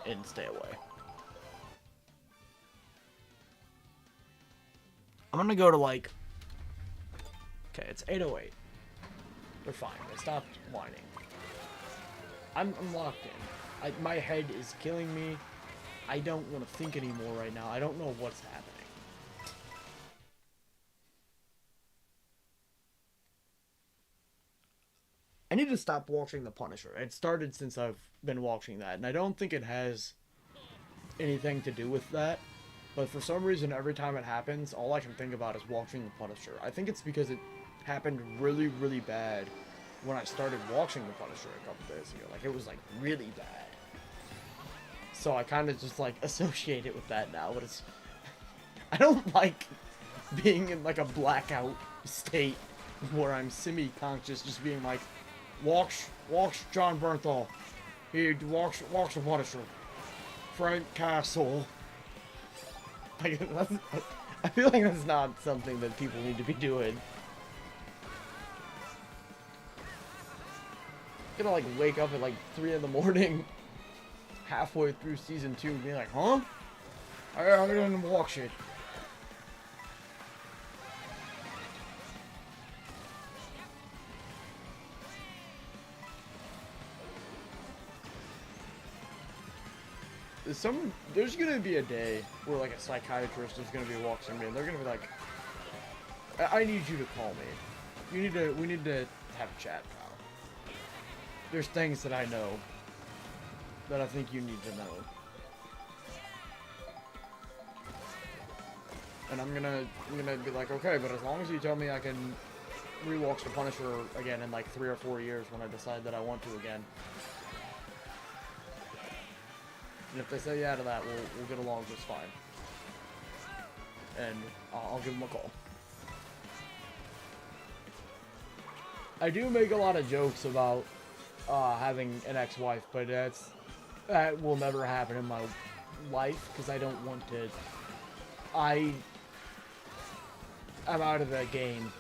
Speaker 1: and stay away. I'm gonna go to like, okay, it's 8:08. They're fine. They stopped whining. I'm locked in. My head is killing me. I don't want to think anymore right now. I don't know what's happening. I need to stop watching The Punisher. It started since I've been watching that, and I don't think it has anything to do with that. But for some reason, every time it happens, all I can think about is watching The Punisher. I think it's because it happened really, really bad when I started watching The Punisher a couple days ago. Like, it was, like, really bad. So I kind of just, like, associate it with that now. But it's... I don't like being in, like, a blackout state where I'm semi-conscious, just being like, watch John Bernthal. He watch The Punisher. Frank Castle. Like, I feel like that's not something that people need to be doing. I'm gonna like wake up at like 3 in the morning, halfway through season 2, and be like, huh? I'm gonna watch it. There's gonna be a day where like a psychiatrist is gonna be watching me, and they're gonna be like, I need you to call me. We need to have a chat, pal. There's things that I know that I think you need to know. And I'm gonna be like, okay, but as long as you tell me I can rewatch The Punisher again in like 3 or 4 years when I decide that I want to again. And if they say yeah to that, we'll get along just fine. And I'll give them a call. I do make a lot of jokes about having an ex-wife, but that will never happen in my life because I don't want to. I'm out of the game.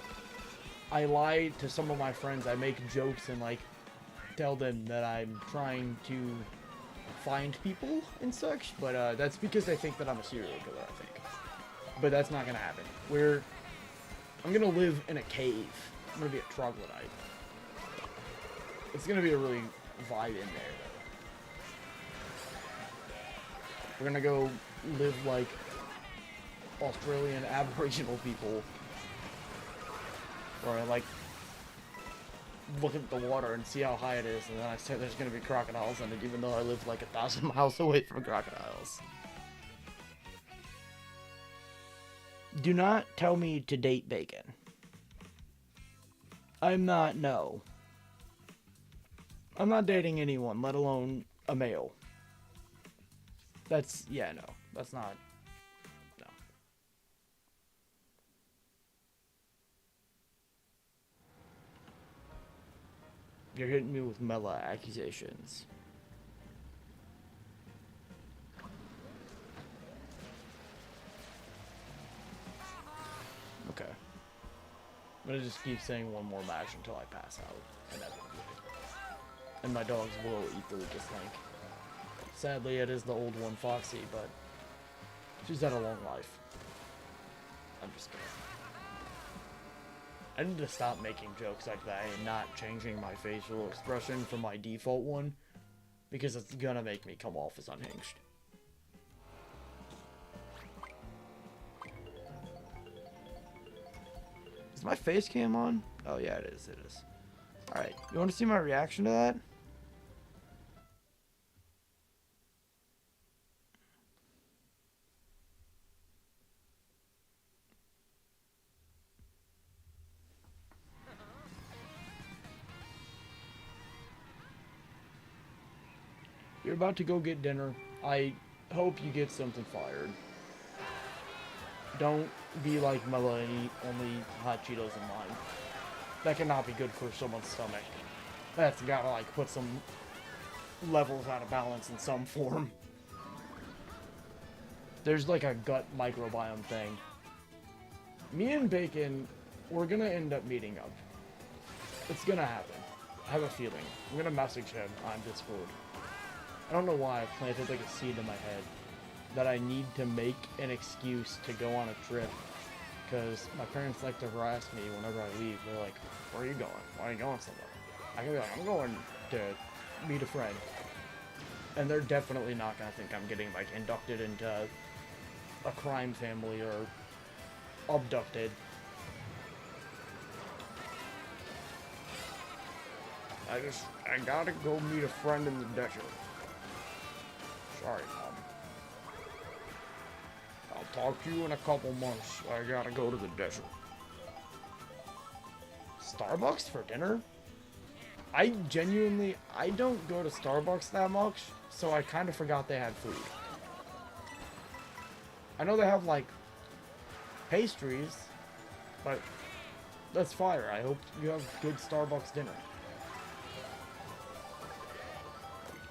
Speaker 1: I lie to some of my friends. I make jokes and like tell them that I'm trying to find people and such, but that's because they think that I'm a serial killer, I think. But that's not gonna happen. I'm gonna live in a cave. I'm gonna be a troglodyte. It's gonna be a really vibe in there, though. We're gonna go live like Australian Aboriginal people, where I like look at the water and see how high it is, and then I say there's gonna be crocodiles in it, even though I live like 1,000 miles away from crocodiles. Do not tell me to date bacon. I'm not dating anyone, let alone a male. No, that's not, no. You're hitting me with Mela accusations. Okay. I'm gonna just keep saying one more match until I pass out. And my dogs will eat the weakest link. Sadly, it is the old one, Foxy, but she's had a long life. I'm just kidding. I need to stop making jokes like that and not changing my facial expression from my default one, because it's gonna make me come off as unhinged. Is my face cam on? Oh yeah, it is, Alright, you want to see my reaction to that? You're about to go get dinner. I hope you get something fired. Don't be like Mela and eat only hot Cheetos and lime. That cannot be good for someone's stomach. That's gotta like put some levels out of balance in some form. There's like a gut microbiome thing Me and Bacon, we're gonna end up meeting up. It's gonna happen. I have a feeling. I'm gonna message him on Discord. I don't know why I planted like a seed in my head that I need to make an excuse to go on a trip, because my parents like to harass me whenever I leave. They're like, where are you going? Why are you going somewhere? I can be like, I'm going to meet a friend. And they're definitely not gonna think I'm getting like inducted into a crime family or abducted. I gotta go meet a friend in the desert. Sorry, Mom. I'll talk to you in a couple months. I gotta go to the desert. Starbucks for dinner? I don't go to Starbucks that much, so I kind of forgot they had food. I know they have, like, pastries, but that's fire. I hope you have good Starbucks dinner.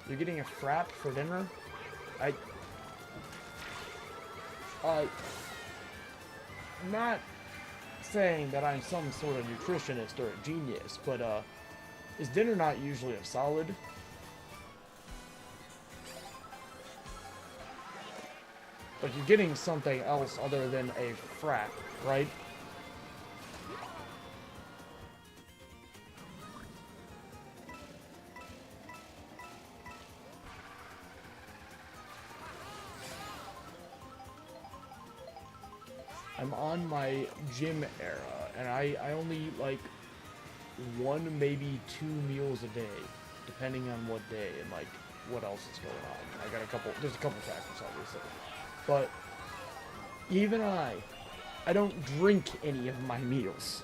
Speaker 1: You're getting a frap for dinner? Not saying that I'm some sort of nutritionist or a genius, but, is dinner not usually a solid? But you're getting something else other than a frap, right? I'm on my gym era, and I only eat like 1, maybe 2 meals a day, depending on what day and like what else is going on. There's a couple factors obviously, but even I don't drink any of my meals.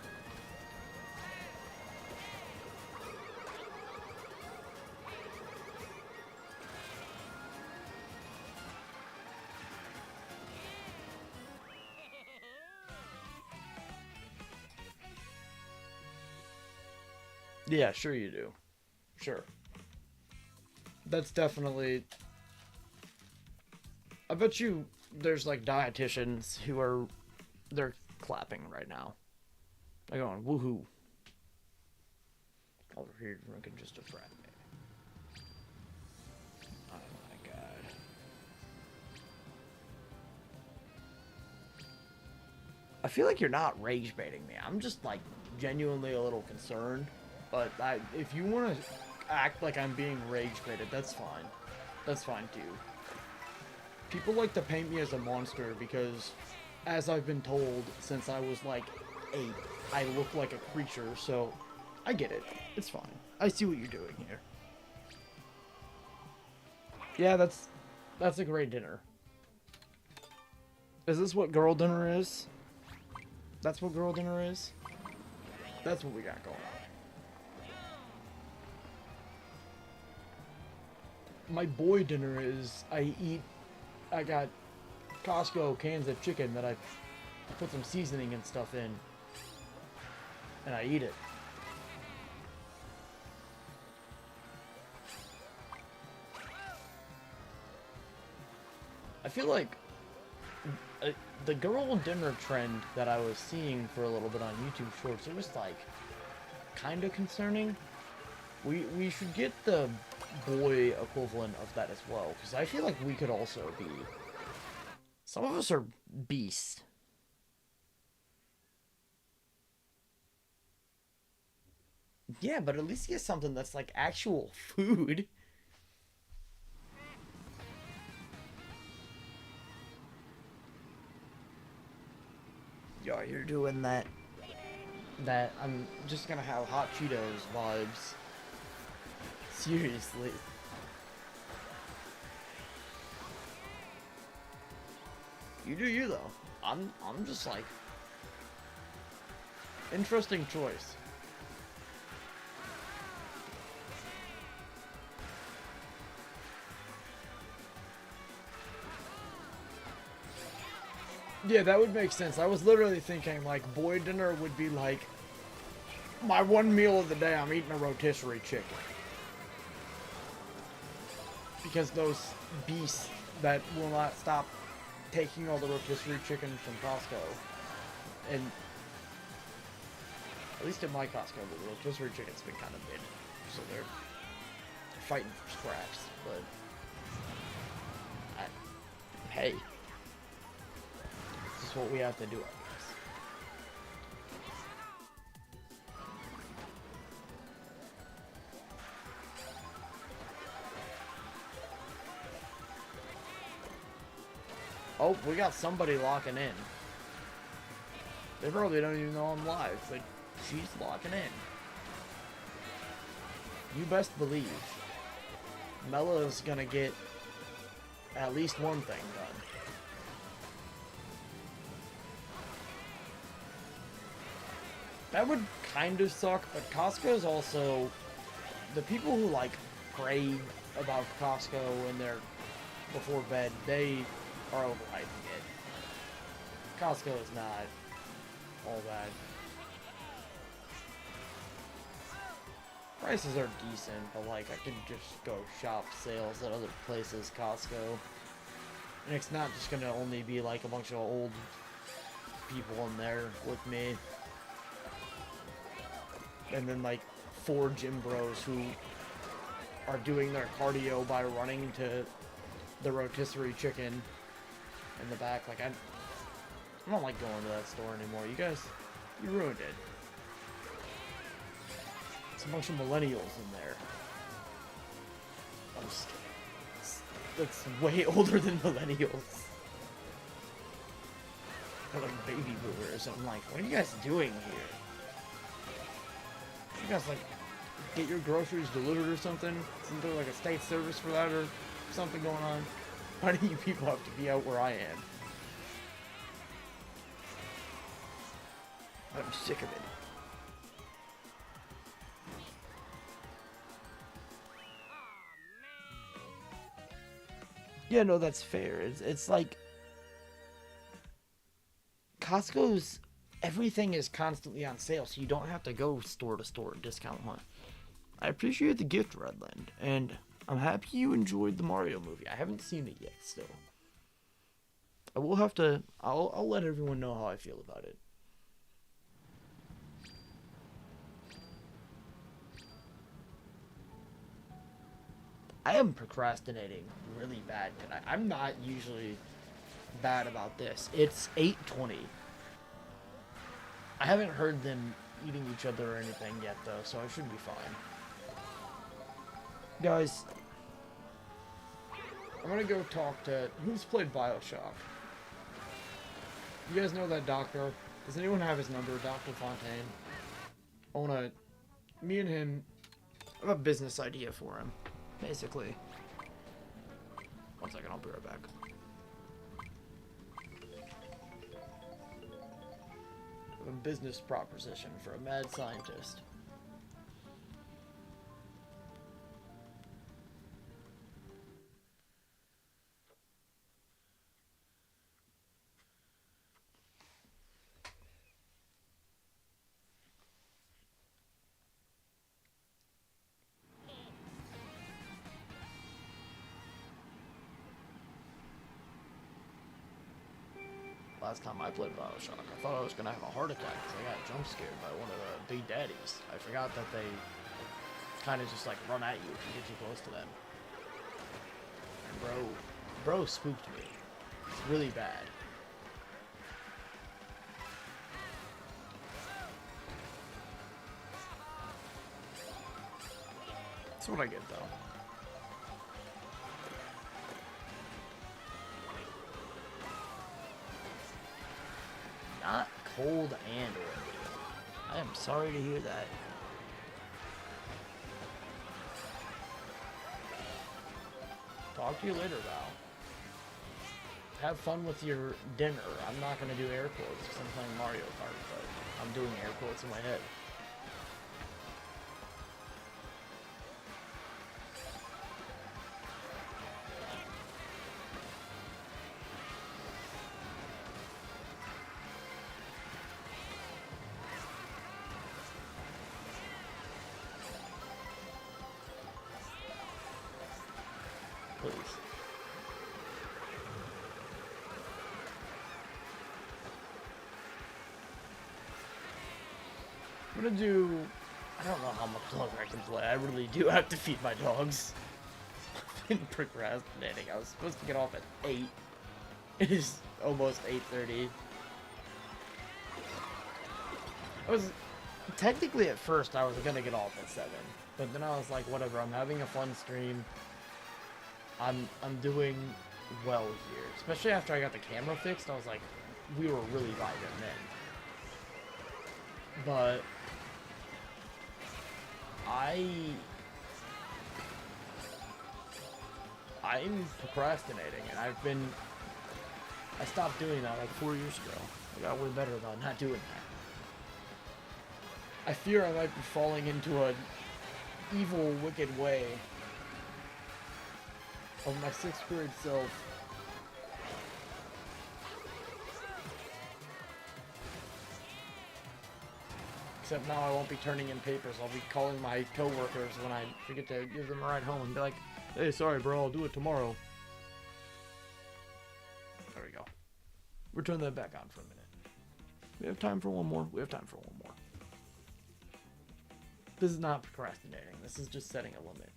Speaker 1: Yeah, sure you do. Sure. That's definitely... I bet you there's like dietitians who are... They're clapping right now. They're going, woohoo. Over here drinking just a frat. Oh my god. I feel like you're not rage baiting me. I'm just like genuinely a little concerned. But if you want to act like I'm being rage baited, that's fine. That's fine too. People like to paint me as a monster because, as I've been told since I was like 8, I look like a creature, so I get it. It's fine. I see what you're doing here. Yeah, that's a great dinner. Is this what girl dinner is? That's what girl dinner is? That's what we got going on. My boy dinner is I got Costco cans of chicken that I put some seasoning and stuff in, and I eat it. I feel like the girl dinner trend that I was seeing for a little bit on YouTube Shorts, it was like kind of concerning. We should get the boy equivalent of that as well, because I feel like we could also be... Some of us are beasts. Yeah, but at least get something that's like actual food. Yo, you're doing that. I'm just gonna have hot Cheetos vibes. Seriously. You do you though. I'm just like interesting choice. Yeah, that would make sense. I was literally thinking like boy dinner would be like my one meal of the day. I'm eating a rotisserie chicken. Because those beasts that will not stop taking all the rotisserie chicken from Costco. And at least at my Costco, the rotisserie chicken's been kind of mid, so they're fighting for scraps. But hey, this is what we have to do, I guess. Oh, we got somebody locking in. They probably don't even know I'm live, but she's locking in. You best believe Mela is gonna get at least one thing done. That would kind of suck, but Costco is also the people who like pray about Costco when they're before bed. They are overhyping it. Costco is not all bad. Prices are decent, but like I can just go shop sales at other places, Costco. And it's not just gonna only be like a bunch of old people in there with me. And then like 4 gym bros who are doing their cardio by running to the rotisserie chicken in the back. Like I don't like going to that store anymore. You guys, you ruined it. It's a bunch of millennials in there. I'm just kidding. That's way older than millennials. They're like baby boomers. I'm like, what are you guys doing here? You guys like get your groceries delivered or something? Isn't there like a state service for that or something going on? Why do you people have to be out where I am? I'm sick of it. Yeah, no, that's fair. It's like Costco's everything is constantly on sale, so you don't have to go store to store discount hunt. I appreciate the gift, Redland, and I'm happy you enjoyed the Mario movie. I haven't seen it yet, still. I will have to. I'll let everyone know how I feel about it. I am procrastinating really bad tonight. I'm not usually bad about this. It's 8:20. I haven't heard them eating each other or anything yet, though, so I should be fine. Guys, I'm gonna go talk to... Who's played Bioshock? You guys know that doctor? Does anyone have his number, Dr. Fontaine? I wanna... Me and him... I have a business idea for him, basically. One second, I'll be right back. A business proposition for a mad scientist. Last time I played Bioshock, I thought I was gonna have a heart attack because I got jump scared by one of the big daddies. I forgot that they kind of just like run at you if you get too close to them. And bro spooked me. It's really bad. That's what I get though. Not cold and windy. I am sorry to hear that. Talk to you later, Val. Have fun with your dinner. I'm not going to do air quotes because I'm playing Mario Kart, but I'm doing air quotes in my head. Please. I'm gonna do... I don't know how much longer I can play. I really do have to feed my dogs. I've been procrastinating. I was supposed to get off at 8. It is almost 8:30. I was... Technically, at first, I was gonna get off at 7. But then I was like, whatever, I'm having a fun stream. I'm doing well here. Especially after I got the camera fixed, I was like, we were really vibing then. But... I'm procrastinating, and I stopped doing that like 4 years ago. I got way better about not doing that. I fear I might be falling into a evil, wicked way of my 6th grade self. Except now I won't be turning in papers. I'll be calling my coworkers when I forget to give them a ride home and be like, hey, sorry bro, I'll do it tomorrow. There we go. We'll turn that back on for a minute. We have time for one more. We have time for one more. This is not procrastinating. This is just setting a limit.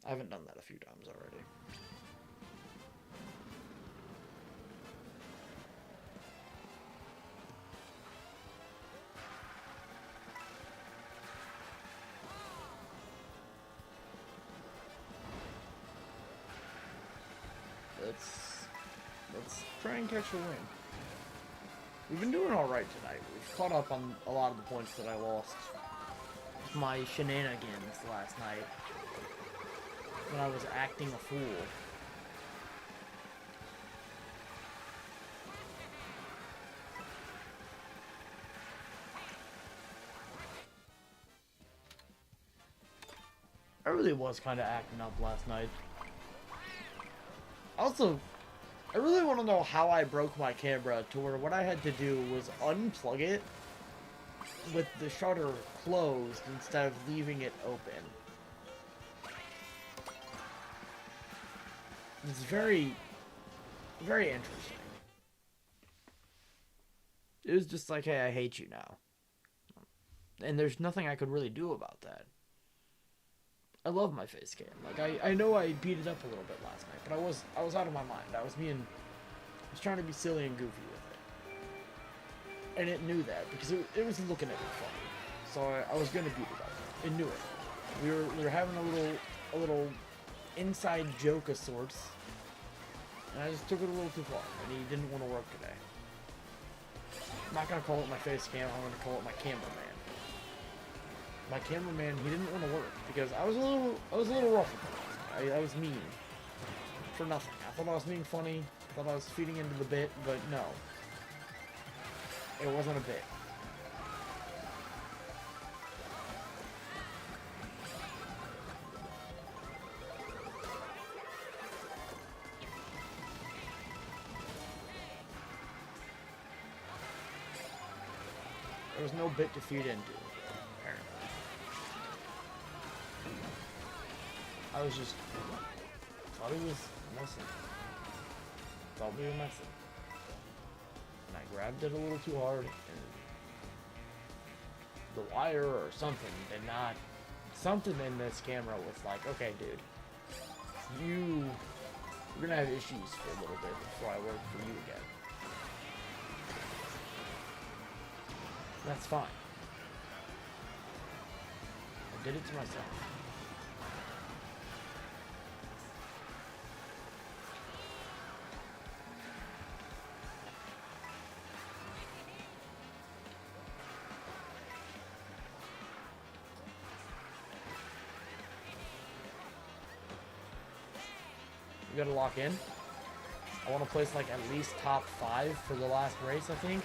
Speaker 1: I haven't done that a few times already. Let's try and catch a win. We've been doing alright tonight. We've caught up on a lot of the points that I lost. My shenanigans last night. When I was acting a fool. I really was kind of acting up last night. Also, I really want to know how I broke my camera to where what I had to do was unplug it with the shutter closed instead of leaving it open. It's very, very interesting. It was just like, hey, I hate you now. And there's nothing I could really do about that. I love my face cam. Like, I know I beat it up a little bit last night, but I was out of my mind. I was trying to be silly and goofy with it. And it knew that, because it was looking at me funny. So I was gonna beat it up. It knew it. We were having a little inside joke of sorts. And I just took it a little too far, and he didn't want to work today. I'm not gonna call it my face cam, I'm gonna call it my cameraman. My cameraman, he didn't want to work because I was a little rough with him. I was mean for nothing. I thought I was being funny. I thought I was feeding into the bit, but no, it wasn't a bit. There was no bit to feed into. I was just thought he was messing. Thought we were messing. And I grabbed it a little too hard, and the wire or something did not. Something in this camera was like, okay, dude, we're gonna have issues for a little bit before I work for you again. That's fine. I did it to myself. We gotta lock in. I want to place like at least top 5 for the last race, I think.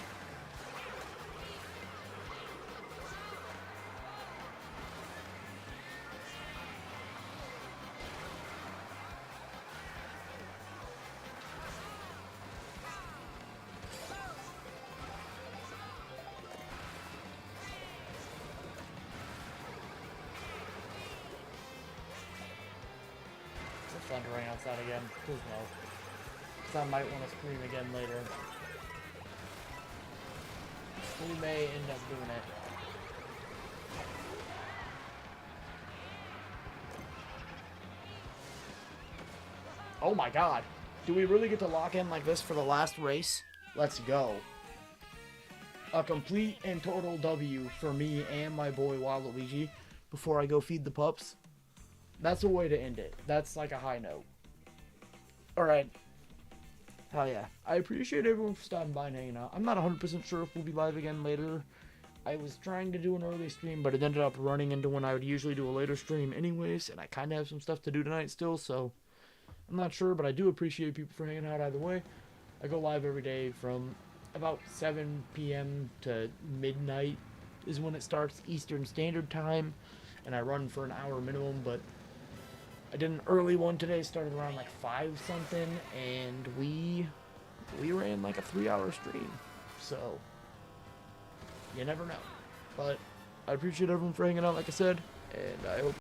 Speaker 1: Thundering outside again. Please no. Because I might want to scream again later. We may end up doing it. Oh my god. Do we really get to lock in like this for the last race? Let's go. A complete and total W for me and my boy Waluigi before I go feed the pups. That's a way to end it. That's like a high note. Alright. Hell yeah. I appreciate everyone for stopping by and hanging out. I'm not 100% sure if we'll be live again later. I was trying to do an early stream, but it ended up running into when I would usually do a later stream anyways, and I kind of have some stuff to do tonight still, so I'm not sure, but I do appreciate people for hanging out either way. I go live every day from about 7 p.m. to midnight is when it starts Eastern Standard Time, and I run for an hour minimum, but I did an early one today, started around like 5 something, and we ran like a 3-hour stream, so you never know. But I appreciate everyone for hanging out, like I said, and I hope